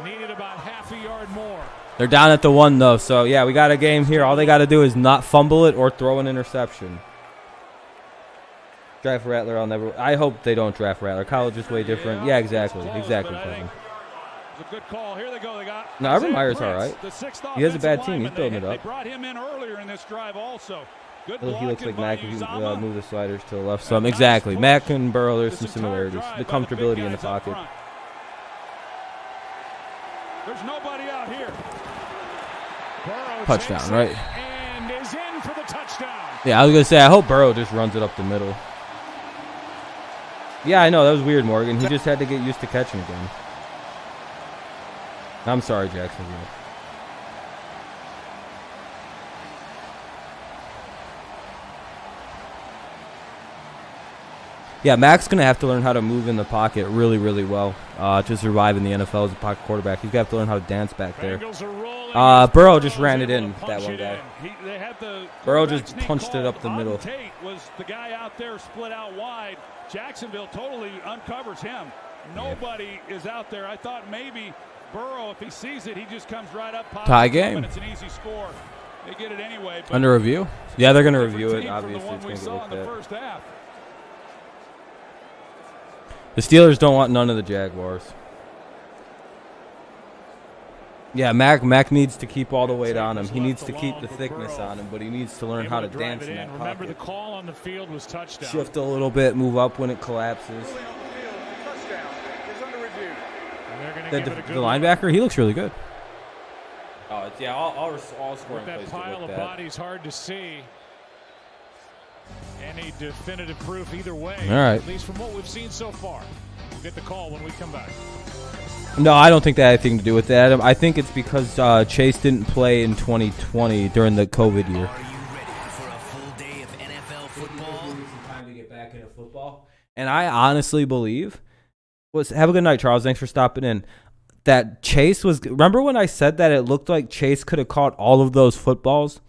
Needed about half a yard more. They're down at the 1 though, so yeah, we got a game here. All they got to do is not fumble it or throw an interception. Draft Rattler, I hope they don't draft Rattler. College is way different. Yeah, exactly, Kevin. It's a good call. Here they go. They got No, Urban Meyer's all right. He has a bad team. He's building it up. They brought him in earlier in this drive also. Good He looks like Mac if you Uzama. move the sliders to the left some. Exactly. Mac and Burrow, there's some similarities. The comfortability in the pocket. There's nobody out here. Burrow Touchdown, right? And is in for the touchdown. Yeah, I was going to say, I hope Burrow just runs it up the middle. Yeah, I know. That was weird, Morgan. He just had to get used to catching again. I'm sorry, Jacksonville. Yeah, Mac's going to have to learn how to move in the pocket really, really well to survive in the NFL as a pocket quarterback. He's got to learn how to dance back there. Burrow just ran it in, that one guy. Burrow just punched it up the middle. Tate was the guy out there split out wide. Jacksonville totally uncovers him. Nobody is out there. I thought maybe Burrow, if he sees it, he just comes right up. Tie game. And it's an easy score. They get it anyway. Under review? Yeah, they're going to review it. Obviously, it's going to get looked at. First half. The Steelers don't want none of the Jaguars. Yeah, Mac needs to keep all the weight on him. He needs to keep the thickness on him, but he needs to learn how to dance in that pocket. Remember, the call on the field was touchdown. Shift a little bit, move up when it collapses. The linebacker, he looks really good. Oh, yeah, all scoring plays. That pile of bodies hard to see. Any definitive proof either way. All right. At least from what we've seen so far. We'll get the call when we come back. No, I don't think that had anything to do with that. I think it's because Chase didn't play in 2020 during the COVID year. Are you ready for a full day of NFL football? Time to get back into football. And I honestly believe have a good night, Charles. Thanks for stopping in. That Chase was. Remember when I said that it looked like Chase could have caught all of those footballs?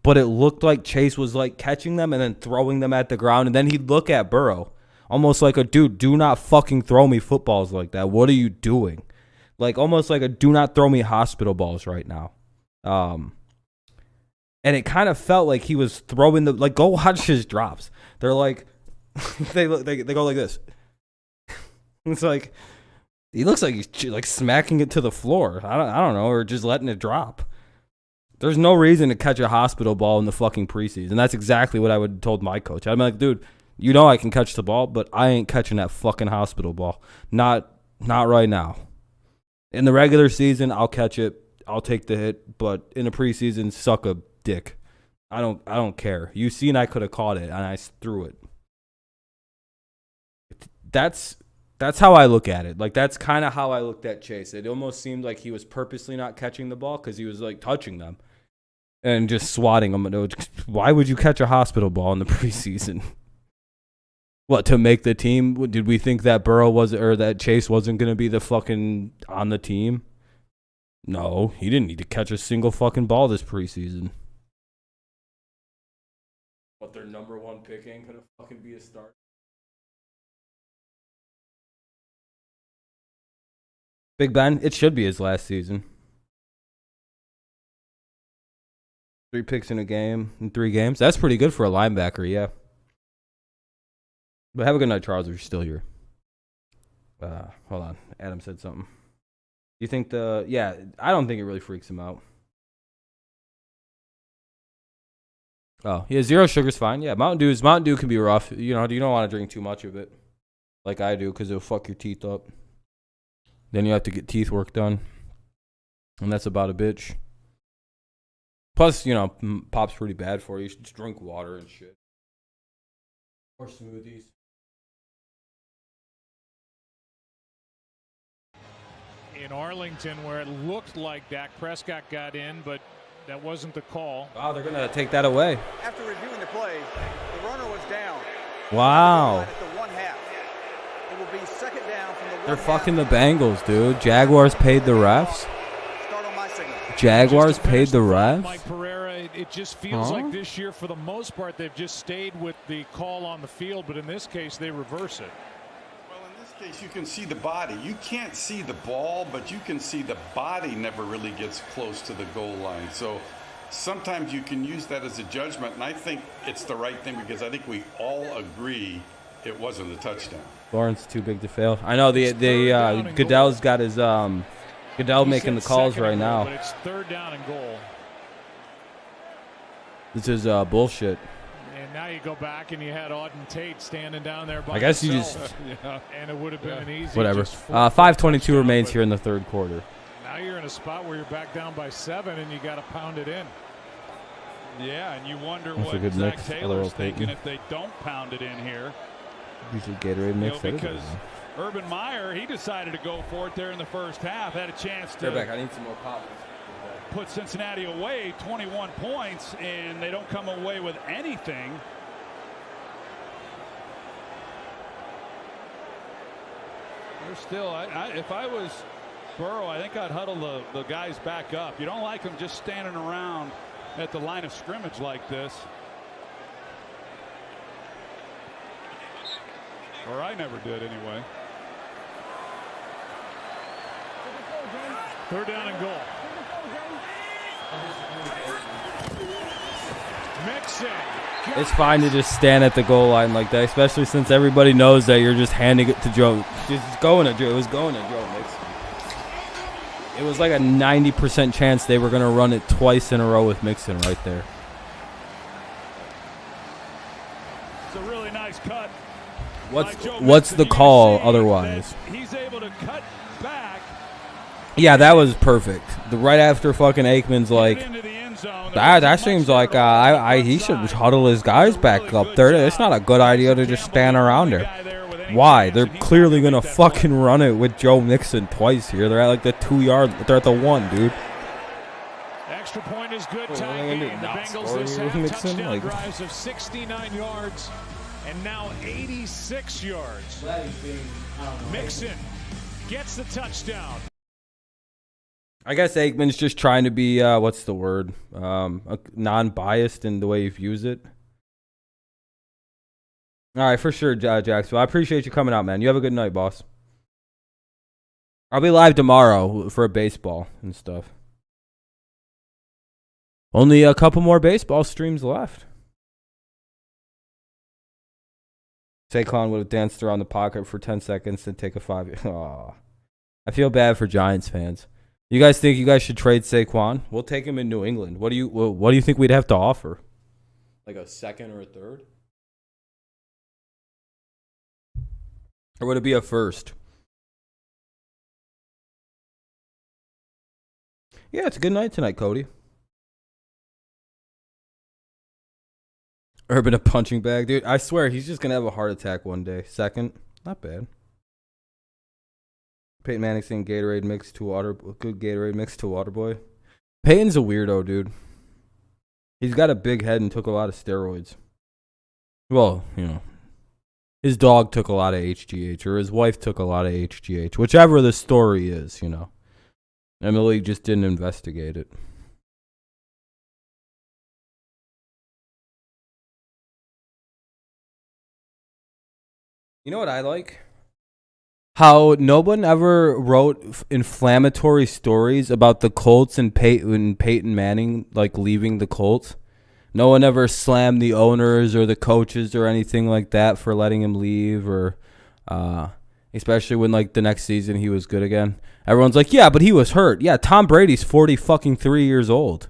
But it looked like Chase was like catching them and then throwing them at the ground. And then he'd look at Burrow almost like a dude, do not fucking throw me footballs like that. What are you doing? Like almost like a do not throw me hospital balls right now. And it kind of felt like he was throwing like go watch his drops. They're like they go like this. It's like he looks like he's like smacking it to the floor. I don't know, or just letting it drop. There's no reason to catch a hospital ball in the fucking preseason. That's exactly what I would have told my coach. I'd be like, dude, you know I can catch the ball, but I ain't catching that fucking hospital ball. Not right now. In the regular season, I'll catch it. I'll take the hit. But in the preseason, suck a dick. I don't care. You seen I could have caught it, and I threw it. That's how I look at it. Like, that's kind of how I looked at Chase. It almost seemed like he was purposely not catching the ball because he was, like, touching them and just swatting them. Why would you catch a hospital ball in the preseason? What, to make the team? Did we think that that Chase wasn't going to be the fucking on the team? No, he didn't need to catch a single fucking ball this preseason. What, their number one pick ain't going to fucking be a start? Big Ben, it should be his last season. 3 picks in a game, in 3 games. That's pretty good for a linebacker, yeah. But have a good night, Charles, if you're still here. Hold on. Adam said something. You think I don't think it really freaks him out. Oh, yeah, 0 sugar's fine. Yeah, Mountain Dew can be rough. You know, you don't want to drink too much of it. Like I do, because it'll fuck your teeth up. Then you have to get teeth work done. And that's about a bitch. Plus, you know, pop's pretty bad for you. You should just drink water and shit. Or smoothies. in Arlington where it looked like Dak Prescott got in, but that wasn't the call. Wow, they're going to take that away. After reviewing the play, the runner was down. Wow. At the 1/2. It will be second down from the They're fucking the Bengals, dude. Jaguars paid the refs. Start on my signal. Jaguars paid the refs. Mike Pereira, it just feels like this year, for the most part, they've just stayed with the call on the field, but in this case, they reverse it. Well, in this case, you can see the body. You can't see the ball, but you can see the body never really gets close to the goal line. So sometimes you can use that as a judgment, and I think it's the right thing because I think we all agree it wasn't a touchdown. Lawrence too big to fail. I know the Goodell's got his Goodell making the calls right now. But it's third down and goal. This is bullshit. And now you go back and you had Auden Tate standing down there by I guess you himself. just and it would have been an easy whatever. 5:22 remains here in the third quarter. Now you're in a spot where you're back down by 7 and you got to pound it in. Yeah, and you wonder That's a what good Zach mix. Taylor's thinking if they don't pound it in here. Usually Gatorade mix. Because Urban Meyer, he decided to go for it there in the first half. Had a chance to I need some more pop. put Cincinnati away 21 points, and they don't come away with anything. They're still, if I was Burrow, I think I'd huddle the guys back up. You don't like them just standing around at the line of scrimmage like this. Or I never did anyway. Third down and goal. Mixon. It's fine to just stand at the goal line like that, especially since everybody knows that you're just handing it to Joe. Just going to Joe. It was going to Joe Mixon. It was like a 90% chance they were going to run it twice in a row with Mixon right there. It's a really nice cut. What's the call otherwise? He's able to cut back. Yeah, that was perfect. The right after fucking Aikman's like, that seems like he should huddle his guys back up there. It's not a good idea to just stand around there. Why? They're clearly gonna fucking run it with Joe Mixon twice here. They're at like the 2 yard. They're at the 1, dude. Extra point is good. Tie game. The Bengals this half touchdown drives of 69 yards. And now 86 yards. Mixon gets the touchdown. I guess Aikman's just trying to be, what's the word? Non-biased in the way you use it. All right, for sure, Jacksonville. I appreciate you coming out, man. You have a good night, boss. I'll be live tomorrow for baseball and stuff. Only a couple more baseball streams left. Saquon would have danced around the pocket for 10 seconds and take a 5. Aw. I feel bad for Giants fans. You guys think you guys should trade Saquon? We'll take him in New England. What do you think we'd have to offer? Like a second or a third? Or would it be a first? Yeah, it's a good night tonight, Cody. Urban a punching bag. Dude, I swear he's just going to have a heart attack one day. Second, not bad. Peyton Manning saying Gatorade mixed to water. Good Gatorade mixed to water boy. Peyton's a weirdo, dude. He's got a big head and took a lot of steroids. Well, you know. His dog took a lot of HGH, or his wife took a lot of HGH. Whichever the story is, you know. Emily just didn't investigate it. You know what I like? How no one ever wrote inflammatory stories about the Colts and Peyton Manning like leaving the Colts. No one ever slammed the owners or the coaches or anything like that for letting him leave, or especially when like the next season he was good again. Everyone's like, yeah, but he was hurt. Yeah, Tom Brady's 3 years old.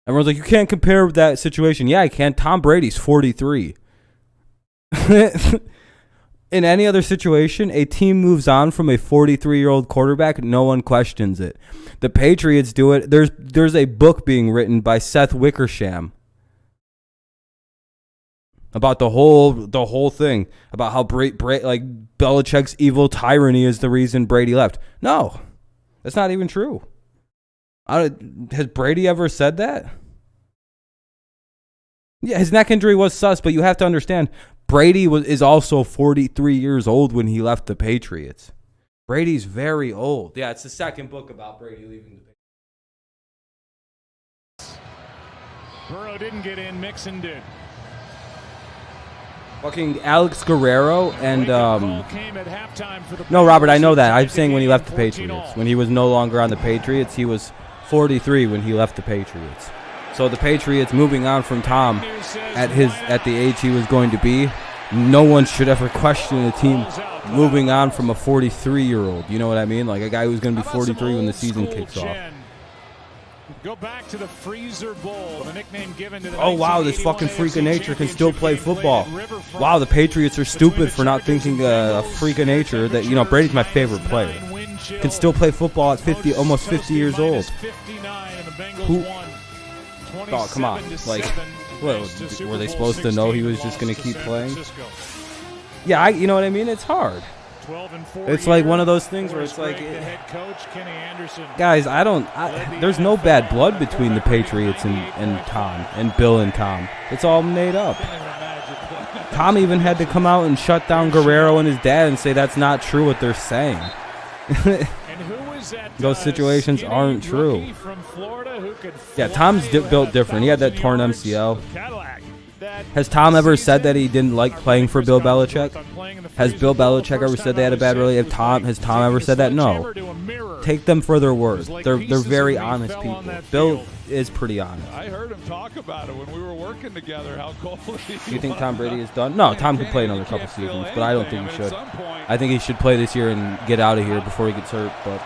Everyone's like, you can't compare that situation. Yeah, I can. Tom Brady's 43. In any other situation, a team moves on from a 43-year-old quarterback. No one questions it. The Patriots do it. There's a book being written by Seth Wickersham. about the whole thing about how like Belichick's evil tyranny is the reason Brady left. No, that's not even true. Has Brady ever said that? Yeah, his neck injury was sus, but you have to understand, Brady is also 43 years old when he left the Patriots. Brady's very old. Yeah, it's the second book about Brady leaving the Patriots. Burrow didn't get in, Mixon did. Fucking Alex Guerrero and no, Robert, I know that. I'm saying when he left the Patriots. When he was no longer on the Patriots, he was 43 when he left the Patriots. So the Patriots moving on from Tom at the age he was going to be, no one should ever question the team moving on from a 43-year-old. You know what I mean? Like a guy who's going to be 43 when the season kicks off. Go back to the Freezer Bowl, the nickname given to the oh, wow, this fucking freak of nature can still play football. Wow, the Patriots are stupid for not thinking a freak of nature that, you know, Brady's my favorite player. Can still play football at almost 50 years old. Who? Oh, come on. Like, what, were they supposed to know he was just going to keep playing? Yeah, you know what I mean? It's hard. It's like one of those things where it's like, guys, there's no bad blood between the Patriots and Tom, and Bill and Tom. It's all made up. Tom even had to come out and shut down Guerrero and his dad and say that's not true what they're saying. Those situations aren't true. Yeah, Tom's built different. He had that torn MCL. Has Tom ever said that he didn't like playing for Bill Belichick? Has Bill Belichick ever said they had a bad relationship? Has Tom ever said that? No. Take them for their word. They're very honest people. Bill is pretty honest. I heard him talk about it when we were working together. How cold he was. Do you think Tom Brady is done? No, Tom could play another couple seasons, but I don't think he should. I think he should play this year and get out of here before he gets hurt. But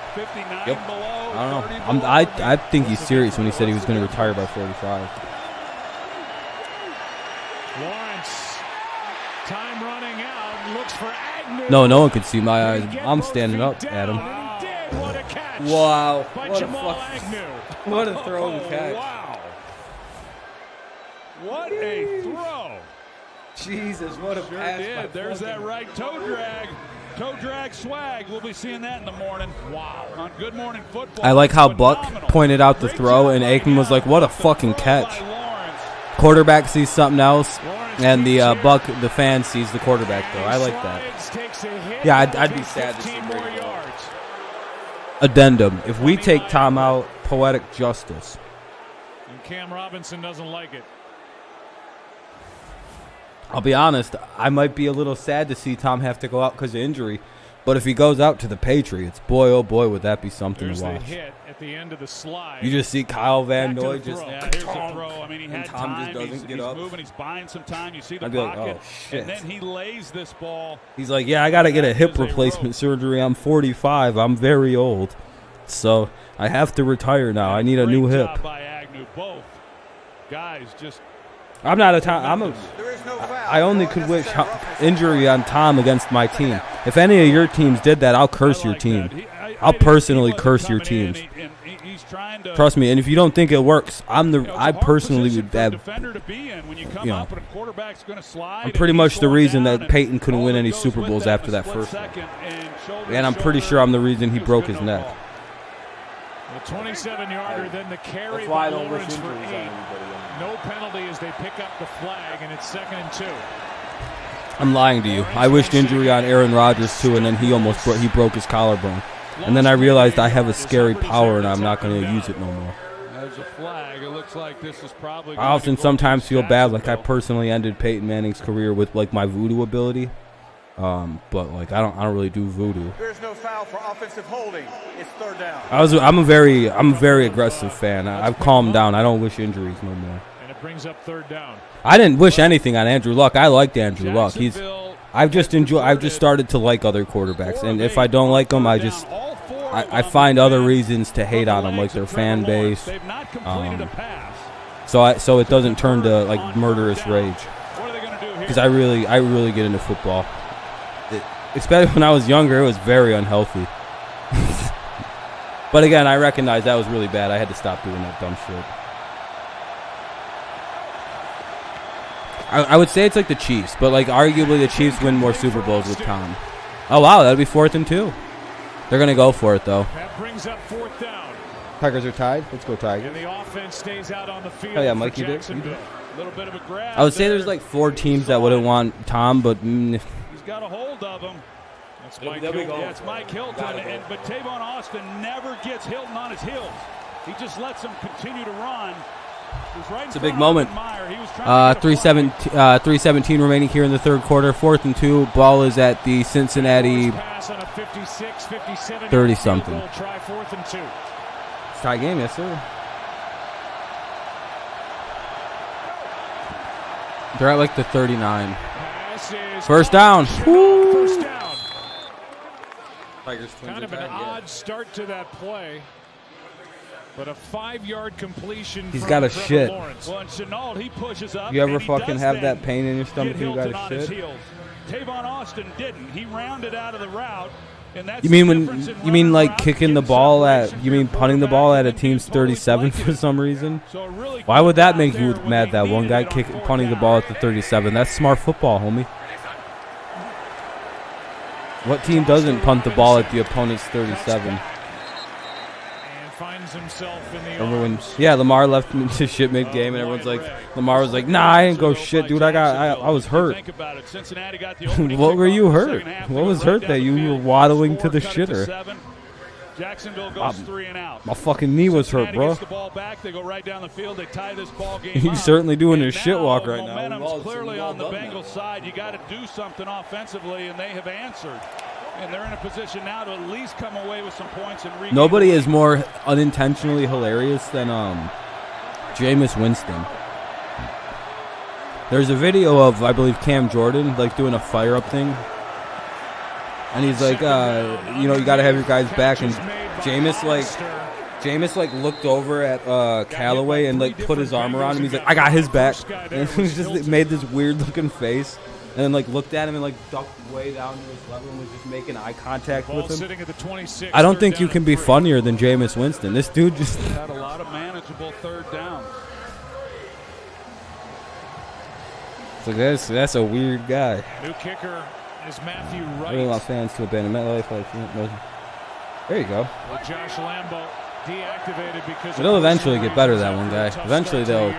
yep, I don't know. I think he's serious when he said he was going to retire by 45. Lawrence, time running out, looks for Agnew. No one could see my eyes. I'm standing up, Adam. What a catch. Wow. What a throw and catch. Wow. What a throw. Jesus, what a pass. Did. There's that right toe drag. Toe drag swag. We'll be seeing that in the morning. Wow. On Good Morning Football. I like how Buck pointed out the throw, and Aikman was like, what a fucking catch. Quarterback sees something else, and the fan sees the quarterback, though. I like that. Yeah, I'd be sad to see Brady go. Addendum. If we take Tom out, poetic justice. And Cam Robinson doesn't like it. I'll be honest, I might be a little sad to see Tom have to go out because of injury. But if he goes out to the Patriots, boy, oh boy, would that be something to watch. Hit at the end of the slide. You just see Kyle Van Noy just here's the throw. I mean, he had Tom time. just doesn't get up. He's moving. He's buying some time. You see the I'd be pocket, like, oh, shit. and then he lays this ball. He's like, yeah, I got to get a hip replacement surgery. I'm 45. I'm very old. So I have to retire now. I need a new hip. By Agnew. Both guys just. I'm not a Tom. I only could wish injury on Tom against my team. If any of your teams did that, I'll curse your team. I'll personally curse your teams. Trust me. And if you don't think it works, I personally would have. You know, I'm pretty much the reason that Peyton couldn't win any Super Bowls after that first one. And I'm pretty sure I'm the reason he broke his neck. The 27-yarder, then the carry. That's why I don't wish Lawrence for injuries on 8. anybody. No penalty as they pick up the flag, and it's 2nd and 2. I'm lying to you. I wished injury on Aaron Rodgers too, and then he broke his collarbone. And then I realized I have a scary power, and I'm not going to use it no more. As a flag, it looks like this is probably. I often sometimes feel bad, like I personally ended Peyton Manning's career with like my voodoo ability. But like I don't really do voodoo. There's no foul for offensive holding. It's 3rd down. I'm a very aggressive fan. I've calmed down. I don't wish injuries no more. And it brings up 3rd down. I didn't wish anything on Andrew Luck. I liked Andrew Luck. I've just started to like other quarterbacks, and if I don't like them, I find other reasons to hate on them, like their fan base. So it doesn't turn to like murderous rage. Because I really get into football. Especially when I was younger, it was very unhealthy. But again, I recognize that was really bad. I had to stop doing that dumb shit. I would say it's like the Chiefs, but like arguably the Chiefs win more Super Bowls with Tom. Oh wow, that'd be 4th and 2. They're gonna go for it though. That brings up 4th down. Tigers are tied. Let's go Tigers. And the offense stays out on the field. Oh yeah, Mike, you did. Little bit of a grab. I would say there's like 4 teams that wouldn't want Tom, but he's got a hold of him. That's Mike Hilton. Yeah, it's Mike Hilton, but Tavon Austin never gets Hilton on his heels. He just lets him continue to run. It's a big moment. 3:17 remaining here in the third quarter. 4th and 2. Ball is at the Cincinnati 30-something. Try 4th and 2. It's tie game, yes sir. They're at like the 39. First down. First down. Tigers kind of an odd start to that play. But a 5-yard completion. He's got a shit. Well, and Chenault, he pushes up. You ever fucking have that pain in your stomach? You got a shit. Tavon Austin didn't. He rounded out of the route. And that's like kicking the ball at? You mean punting the ball at a team's 37 for some reason? Why would that make you mad? That one guy punting the ball at the 37. That's smart football, homie. What team doesn't punt the ball at the opponent's 37? Finds himself in the Everyone, yeah, Lamar left him into shit mid-game, and everyone's like, Lamar was like, nah, I didn't go shit, dude. I was hurt. What were you hurt? What was hurt that you were waddling to the shitter? Jacksonville goes 3 and out. My fucking knee was hurt, bro. The ball back. They go right down the field. They tie this ball game. He's certainly doing his shit walk right now. Momentum's clearly on the Bengals side. You got to do something offensively, and they have answered. And they're in a position now to at least come away with some points. And nobody is more unintentionally hilarious than Jameis Winston. There's a video of, I believe, Cam Jordan like doing a fire up thing, and he's like, you got to have your guys back. And Jameis looked over at Callaway and like put his arm around him. He's like, I got his back. And he just made this weird looking face. And then, like, looked at him and, like, ducked way down to his level and was just making eye contact with him. Sitting at the 26, I don't think you can be funnier than Jameis Winston. This dude just had a lot of manageable third downs. So that's a weird guy. New kicker is Matthew Wright. I don't want fans to abandon MetLife. There you go. Well, Josh Lambo deactivated because they'll eventually get better, that one guy. Eventually they'll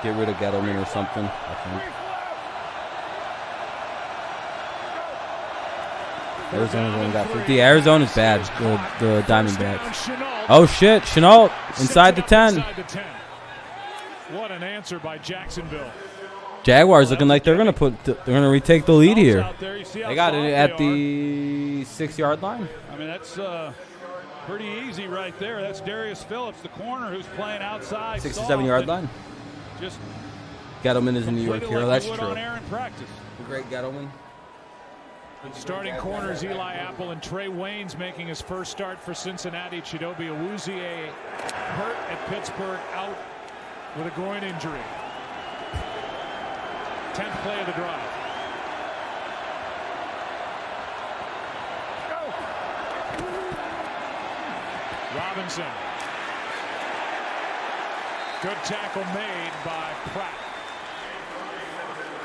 get rid of Gettleman or something, I think. Arizona's only got 50. Arizona's bad, the Diamondbacks. Oh, shit. Chenault inside the 10. What an answer by Jacksonville. Jaguars looking like they're going to retake the lead here. They got it at the 6-yard line. I mean, that's pretty easy right there. That's Darius Phillips, the corner, who's playing outside. 6 to 7-yard line. Just Gettleman is a New York hero. That's true. The great Gettleman. Starting corners Eli Apple and Trey Waynes making his first start for Cincinnati. Chidobe Awuzie hurt at Pittsburgh, out with a groin injury. 10th play of the drive. Go. Robinson. Good tackle made by Pratt.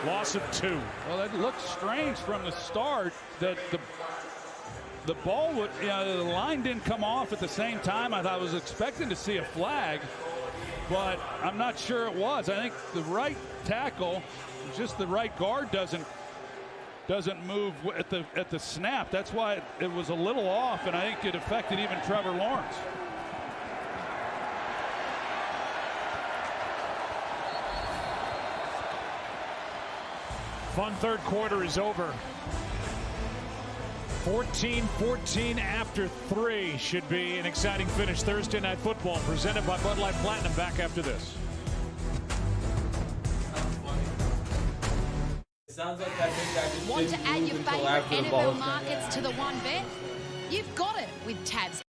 Loss of 2. Well, it looked strange from the start that the ball would, the line didn't come off at the same time. I was expecting to see a flag, but I'm not sure it was. I think the right tackle, just the right guard doesn't move at the snap. That's why it was a little off, and I think it affected even Trevor Lawrence. Fun third quarter is over. 14-14 after 3 should be an exciting finish. Thursday Night Football presented by Bud Light Platinum. Back after this. It sounds like that big guy just want to add your favorite NFL markets to the one bet? You've got it with Tabs.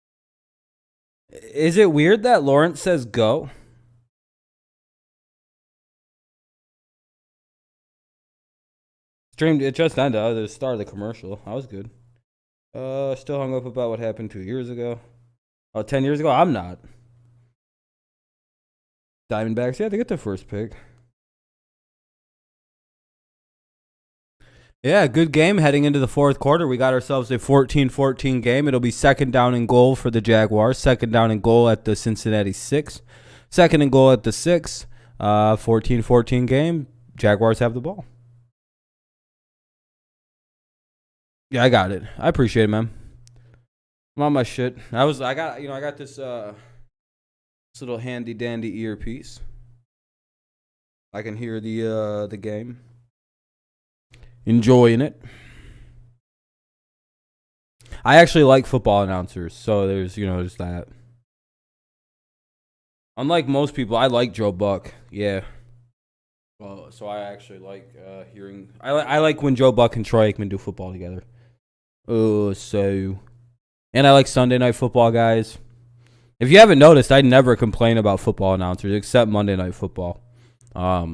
Is it weird that Lawrence says go? Streamed, it just ended. The start of the commercial. I was good. Still hung up about what happened 2 years ago. 10 years ago? I'm not. Diamondbacks, yeah, they get their first pick. Yeah, good game heading into the fourth quarter. We got ourselves a 14-14 game. It'll be second down and goal for the Jaguars. Second down and goal at the Cincinnati 6. Second and goal at the 6. 14-14 game. Jaguars have the ball. Yeah, I got it. I appreciate it, man. I'm on my shit. I got this little handy dandy earpiece. I can hear the game. Enjoying it. I actually like football announcers, so there's just that. Unlike most people, I like Joe Buck. Yeah. Well, so I actually like hearing. I like when Joe Buck and Troy Aikman do football together. And I like Sunday Night Football, guys. If you haven't noticed, I never complain about football announcers except Monday Night Football. I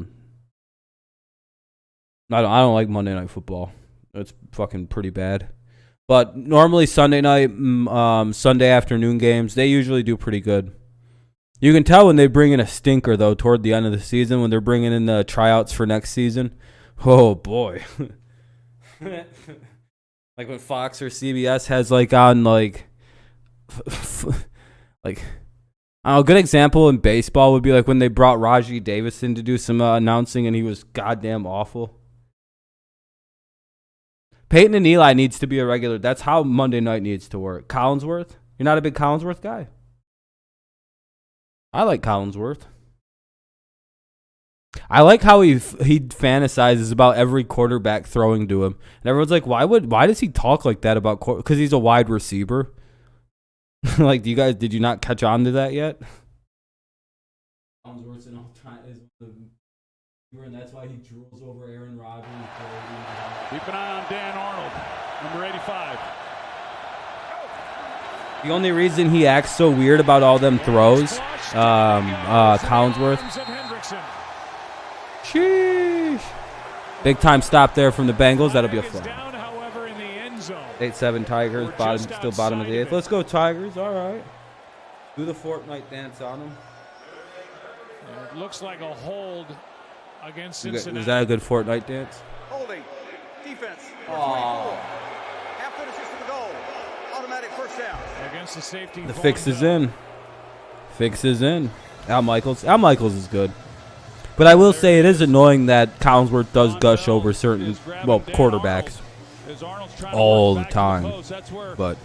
don't like Monday Night Football. It's fucking pretty bad. But normally Sunday night, Sunday afternoon games, they usually do pretty good. You can tell when they bring in a stinker, though, toward the end of the season, when they're bringing in the tryouts for next season. Oh, boy. Like when Fox or CBS has, like, on, like, I don't know, a good example in baseball would be, like, when they brought Rajai Davis in to do some announcing, and he was goddamn awful. Peyton and Eli needs to be a regular. That's how Monday night needs to work. Collinsworth? You're not a big Collinsworth guy? I like Collinsworth. I like how he fantasizes about every quarterback throwing to him. And everyone's like, why does he talk like that about because he's a wide receiver? Like, did you not catch on to that yet? Collinsworth's an all-time and that's why he drools over Aaron Rodgers. Keep an eye on Dan Arnold, number 85. The only reason he acts so weird about all them throws, Collinsworth. Sheesh. Big time stop there from the Bengals. That'll be a flag. 8-7 Tigers, still bottom of the 8th. Let's go Tigers. All right. Do the Fortnite dance on them. It looks like a hold against Cincinnati. Was that a good Fortnite dance? Holding. Defense. Oh. Half finishes to the goal. Automatic first down. Against the safety. The fix is in. Fix is in. Al Michaels is good. But I will say it is annoying that Collinsworth does gush over certain, quarterbacks all the time. But,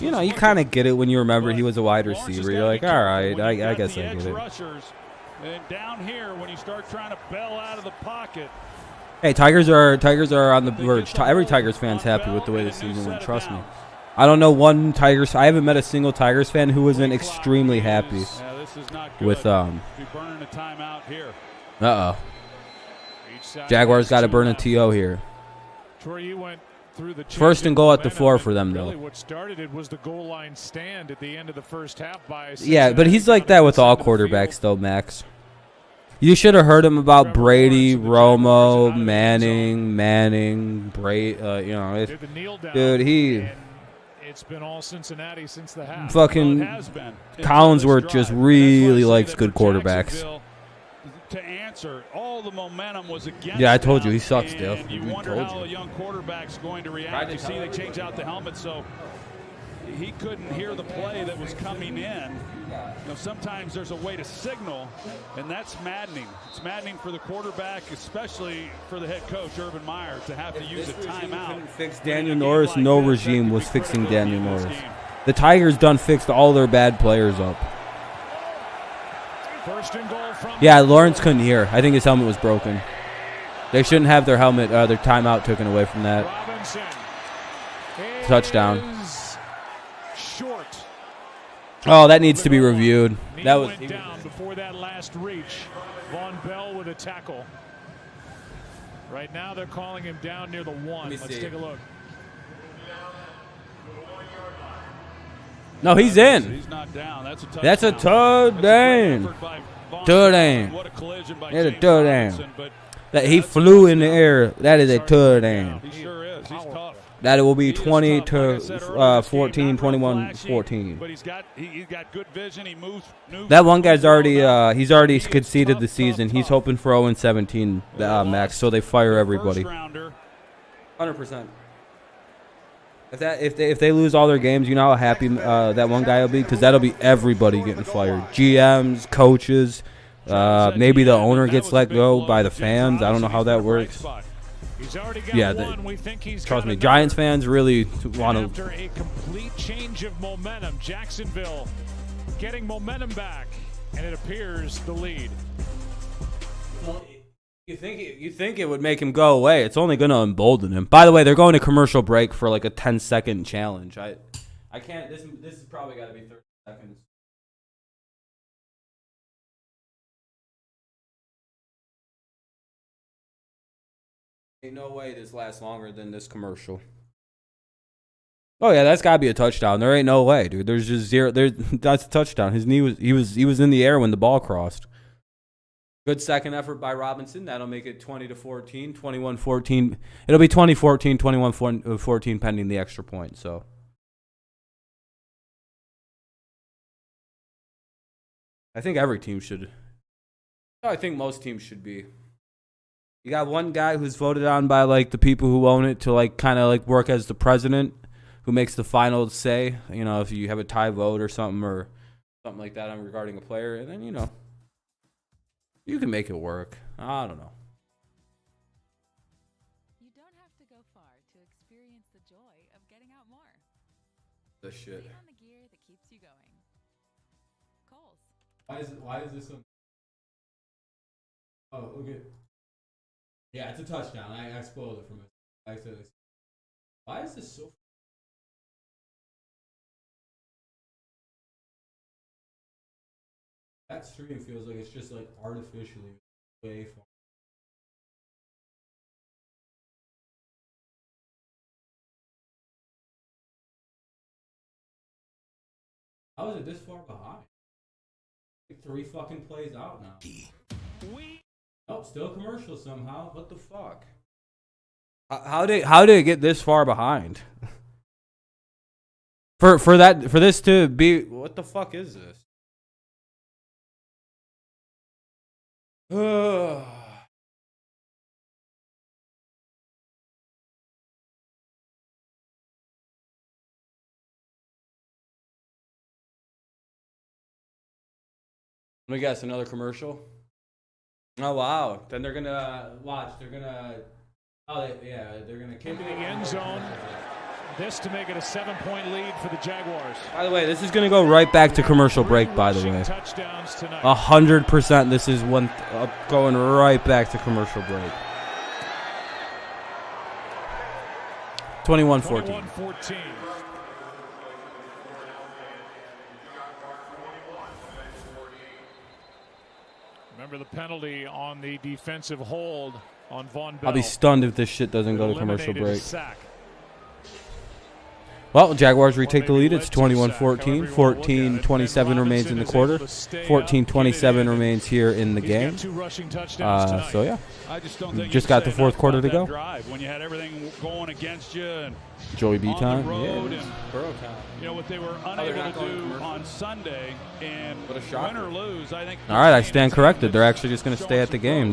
you kind of get it when you remember he was a wide receiver. You're like, all right, I guess I get it. And down here, when you start trying to bail out of the pocket. Hey, Tigers are on the verge. Every Tigers fan's happy with the way the season went. Trust me. I don't know one Tigers. I haven't met a single Tigers fan who wasn't extremely happy with burning a timeout here. Jaguars got to burn a TO here. First and goal at the 4 for them, though. What started it was the goal line stand at the end of the first half by. Yeah, but he's like that with all quarterbacks, though, Max. You should have heard him about Brady, Romo, Manning, Brady. Dude, it's been all Cincinnati since the half. Fucking Collinsworth just really likes good quarterbacks. To answer, all the momentum was against. Yeah, I told you he sucks, Dale. You wonder how a young quarterback's going to react. You see, they changed out the helmet, so he couldn't hear the play that was coming in. Sometimes there's a way to signal, and that's maddening. It's maddening for the quarterback, especially for the head coach, Urban Meyer, to have to use a timeout. Fix Daniel Norris. No regime was fixing Daniel Norris. The Tigers done fixed all their bad players up. First and goal from yeah, Lawrence couldn't hear. I think his helmet was broken. They shouldn't have their helmet, their timeout taken away from that. Robinson touchdown. Short. Oh, that needs to be reviewed. That was down before that last reach. Von Bell with a tackle. Right now they're calling him down near the 1. Let's take a look. No, he's in. He's not down. That's a touchdown. Touchdown. That's a touchdown. That he flew in the air. That is a touchdown. He sure is. He's tough. That it will be 20 to 14, 21, 14. But he's got good vision. He moves. That one guy's already conceded the season. He's hoping for 0-17, Max. So they fire everybody. 100%. If they lose all their games, you know how happy that one guy will be, because that'll be everybody getting fired. GMs, coaches, maybe the owner gets let go by the fans. I don't know how that works. Yeah, trust me, Giants fans really want to. After a complete change of momentum, Jacksonville getting momentum back, and it appears the lead. Well, you think it would make him go away? It's only going to embolden him. By the way, they're going to commercial break for like a 10-second challenge. I can't. This is probably got to be 30 seconds. Ain't no way this lasts longer than this commercial. Oh yeah, that's got to be a touchdown. There ain't no way, dude. There's just zero. That's a touchdown. His knee was he was in the air when the ball crossed. Good second effort by Robinson. That'll make it 20-14, 21-14. It'll be 20-14, 21-14 pending the extra point. So I think every team should. I think most teams should be. You got one guy who's voted on by like the people who own it to like kind of like work as the president, who makes the final say. You know, if you have a tie vote or something like that regarding a player, and then you can make it work. I don't know. You don't have to go far to experience the joy of getting out more. The shit. Lean on the gear that keeps you going. Kohl's. Why is this one? Oh, okay. Yeah, it's a touchdown. I spoiled it from it. Why is this so? That stream feels like it's just like artificially way far. How is it this far behind? Like 3 fucking plays out now. Nope, still commercial somehow. What the fuck? How did it get this far behind? for this to be, what the fuck is this? Let me guess, another commercial? Oh wow! Then they're gonna watch. They're gonna. They're gonna kick in the end zone. This to make it a 7-point lead for the Jaguars. By the way, this is gonna go right back to commercial break. By the way, 100%. This is going right back to commercial break. 21-14. Remember the penalty on the defensive hold on Von Bell. I'll be stunned if this shit doesn't go to commercial break. Well, Jaguars retake the lead. It's 21-14. 14-27 remains in the quarter. 14-27 remains here in the game. So, yeah. Just got the fourth quarter to go. When you had everything going against you and Joey B time. Yeah. You know what they were unable to do on Sunday, and win or lose, I think. All right, I stand corrected. They're actually just going to stay at the game.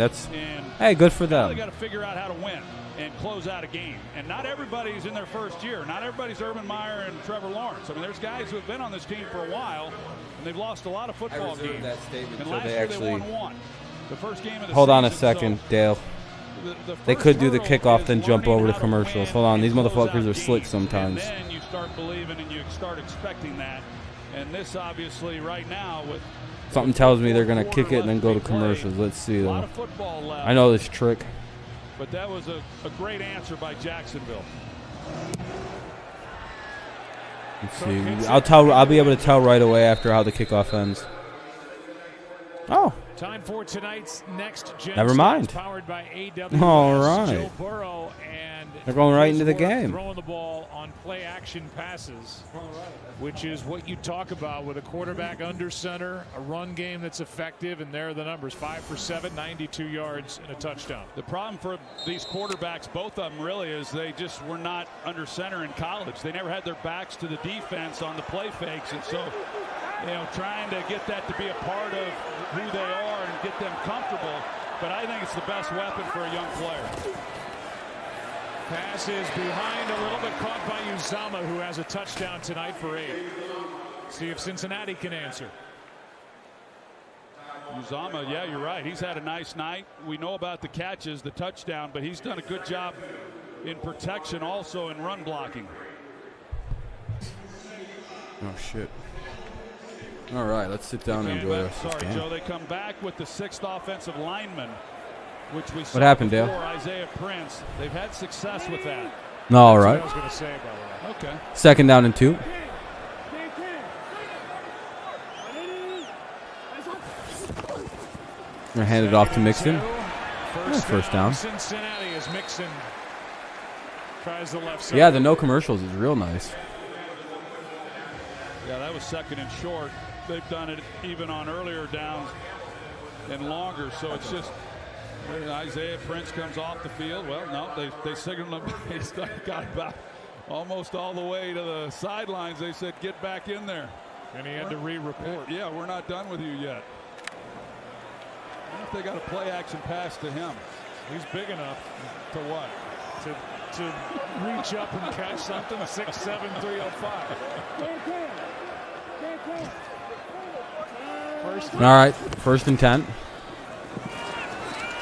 Hey, good for them. They got to figure out how to win and close out a game. And not everybody's in their first year. Not everybody's Urban Meyer and Trevor Lawrence. I mean, there's guys who have been on this team for a while, and they've lost a lot of football games. That statement and last year they won one. The first game of the Hold on a season, second, so Dale. They could do the kickoff, then jump over to commercials. Hold on, these motherfuckers are slick sometimes. And then you start believing and you start expecting that. And this obviously right now with something tells me they're going to kick it and then go to commercials. Let's see, though. I know this trick. But that was a great answer by Jacksonville. Let's see. I'll be able to tell right away after how the kickoff ends. Oh. Time for tonight's next gen. Never mind. Powered by AWS. All right. Joe Burrow and they're going right into the game. Throwing the ball on play action passes, which is what you talk about with a quarterback under center, a run game that's effective, and there are the numbers: 5 for 7, 92 yards, and a touchdown. The problem for these quarterbacks, both of them really, is they just were not under center in college. They never had their backs to the defense on the play fakes, and so trying to get that to be a part of who they are and get them comfortable. But I think it's the best weapon for a young player. Pass is behind a little bit, caught by Uzama, who has a touchdown tonight for 8. See if Cincinnati can answer. Uzama, yeah, you're right. He's had a nice night. We know about the catches, the touchdown, but he's done a good job in protection, also in run blocking. Oh, shit. All right, let's sit down and enjoy the rest of this game. Joe, they come back with the 6th offensive lineman, which we saw what happened, before, Dale? Isaiah Prince. They've had success with that. No, all right. That's what I was going to say about that. Okay. 2nd down and 2. They're handed off to Mixon. First down. Cincinnati as Mixon tries the left side. Yeah, the no commercials is real nice. Yeah, that was 2nd and short. They've done it even on earlier downs and longer, so it's just Isaiah Prince comes off the field. Well, no, they signaled him. He's got about almost all the way to the sidelines. They said, get back in there. And he had to re-report. Yeah, we're not done with you yet. I wonder if they got a play action pass to him. He's big enough. To what? To reach up and catch something. 6'7", 305. All right, 1st and 10.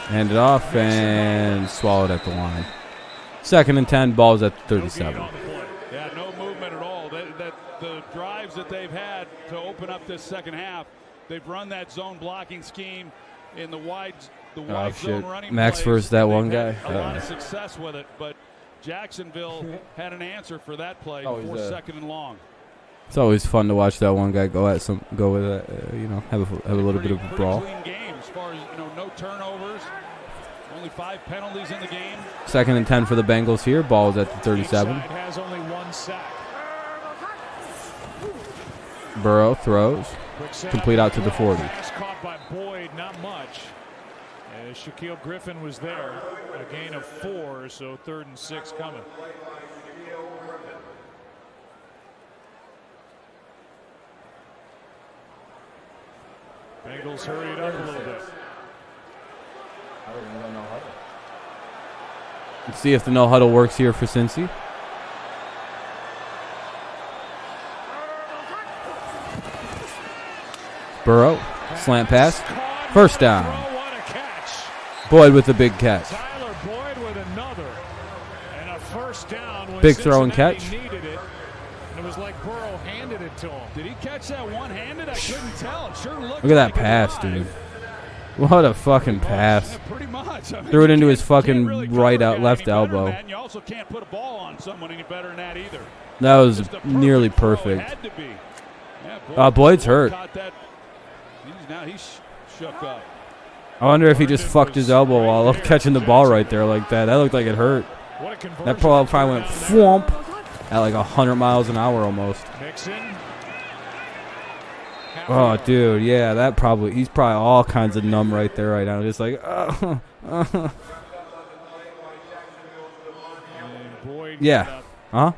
Handed off and swallowed at the line. 2nd and 10, ball's at the 37. Yeah, no movement at all. The drives that they've had to open up this second half, they've run that zone blocking scheme in the wide zone running Max plays. versus that one They've guy. had a lot of success with it, but Jacksonville had an answer for that play for 2nd and long. It's always fun to watch that one guy go with that, have a little bit of a brawl. Clean game as far as no turnovers, only 5 penalties in the game. 2nd and 10 for the Bengals here. Ball is at the 37. It has only 1 sack. Burrow throws, complete out to the 40. Pass caught by Boyd, not much. As Shaquille Griffin was there, a gain of 4, so 3rd and 6 coming. Bengals hurried up a little bit. Let's see if the no huddle works here for Cincy. Burrow, slant pass, 1st down. Boyd with a big catch. Tyler Boyd with another, and a 1st down. When Big throw and Cincinnati catch. Needed it, and it was like Burrow handed it to him. Did he catch that one-handed? I couldn't tell. It sure looked Look at that like pass, dude. What a fucking pass. Yeah, pretty much. I mean, Threw it into his fucking really left elbow. And you also can't put a ball on someone any better than that either. That was nearly throw. It perfect. had to be. Yeah, Boyd's hurt. He's shook up. I wonder if he just fucked his elbow while catching the ball right there like that. That looked like it hurt. That ball probably went thwomp at like 100 miles an hour almost. Oh, dude, yeah, he's probably all kinds of numb right there right now. Just like, yeah. Huh?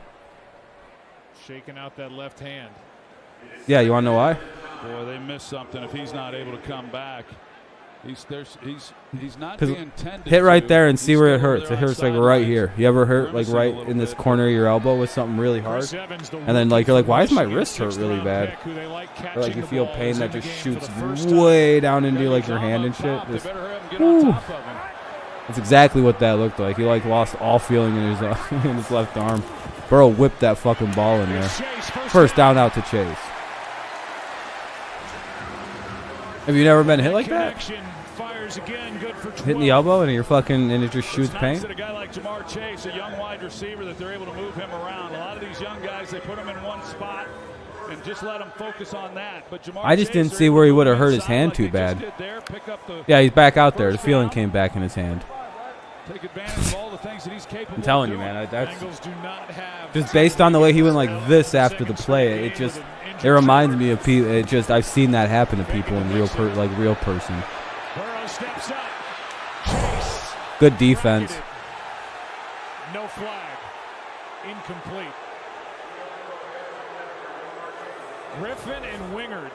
Shaking out that left hand. Yeah, you want to know why? Boy, they missed something if he's not able to come back. He's not the intended. Hit right there and see where it hurts. It hurts like right here. You ever hurt like right in this corner of your elbow with something really hard? And then like you're like, why does my wrist hurt really bad? Or like you feel pain that just shoots way down into like your hand and shit. Just, that's exactly what that looked like. He like lost all feeling in his in his left arm. Burrow whipped that fucking ball in there. 1st down out to Chase. Have you never been hit like that? Hitting the elbow and it just shoots pain? A guy like Jamar Chase, a young wide receiver, that they're able to move him around. A lot of these young guys, they put him in one spot and just let him focus on that. But Jamar I just didn't see where he would have hurt his hand too bad. Yeah, he's back out there. The feeling came back in his hand. Take advantage of all the things that he's capable I'm telling of you, doing. man. That's just based on the way he went like this after the play. It reminds me of people. I've seen that happen to people in real person. Good defense. No flag. Incomplete. Griffin and Wingard.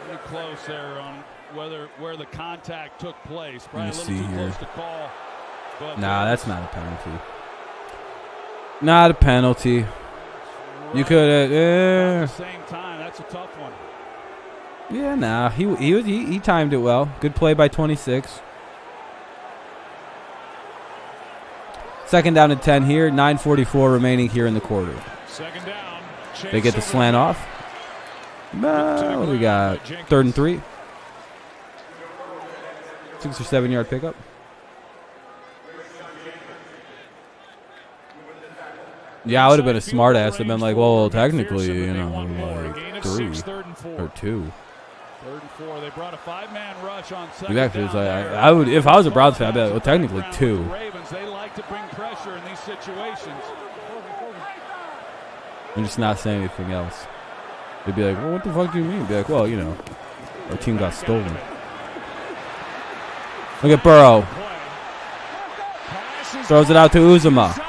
Pretty close there where the contact took place. Probably Let me a see little too here. close to call. But Nah, that's not a penalty. Not a penalty. You could at have. the same time, that's a tough one. Yeah, nah. He timed it well. Good play by 26. Second down and 10 here. 9:44 remaining here in the quarter. Second down. They get the slant off. What do we got? 3rd and 3. 6 or 7 yard pickup. Yeah, I would have been a smart ass. I've been like, well, technically, you know, like 3 or 2. 3rd and 4. They brought a 5-man rush on second Exactly. It's down like, there. I would, if I was a Browns fan, I'd be like, well, technically 2. The Ravens, they like to bring pressure in these situations. I'm just not saying anything else. They'd be like, well, what the fuck do you mean? Be like, well, you know, our team got stolen. Look at Burrow. Throws it out to Uzama.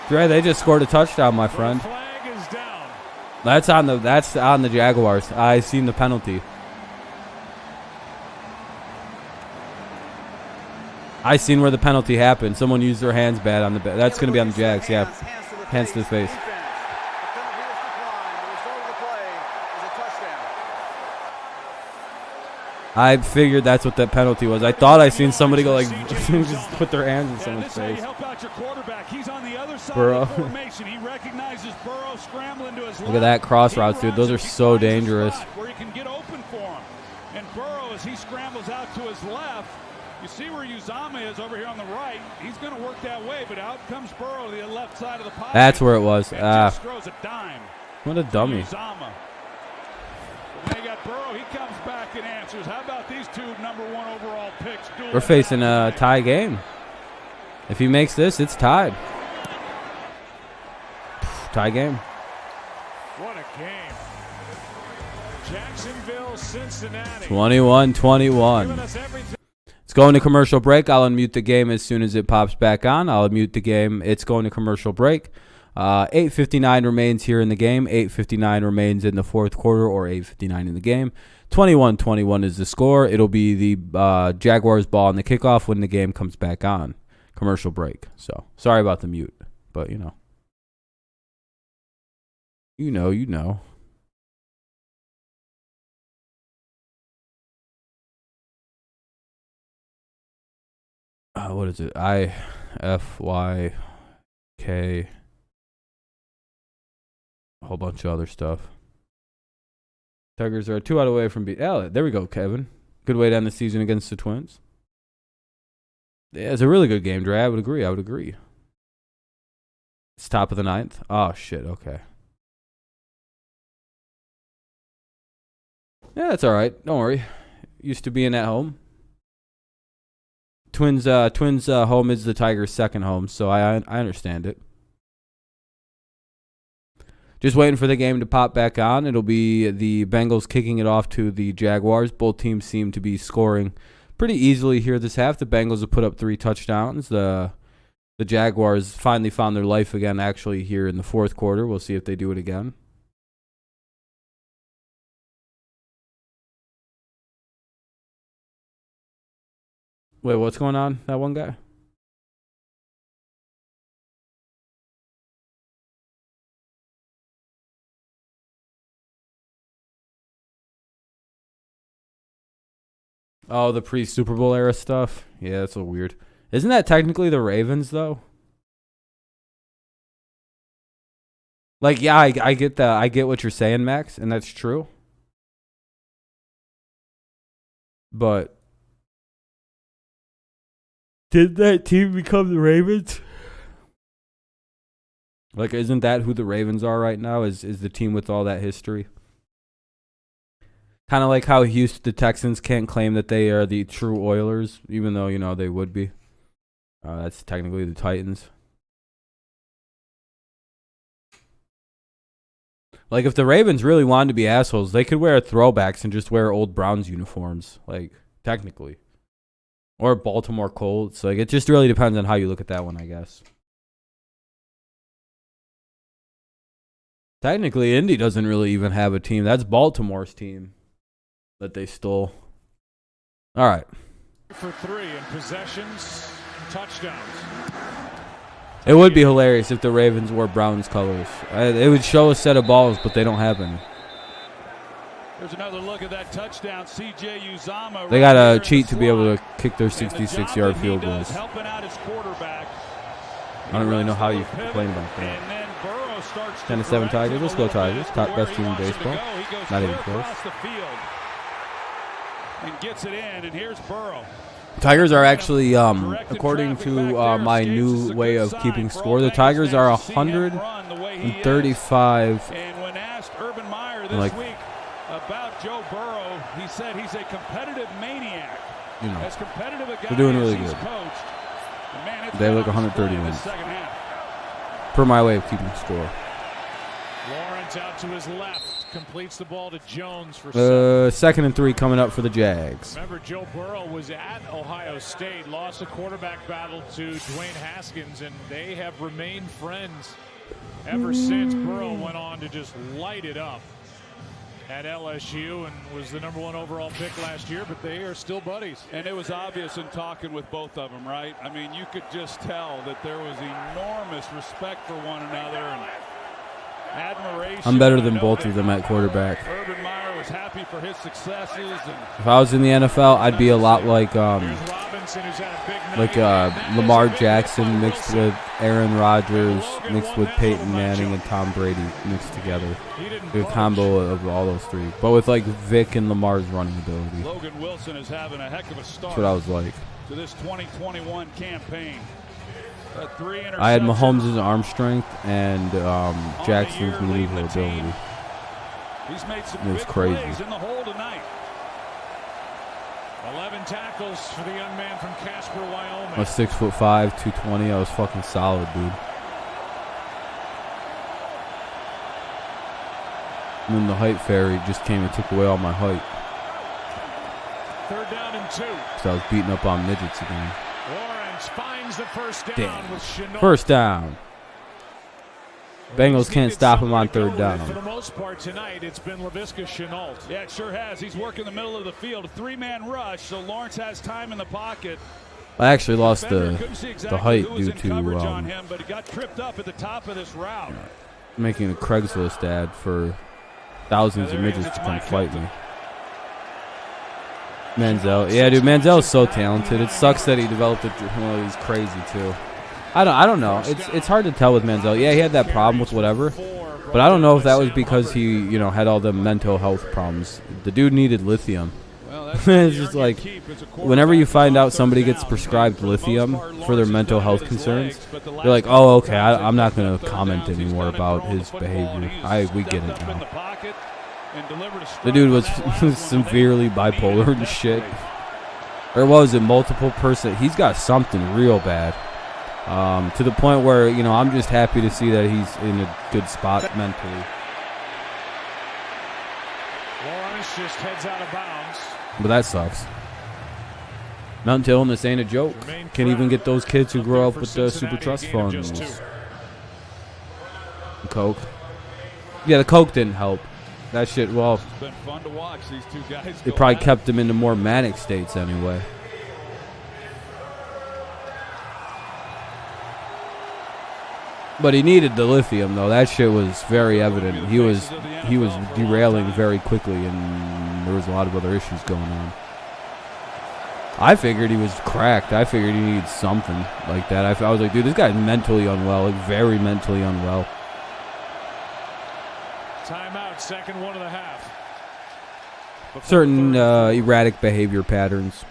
Dre, they just scored a touchdown, my friend. That's on the Jaguars. I seen the penalty. I seen where the penalty happened. Someone used their hands bad on the. That's going to be on the Jags. Yeah, hands to the face. I figured that's what that penalty was. I thought I seen somebody go like just put their hands in someone's face. Burrow. Look at that cross routes, dude. Those are so dangerous. Where he can get open for him. And Burrow, as he scrambles out to his left, you see where Uzama is over here on the right. He's going to work that way, but out comes Burrow to the left side of the pocket. That's where it was. Just throws a dime. What a dummy. Uzama. They got Burrow. He comes back and answers. How about these two #1 overall picks? We're facing a tie game. If he makes this, it's tied. Tie game. What a game. Jacksonville, Cincinnati. 21-21. It's going to commercial break. I'll unmute the game as soon as it pops back on. I'll unmute the game. It's going to commercial break. 8:59 remains here in the game. 8:59 remains in the fourth quarter, or 8:59 in the game. 21-21 is the score. It'll be the Jaguars ball on the kickoff when the game comes back on. Commercial break. So sorry about the mute, but you know. You know. What is it? IFYK. A whole bunch of other stuff. Tigers are 2 out away from beat. Oh, there we go, Kevin. Good way to end the season against the Twins. Yeah, it's a really good game, Dre. I would agree. It's top of the 9th. Oh, shit. Okay. Yeah, that's all right. Don't worry. Used to being at home. Twins home is the Tigers' second home, so I understand it. Just waiting for the game to pop back on. It'll be the Bengals kicking it off to the Jaguars. Both teams seem to be scoring pretty easily here this half. The Bengals have put up 3 touchdowns. The Jaguars finally found their life again actually here in the fourth quarter. We'll see if they do it again. Wait, what's going on? That one guy? Oh, the pre-Super Bowl era stuff? Yeah, that's a little weird. Isn't that technically the Ravens, though? Like, yeah, I get that. I get what you're saying, Max, and that's true. But did that team become the Ravens? Like, isn't that who the Ravens are right now? Is the team with all that history? Kind of like how the Texans can't claim that they are the true Oilers, even though, you know, they would be. That's technically the Titans. Like, if the Ravens really wanted to be assholes, they could wear throwbacks and just wear old Browns uniforms, like, technically. Or Baltimore Colts. Like, it just really depends on how you look at that one, I guess. Technically, Indy doesn't really even have a team. That's Baltimore's team that they stole. All right. For 3 in possessions, touchdowns. It would be hilarious if the Ravens wore Browns colors. It would show a set of balls, but they don't have any. There's another look at that touchdown. CJ Uzomah. They got to cheat to be able to kick their 66-yard field goals. Helping out his quarterback. I don't really know how you can complain about that. 10-7 Tigers. Let's go Tigers. Top best team in baseball. Not even close. And gets it in, and here's Burrow. Tigers are actually, according to my new way of keeping score, the Tigers are 135. And when asked Urban Meyer this week about Joe Burrow, he said he's a competitive maniac. You know, as competitive a guy they're doing really as he's good. Coached. Man, they have like 130 wins. Per my way of keeping score. Lawrence out to his left. Completes the ball to Jones for 2nd and 3 coming up for the Jags. Remember, Joe Burrow was at Ohio State, lost a quarterback battle to Dwayne Haskins, and they have remained friends ever since. Burrow went on to just light it up at LSU and was the #1 overall pick last year, but they are still buddies. And it was obvious in talking with both of them, right? I mean, you could just tell that there was enormous respect for one another and admiration. I'm better than both of them at quarterback. Urban Meyer was happy for his successes. And if I was in the NFL, I'd be a lot like Lamar Jackson mixed with Aaron Rodgers, mixed with Peyton Manning and Tom Brady mixed together. A combo of all those three, but with like Vic and Lamar's running ability. Logan Wilson is having a heck of a start. That's what I was like. To this 2021 campaign. I had Mahomes' arm strength and Jackson's maneuver ability. He's made some it was big crazy. Plays in the hole tonight. 11 tackles for the young man from Casper, Wyoming. I was 6'5", 220. I was fucking solid, dude. And then the height fairy just came and took away all my height. 3rd down and 2. So I was beating up on midgets again. Lawrence finds the first down with Chenault. First down. Bengals can't stop him on 3rd down. For the most part tonight, it's been Laviska Chenault. Yeah, it sure has. He's working the middle of the field. A 3-man rush, so Lawrence has time in the pocket. I actually lost the height due to on him, but he got tripped up at the top of this route. Making a Craigslist ad for thousands of midgets to come fight me. Manziel. Yeah, dude, Manziel's so talented. It sucks that he developed it. Well, he's crazy, too. I don't know. It's hard to tell with Manziel. Yeah, he had that problem with whatever. But I don't know if that was because he, had all the mental health problems. The dude needed lithium. It's just like, whenever you find out somebody gets prescribed lithium for their mental health concerns, you're like, oh, okay, I'm not going to comment anymore about his behavior. We get it now. The dude was severely bipolar and shit. Or was it multiple person? He's got something real bad. To the point where, I'm just happy to see that he's in a good spot mentally. Lawrence just heads out of bounds. But that sucks. Mental illness ain't a joke. Can't even get those kids who grow up with the super trust funds. Coke. Yeah, the Coke didn't help. That shit, well, it's been fun to watch these two guys. It probably kept him into more manic states anyway. But he needed the lithium, though. That shit was very evident. He was derailing very quickly, and there was a lot of other issues going on. I figured he was cracked. I figured he needed something like that. I was like, dude, this guy's mentally unwell, like very mentally unwell. Timeout, 2nd one of the half. Certain erratic behavior patterns.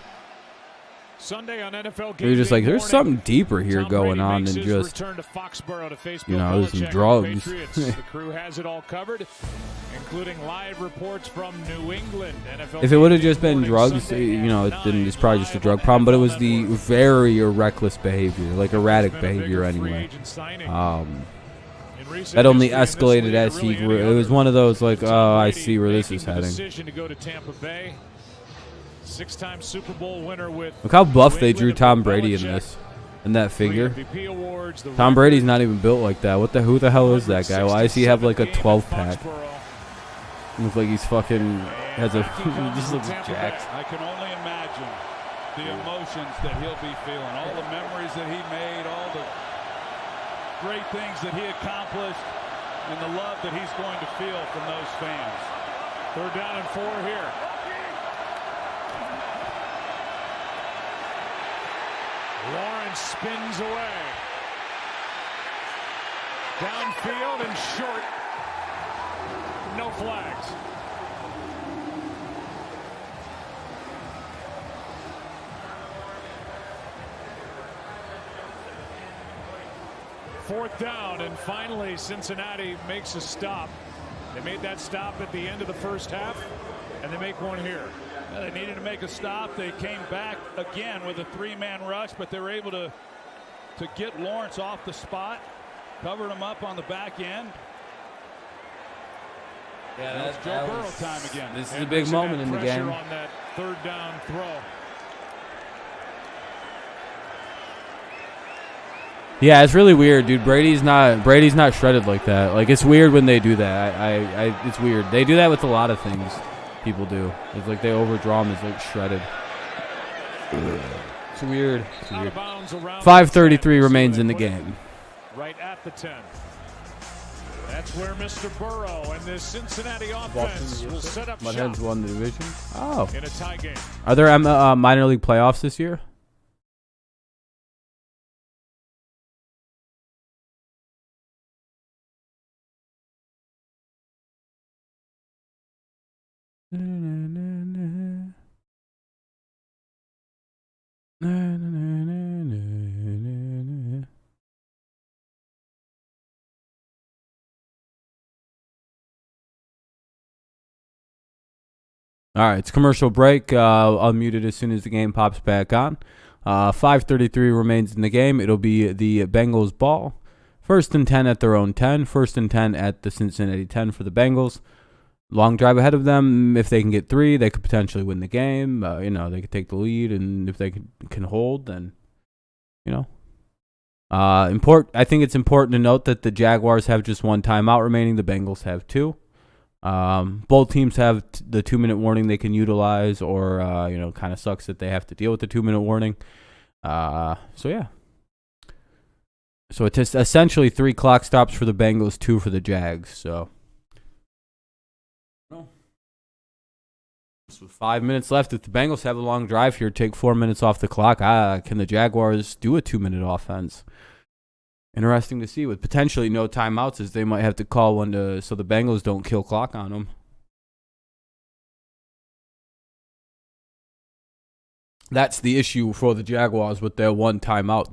Sunday on NFL You're just like, there's something deeper here going on than just, there's some drugs. The crew has it all covered, including live reports from New England. NFL if it would have just been drugs, then it's probably just a drug problem. But it was the very reckless behavior, like erratic behavior anyway. That only escalated as he grew. It was one of those like, oh, I see where this is heading. 6-time Super Bowl winner with. Look how buff they drew Tom Brady in this. in that figure. Tom Brady's not even built like that. Who the hell is that guy? Why does he have like a 12-pack? Looks like he's fucking has a just looks jacked. I can only imagine the emotions that he'll be feeling, all the memories that he made, all the great things that he accomplished, and the love that he's going to feel from those fans. 3rd down and 4 here. Lawrence spins away. Downfield and short. No flags. Fourth down, and finally Cincinnati makes a stop. They made that stop at the end of the first half, and they make one here. Yeah, they needed to make a stop. They came back again with a 3-man rush, but they were able to get Lawrence off the spot, covered him up on the back end. Yeah, that's Joe Burrow time again. This is a big moment in the game. On that 3rd down throw. Yeah, it's really weird, dude. Brady's not shredded like that. Like, it's weird when they do that. It's weird. They do that with a lot of things. People do. It's like they overdraw him as like shredded. It's weird. It's weird. 5:33 remains in the game. Right at the 10. That's where Mr. Burrow and this Cincinnati offense will set up shop. Mudheads won the division. Oh. In a tie game. Are there minor league playoffs this year? All right, it's commercial break. I'll mute it as soon as the game pops back on. 5:33 remains in the game. It'll be the Bengals ball. 1st and 10 at their own 10. 1st and 10 at the Cincinnati 10 for the Bengals. Long drive ahead of them. If they can get 3, they could potentially win the game. They could take the lead, and if they can hold, then, I think it's important to note that the Jaguars have just 1 timeout remaining. The Bengals have 2. Both teams have the 2-minute warning they can utilize, or kind of sucks that they have to deal with the 2-minute warning. So it's just essentially 3 clock stops for the Bengals, 2 for the Jags. So with 5 minutes left, if the Bengals have a long drive here, take 4 minutes off the clock. Can the Jaguars do a 2-minute offense? Interesting to see, with potentially no timeouts, as they might have to call one so the Bengals don't kill clock on them. That's the issue for the Jaguars with their 1 timeout.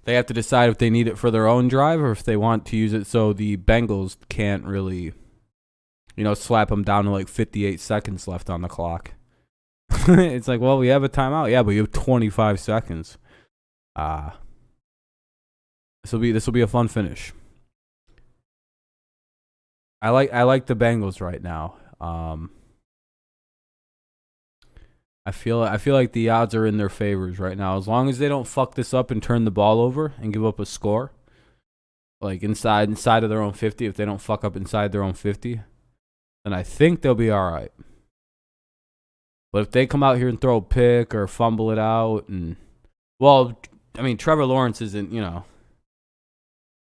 They have to decide if they need it for their own drive or if they want to use it so the Bengals can't really, slap them down to like 58 seconds left on the clock. It's like, well, we have a timeout. Yeah, but you have 25 seconds. This will be a fun finish. I like the Bengals right now. I feel like the odds are in their favors right now. As long as they don't fuck this up and turn the ball over and give up a score, like inside of their own 50, if they don't fuck up inside their own 50, then I think they'll be all right. But if they come out here and throw a pick or fumble it out, Trevor Lawrence isn't,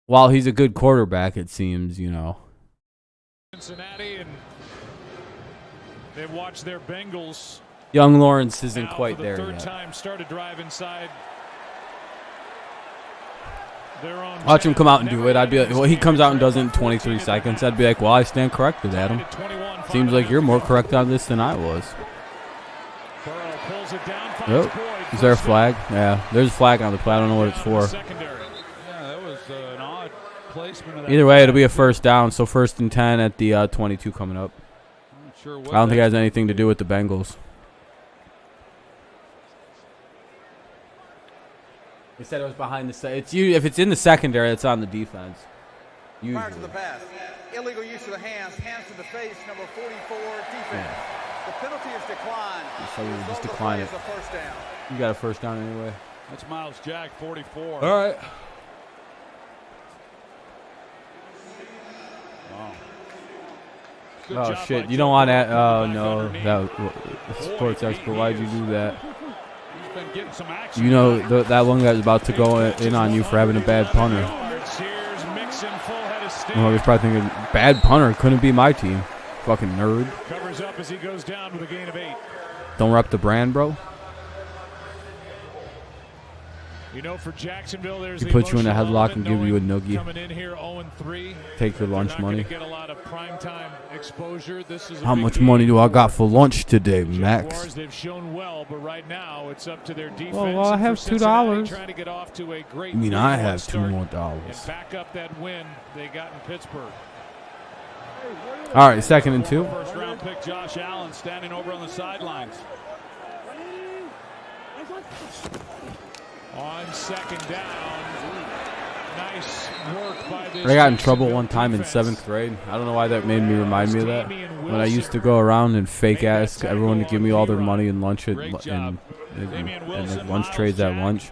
while he's a good quarterback, it seems, Cincinnati, and they've watched their Bengals. Young Lawrence isn't quite there yet. Third time start a drive inside their own. Watch him come out and do it. I'd be like, well, he comes out and does it in 23 seconds. I'd be like, well, I stand corrected, Adam. Seems like you're more correct on this than I was. Yep. Is there a flag? Yeah, there's a flag on the play. I don't know what it's for. Yeah, that was an odd placement of that. Either way, it'll be a 1st down, so 1st and 10 at the 22 coming up. I don't think it has anything to do with the Bengals. They said it was behind the if it's in the secondary, it's on the defense. Usually. Prior to the pass, illegal use of the hands to the face, number 44, defense. Yeah. The penalty is declined. So you just decline it. A first down. You got a 1st down anyway. That's Miles Jack, 44. All right. Wow. Oh, shit. You don't want that. Oh, no. That sports expert. Why'd you do that? He's been getting some action. You know, that one guy's about to go in on you for having a bad punter. Well, he's probably thinking, bad punter. Couldn't be my team. Fucking nerd. Covers up as he goes down with a gain of 8. Don't rep the brand, bro. You know, for Jacksonville, there's he put you in a headlock and give you a noogie. Coming in here 0-3. Take your lunch money. Get a lot of primetime exposure. This is how much money do I got for lunch today, Max? They've shown well, but right now it's up to their defense. Well, I have $2. Trying to get off to a great I mean, I have $2 more. And back up that win they got in Pittsburgh. All right, 2nd and 2. First round pick Josh Allen standing over on the sidelines. On 2nd down. Nice work by this. I got in trouble one time in 7th grade. I don't know why that made me remind me of that. When I used to go around and fake ask everyone to give me all their money and lunch and lunch trades at lunch.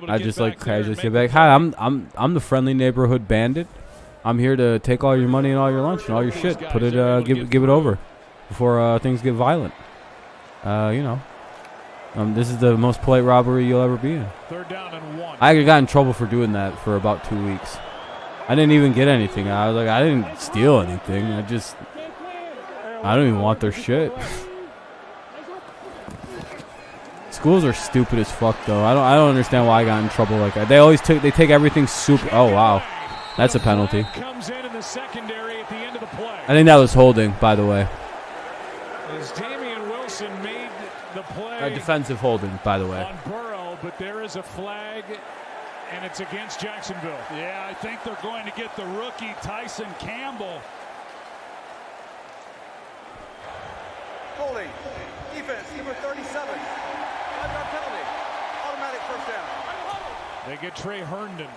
I just like casually say back, "Hi, I'm the friendly neighborhood bandit. I'm here to take all your money and all your lunch and all your shit. Put it, give it over before things get violent. You know." This is the most polite robbery you'll ever be in. 3rd down and 1. I got in trouble for doing that for about 2 weeks. I didn't even get anything. I was like, I didn't steal anything. I don't even want their shit. Schools are stupid as fuck, though. I don't understand why I got in trouble like that. They take everything super. Oh wow, that's a penalty. Comes in the secondary at the end of the play. I think that was holding, by the way. As Damian Wilson made the play. A defensive holding, by the way. On Burrow, but there is a flag, and it's against Jacksonville. Yeah, I think they're going to get the rookie Tyson Campbell. Holding. Defense, number 37. 5-yard penalty. Automatic first down. They get Trey Herndon.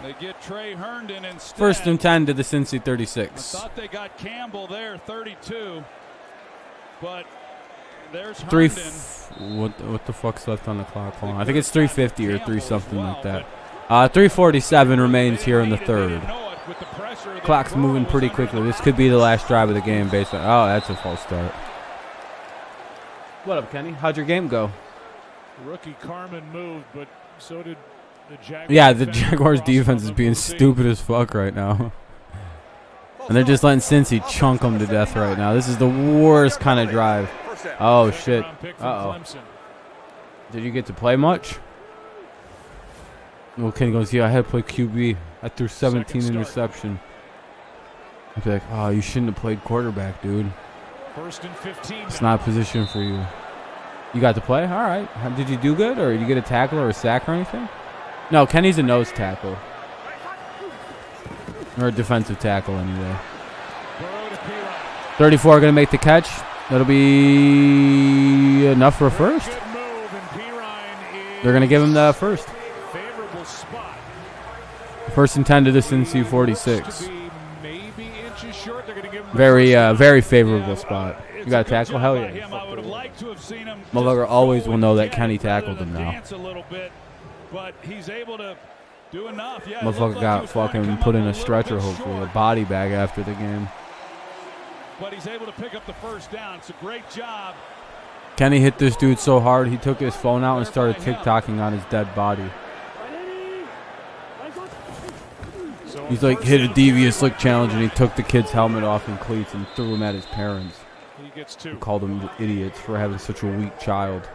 They get Trey Herndon instead. 1st and 10 to the Cincy 36. I thought they got Campbell there, 32. But there's Herndon. What the fuck's left on the clock? Hold on. I think it's 3:50 or 3 something like that. 3:47 remains here in the 3rd. Clock's moving pretty quickly. This could be the last drive of the game based on. Oh, that's a false start. What up, Kenny? How'd your game go? Rookie Carmen moved, but so did the Jaguars. Yeah, the Jaguars defense is being stupid as fuck right now. And they're just letting Cincy chunk them to death right now. This is the worst kind of drive. Oh, shit. Uh-oh. Did you get to play much? Well, Kenny goes, yeah, I had to play QB. I threw 17 interception. I'd be like, oh, you shouldn't have played quarterback, dude. 1st and 15. It's not a position for you. You got to play? All right. Did you do good, or did you get a tackle or a sack or anything? No, Kenny's a nose tackle. Or a defensive tackle, anyway. 34 going to make the catch. That'll be enough for a first. They're going to give him the first. 1st and 10 to the Cincy 46. Very favorable spot. You got a tackle? Hell yeah. Motherfucker always will know that Kenny tackled him now. But he's able to do enough. Yeah, motherfucker got fucking put in a stretcher, hopefully, a body bag after the game. But he's able to pick up the first down. It's a great job. Kenny hit this dude so hard, he took his phone out and started TikToking on his dead body. He's like, hit a devious look challenge, and he took the kid's helmet off and cleats and threw him at his parents. He gets 2. Called them idiots for having such a weak child.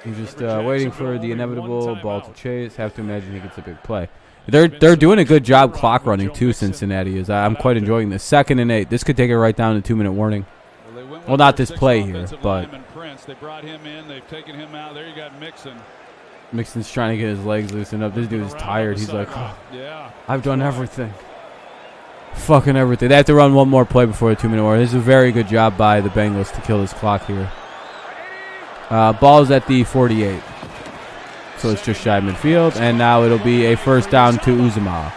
He's just waiting for the inevitable ball to chase. Have to imagine he gets a big play. They're doing a good job clock running too. Cincinnati is. I'm quite enjoying this. 2nd and 8. This could take it right down to 2-minute warning. Well, not this play here, but they brought him in. They've taken him out. There you got Mixon. Mixon's trying to get his legs loosened up. This dude is tired. He's like, oh, I've done everything. Fucking everything. They have to run one more play before the 2-minute warning. This is a very good job by the Bengals to kill this clock here. Ball's at the 48. So it's just shy of midfield. And now it'll be a first down to Uzomah.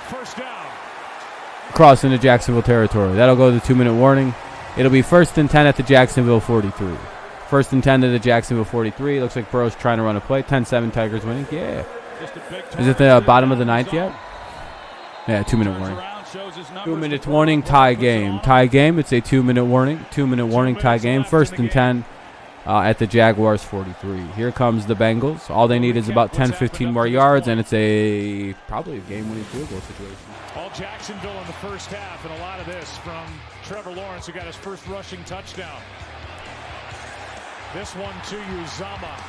First down. Cross into Jacksonville territory. That'll go to the 2-minute warning. It'll be 1st and 10 at the Jacksonville 43. First and 10 to the Jacksonville 43. Looks like Burrow's trying to run a play. 10-7 Tigers winning. Yeah. Is it the bottom of the ninth yet? Yeah, 2-minute warning. 2-minute warning, tie game. Tie game, it's a 2-minute warning. 2-minute warning, tie game. First and 10 at the Jaguars 43. Here comes the Bengals. All they need is about 10-15 more yards, and it's probably a game-winning field goal situation. All Jacksonville in the first half, and a lot of this from Trevor Lawrence, who got his first rushing touchdown. This one to Uzama.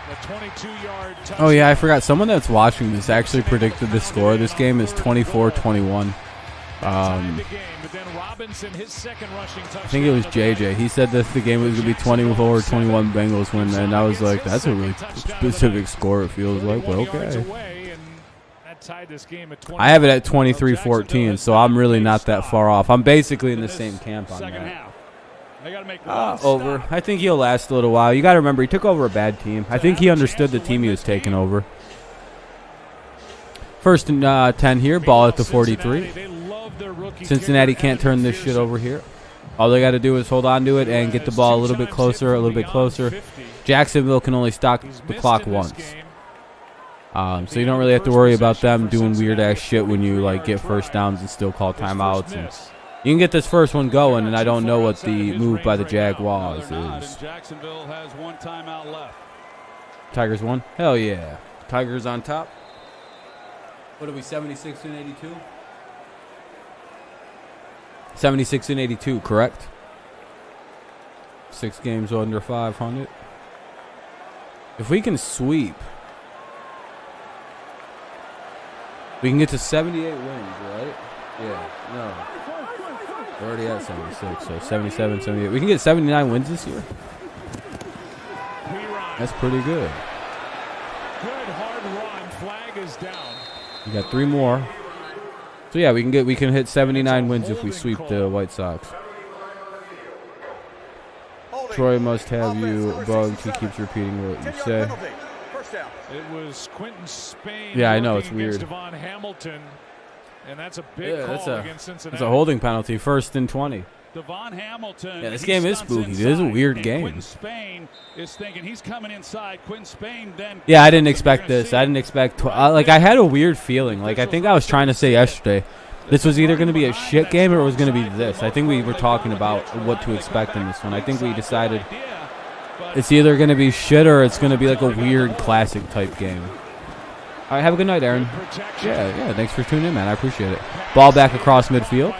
The 22-yard touchdown. Oh, yeah, I forgot. Someone that's watching this actually predicted the score of this game is 24-21. I think it was JJ. He said that the game was going to be 24-21 Bengals win, and I was like, that's a really specific score, it feels like, but okay. I have it at 23-14, so I'm really not that far off. I'm basically in the same camp on that. Over. I think he'll last a little while. You got to remember, he took over a bad team. I think he understood the team he was taking over. First and 10 here, ball at the 43. Cincinnati can't turn this shit over here. All they got to do is hold on to it and get the ball a little bit closer, Jacksonville can only stop the clock once. So you don't really have to worry about them doing weird-ass shit when you like get first downs and still call timeouts. And you can get this first one going, and I don't know what the move by the Jaguars is. Jacksonville has one timeout left. Tigers won? Hell yeah. Tigers on top. What are we, 76 and 82? 76 and 82, correct? 6 games under 500. If we can sweep, we can get to 78 wins, right? Yeah, no. We're already at 76, so 77, 78. We can get 79 wins this year. That's pretty good. Good hard run. Flag is down. We got 3 more. So yeah, we can hit 79 wins if we sweep the White Sox. Troy must have you bugged. He keeps repeating what you say. It was Quentin Spain. Yeah, I know, it's weird. Devon Hamilton, and that's a big call against Cincinnati. It's a holding penalty. First and 20. Devon Hamilton. Yeah, this game is spooky. This is a weird game. Quentin Spain is thinking he's coming inside. Quentin Spain then. Yeah, I didn't expect this. I didn't expect. Like, I had a weird feeling. Like, I think I was trying to say yesterday, this was either going to be a shit game or it was going to be this. I think we were talking about what to expect in this one. I think we decided it's either going to be shit or it's going to be like a weird classic type game. All right, have a good night, Aaron. Yeah, thanks for tuning in, man. I appreciate it. Ball back across midfield.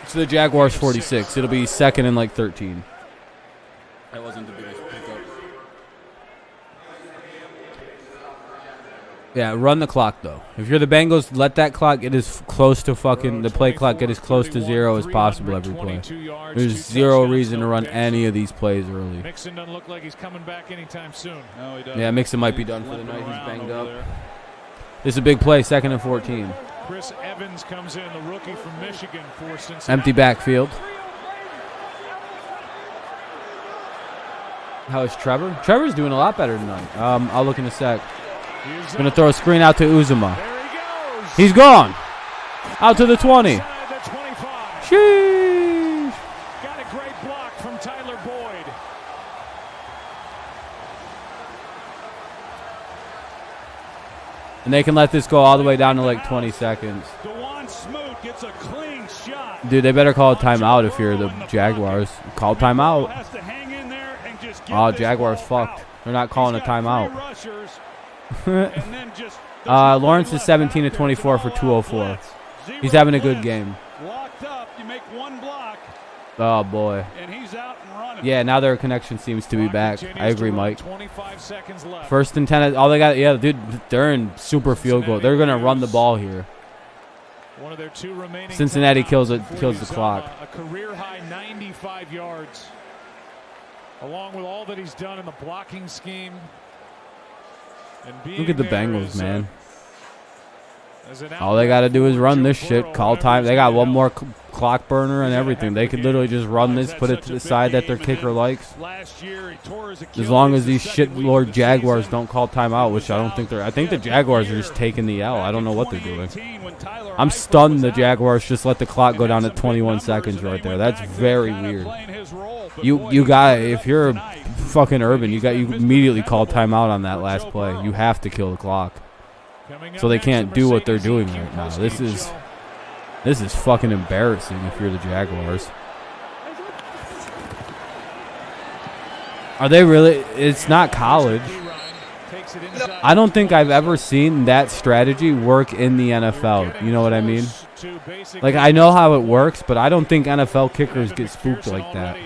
It's the Jaguars 46. It'll be second and like 13. That wasn't the biggest pickup. Yeah, run the clock, though. If you're the Bengals, let that clock get as close to the play clock get as close to 0 as possible every play. There's 0 reason to run any of these plays early. Mixon doesn't look like he's coming back anytime soon. No, he doesn't. Yeah, Mixon might be done for the night. He's banged up. This is a big play, second and 14. Chris Evans comes in, the rookie from Michigan for Cincinnati. Empty backfield. How is Trevor? Trevor's doing a lot better tonight. I'll look in a sec. Going to throw a screen out to Uzama. He's gone. Out to the 20. Sheesh. Got a great block from Tyler Boyd. And they can let this go all the way down to like 20 seconds. Gets a clean shot. Dude, they better call a timeout if you're the Jaguars. Call timeout. Oh, Jaguars fucked. They're not calling a timeout. Lawrence is 17 of 24 for 204. He's having a good game. Locked up, you make one block. Oh boy. And he's out and running. Yeah, now their connection seems to be back. I agree, Mike. 25 seconds left. First and 10. All they got, yeah, dude, they're in super field goal. They're gonna run the ball here. One of their 2 remaining. Cincinnati kills the clock. A career high 95 yards. Along with all that he's done in the blocking scheme. Look at the Bengals, man. All they got to do is run this shit. Call time. They got one more clock burner and everything. They could literally just run this, put it to the side that their kicker likes. As long as these shitlord Jaguars don't call timeout, which I don't think they're. I think the Jaguars are just taking the L. I don't know what they're doing. I'm stunned the Jaguars just let the clock go down at 21 seconds right there. That's very weird. You got, if you're fucking Urban, you immediately call timeout on that last play. You have to kill the clock. So they can't do what they're doing right now. This is fucking embarrassing if you're the Jaguars. Are they really? It's not college. I don't think I've ever seen that strategy work in the NFL. You know what I mean? Like, I know how it works, but I don't think NFL kickers get spooked like that.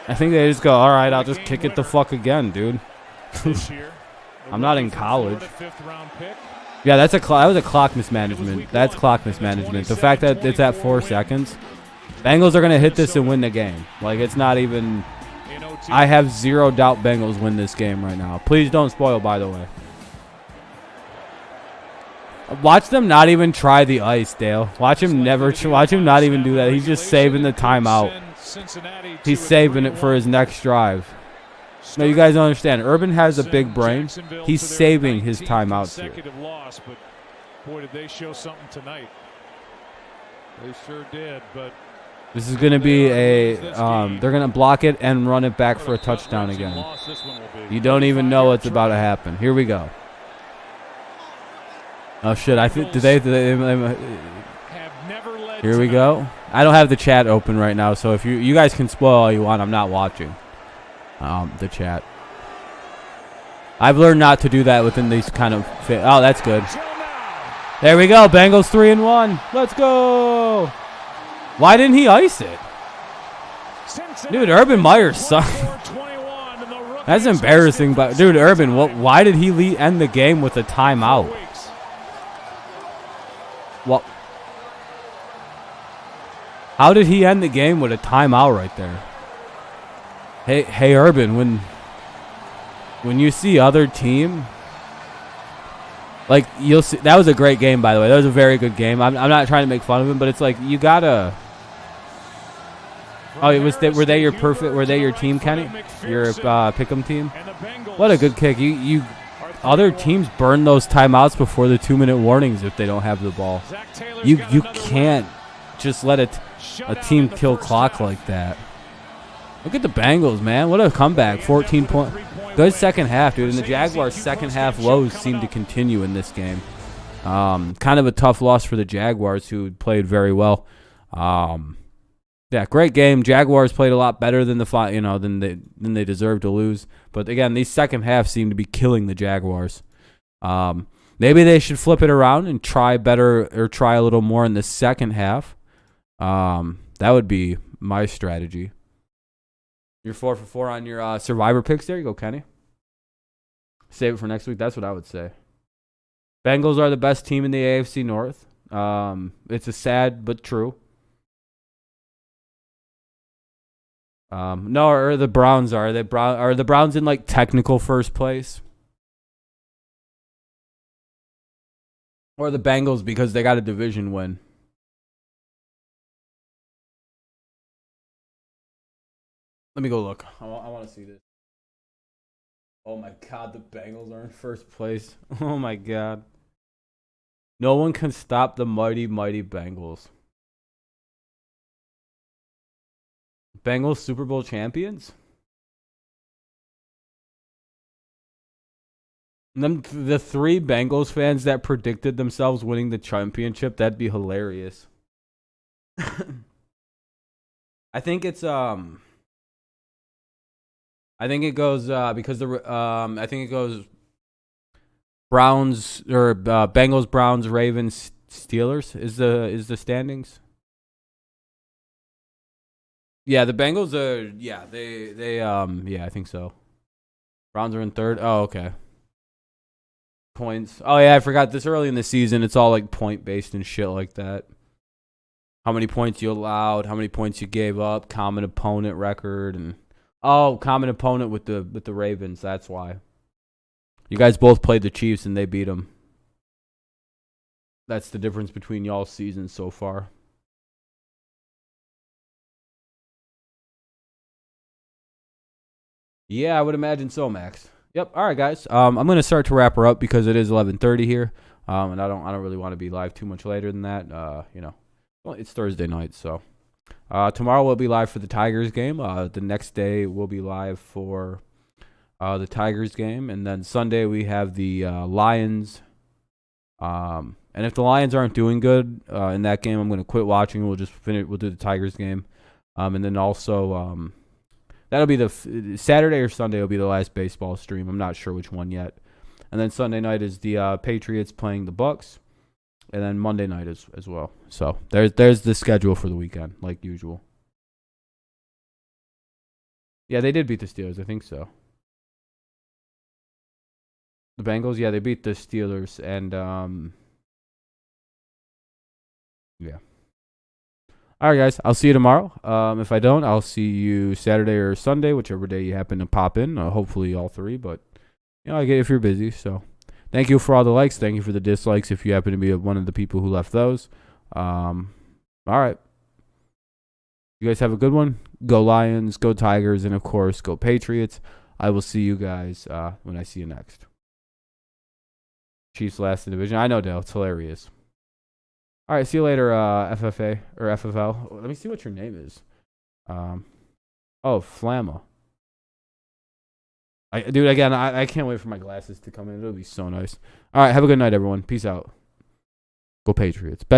I think they just go, all right, I'll just kick it the fuck again, dude. I'm not in college. Yeah, that was a clock mismanagement. That's clock mismanagement. The fact that it's at 4 seconds. Bengals are going to hit this and win the game. Like, it's not even... I have zero doubt Bengals win this game right now. Please don't spoil, by the way. Watch them not even try the ice, Dale. Watch him not even do that. He's just saving the timeout. He's saving it for his next drive. No, you guys don't understand. Urban has a big brain. He's saving his timeouts here. But boy, did they show something tonight. They sure did, but this is going to be a they're going to block it and run it back for a touchdown again. You don't even know what's about to happen. Here we go. Oh shit, I think here we go. I don't have the chat open right now, so if you guys can spoil all you want, I'm not watching the chat. I've learned not to do that within these kind of oh, that's good. There we go. Bengals 3-1. Let's go. Why didn't he ice it? Dude, Urban Meyer's son. That's embarrassing, but dude, Urban, why did he end the game with a timeout? What? How did he end the game with a timeout right there? Hey, Urban, when you see other team, like, you'll see, that was a great game, by the way. That was a very good game. I'm not trying to make fun of him, but it's like you gotta. Oh, were they your team, Kenny? Your pick'em team? What a good kick! You other teams burn those timeouts before the 2-minute warnings if they don't have the ball. You can't just let a team kill clock like that. Look at the Bengals, man. What a comeback. 14 points. Good second half, dude. And the Jaguars' second half lows seem to continue in this game. Kind of a tough loss for the Jaguars, who played very well. Yeah, great game. Jaguars played a lot better than than they deserved to lose. But again, these second halves seem to be killing the Jaguars. Maybe they should flip it around and try better or try a little more in the second half. That would be my strategy. You're 4 for 4 on your Survivor picks. There you go, Kenny. Save it for next week. That's what I would say. Bengals are the best team in the AFC North. It's a sad but true. No, or the Browns are. Are the Browns in like technical first place? Or the Bengals because they got a division win? Let me go look. I want to see this. Oh my God, the Bengals are in first place. Oh my God. No one can stop the mighty, mighty Bengals. Bengals Super Bowl champions? And then the 3 Bengals fans that predicted themselves winning the championship, that'd be hilarious. I think it's I think it goes because I think it goes Browns or Bengals, Browns, Ravens, Steelers is the standings. Yeah, the Bengals are they I think so. Browns are in third. Oh, okay. Points. Oh yeah, I forgot this early in the season it's all like point based and shit like that. How many points you allowed, how many points you gave up, common opponent record and common opponent with the Ravens. That's why. You guys both played the Chiefs and they beat them. That's the difference between y'all's seasons so far. Yeah, I would imagine so, Max. Yep. All right, guys. I'm gonna start to wrap her up because it is 11:30 here, and I don't really want to be live too much later than that. Well, it's Thursday night, so tomorrow we'll be live for the Tigers game. The next day we'll be live for the Tigers game, and then Sunday we have the Lions. And if the Lions aren't doing good in that game, I'm gonna quit watching. We'll just finish. We'll do the Tigers game, and then also. That'll be the Saturday or Sunday will be the last baseball stream. I'm not sure which one yet. And then Sunday night is the Patriots playing the Bucks, and then Monday night as well. So there's the schedule for the weekend, like usual. Yeah, they did beat the Steelers. I think so. The Bengals, yeah, they beat the Steelers, and yeah. All right, guys. I'll see you tomorrow. If I don't, I'll see you Saturday or Sunday, whichever day you happen to pop in. Hopefully all three, but I get if you're busy. So thank you for all the likes. Thank you for the dislikes if you happen to be one of the people who left those. All right. You guys have a good one. Go Lions, go Tigers, and of course, go Patriots. I will see you guys when I see you next. Chiefs last in division. I know, Dale. It's hilarious. All right, see you later, FFA or FFL. Let me see what your name is. Flamma. Dude, again, I can't wait for my glasses to come in. It'll be so nice. All right, have a good night, everyone. Peace out. Go Patriots. Best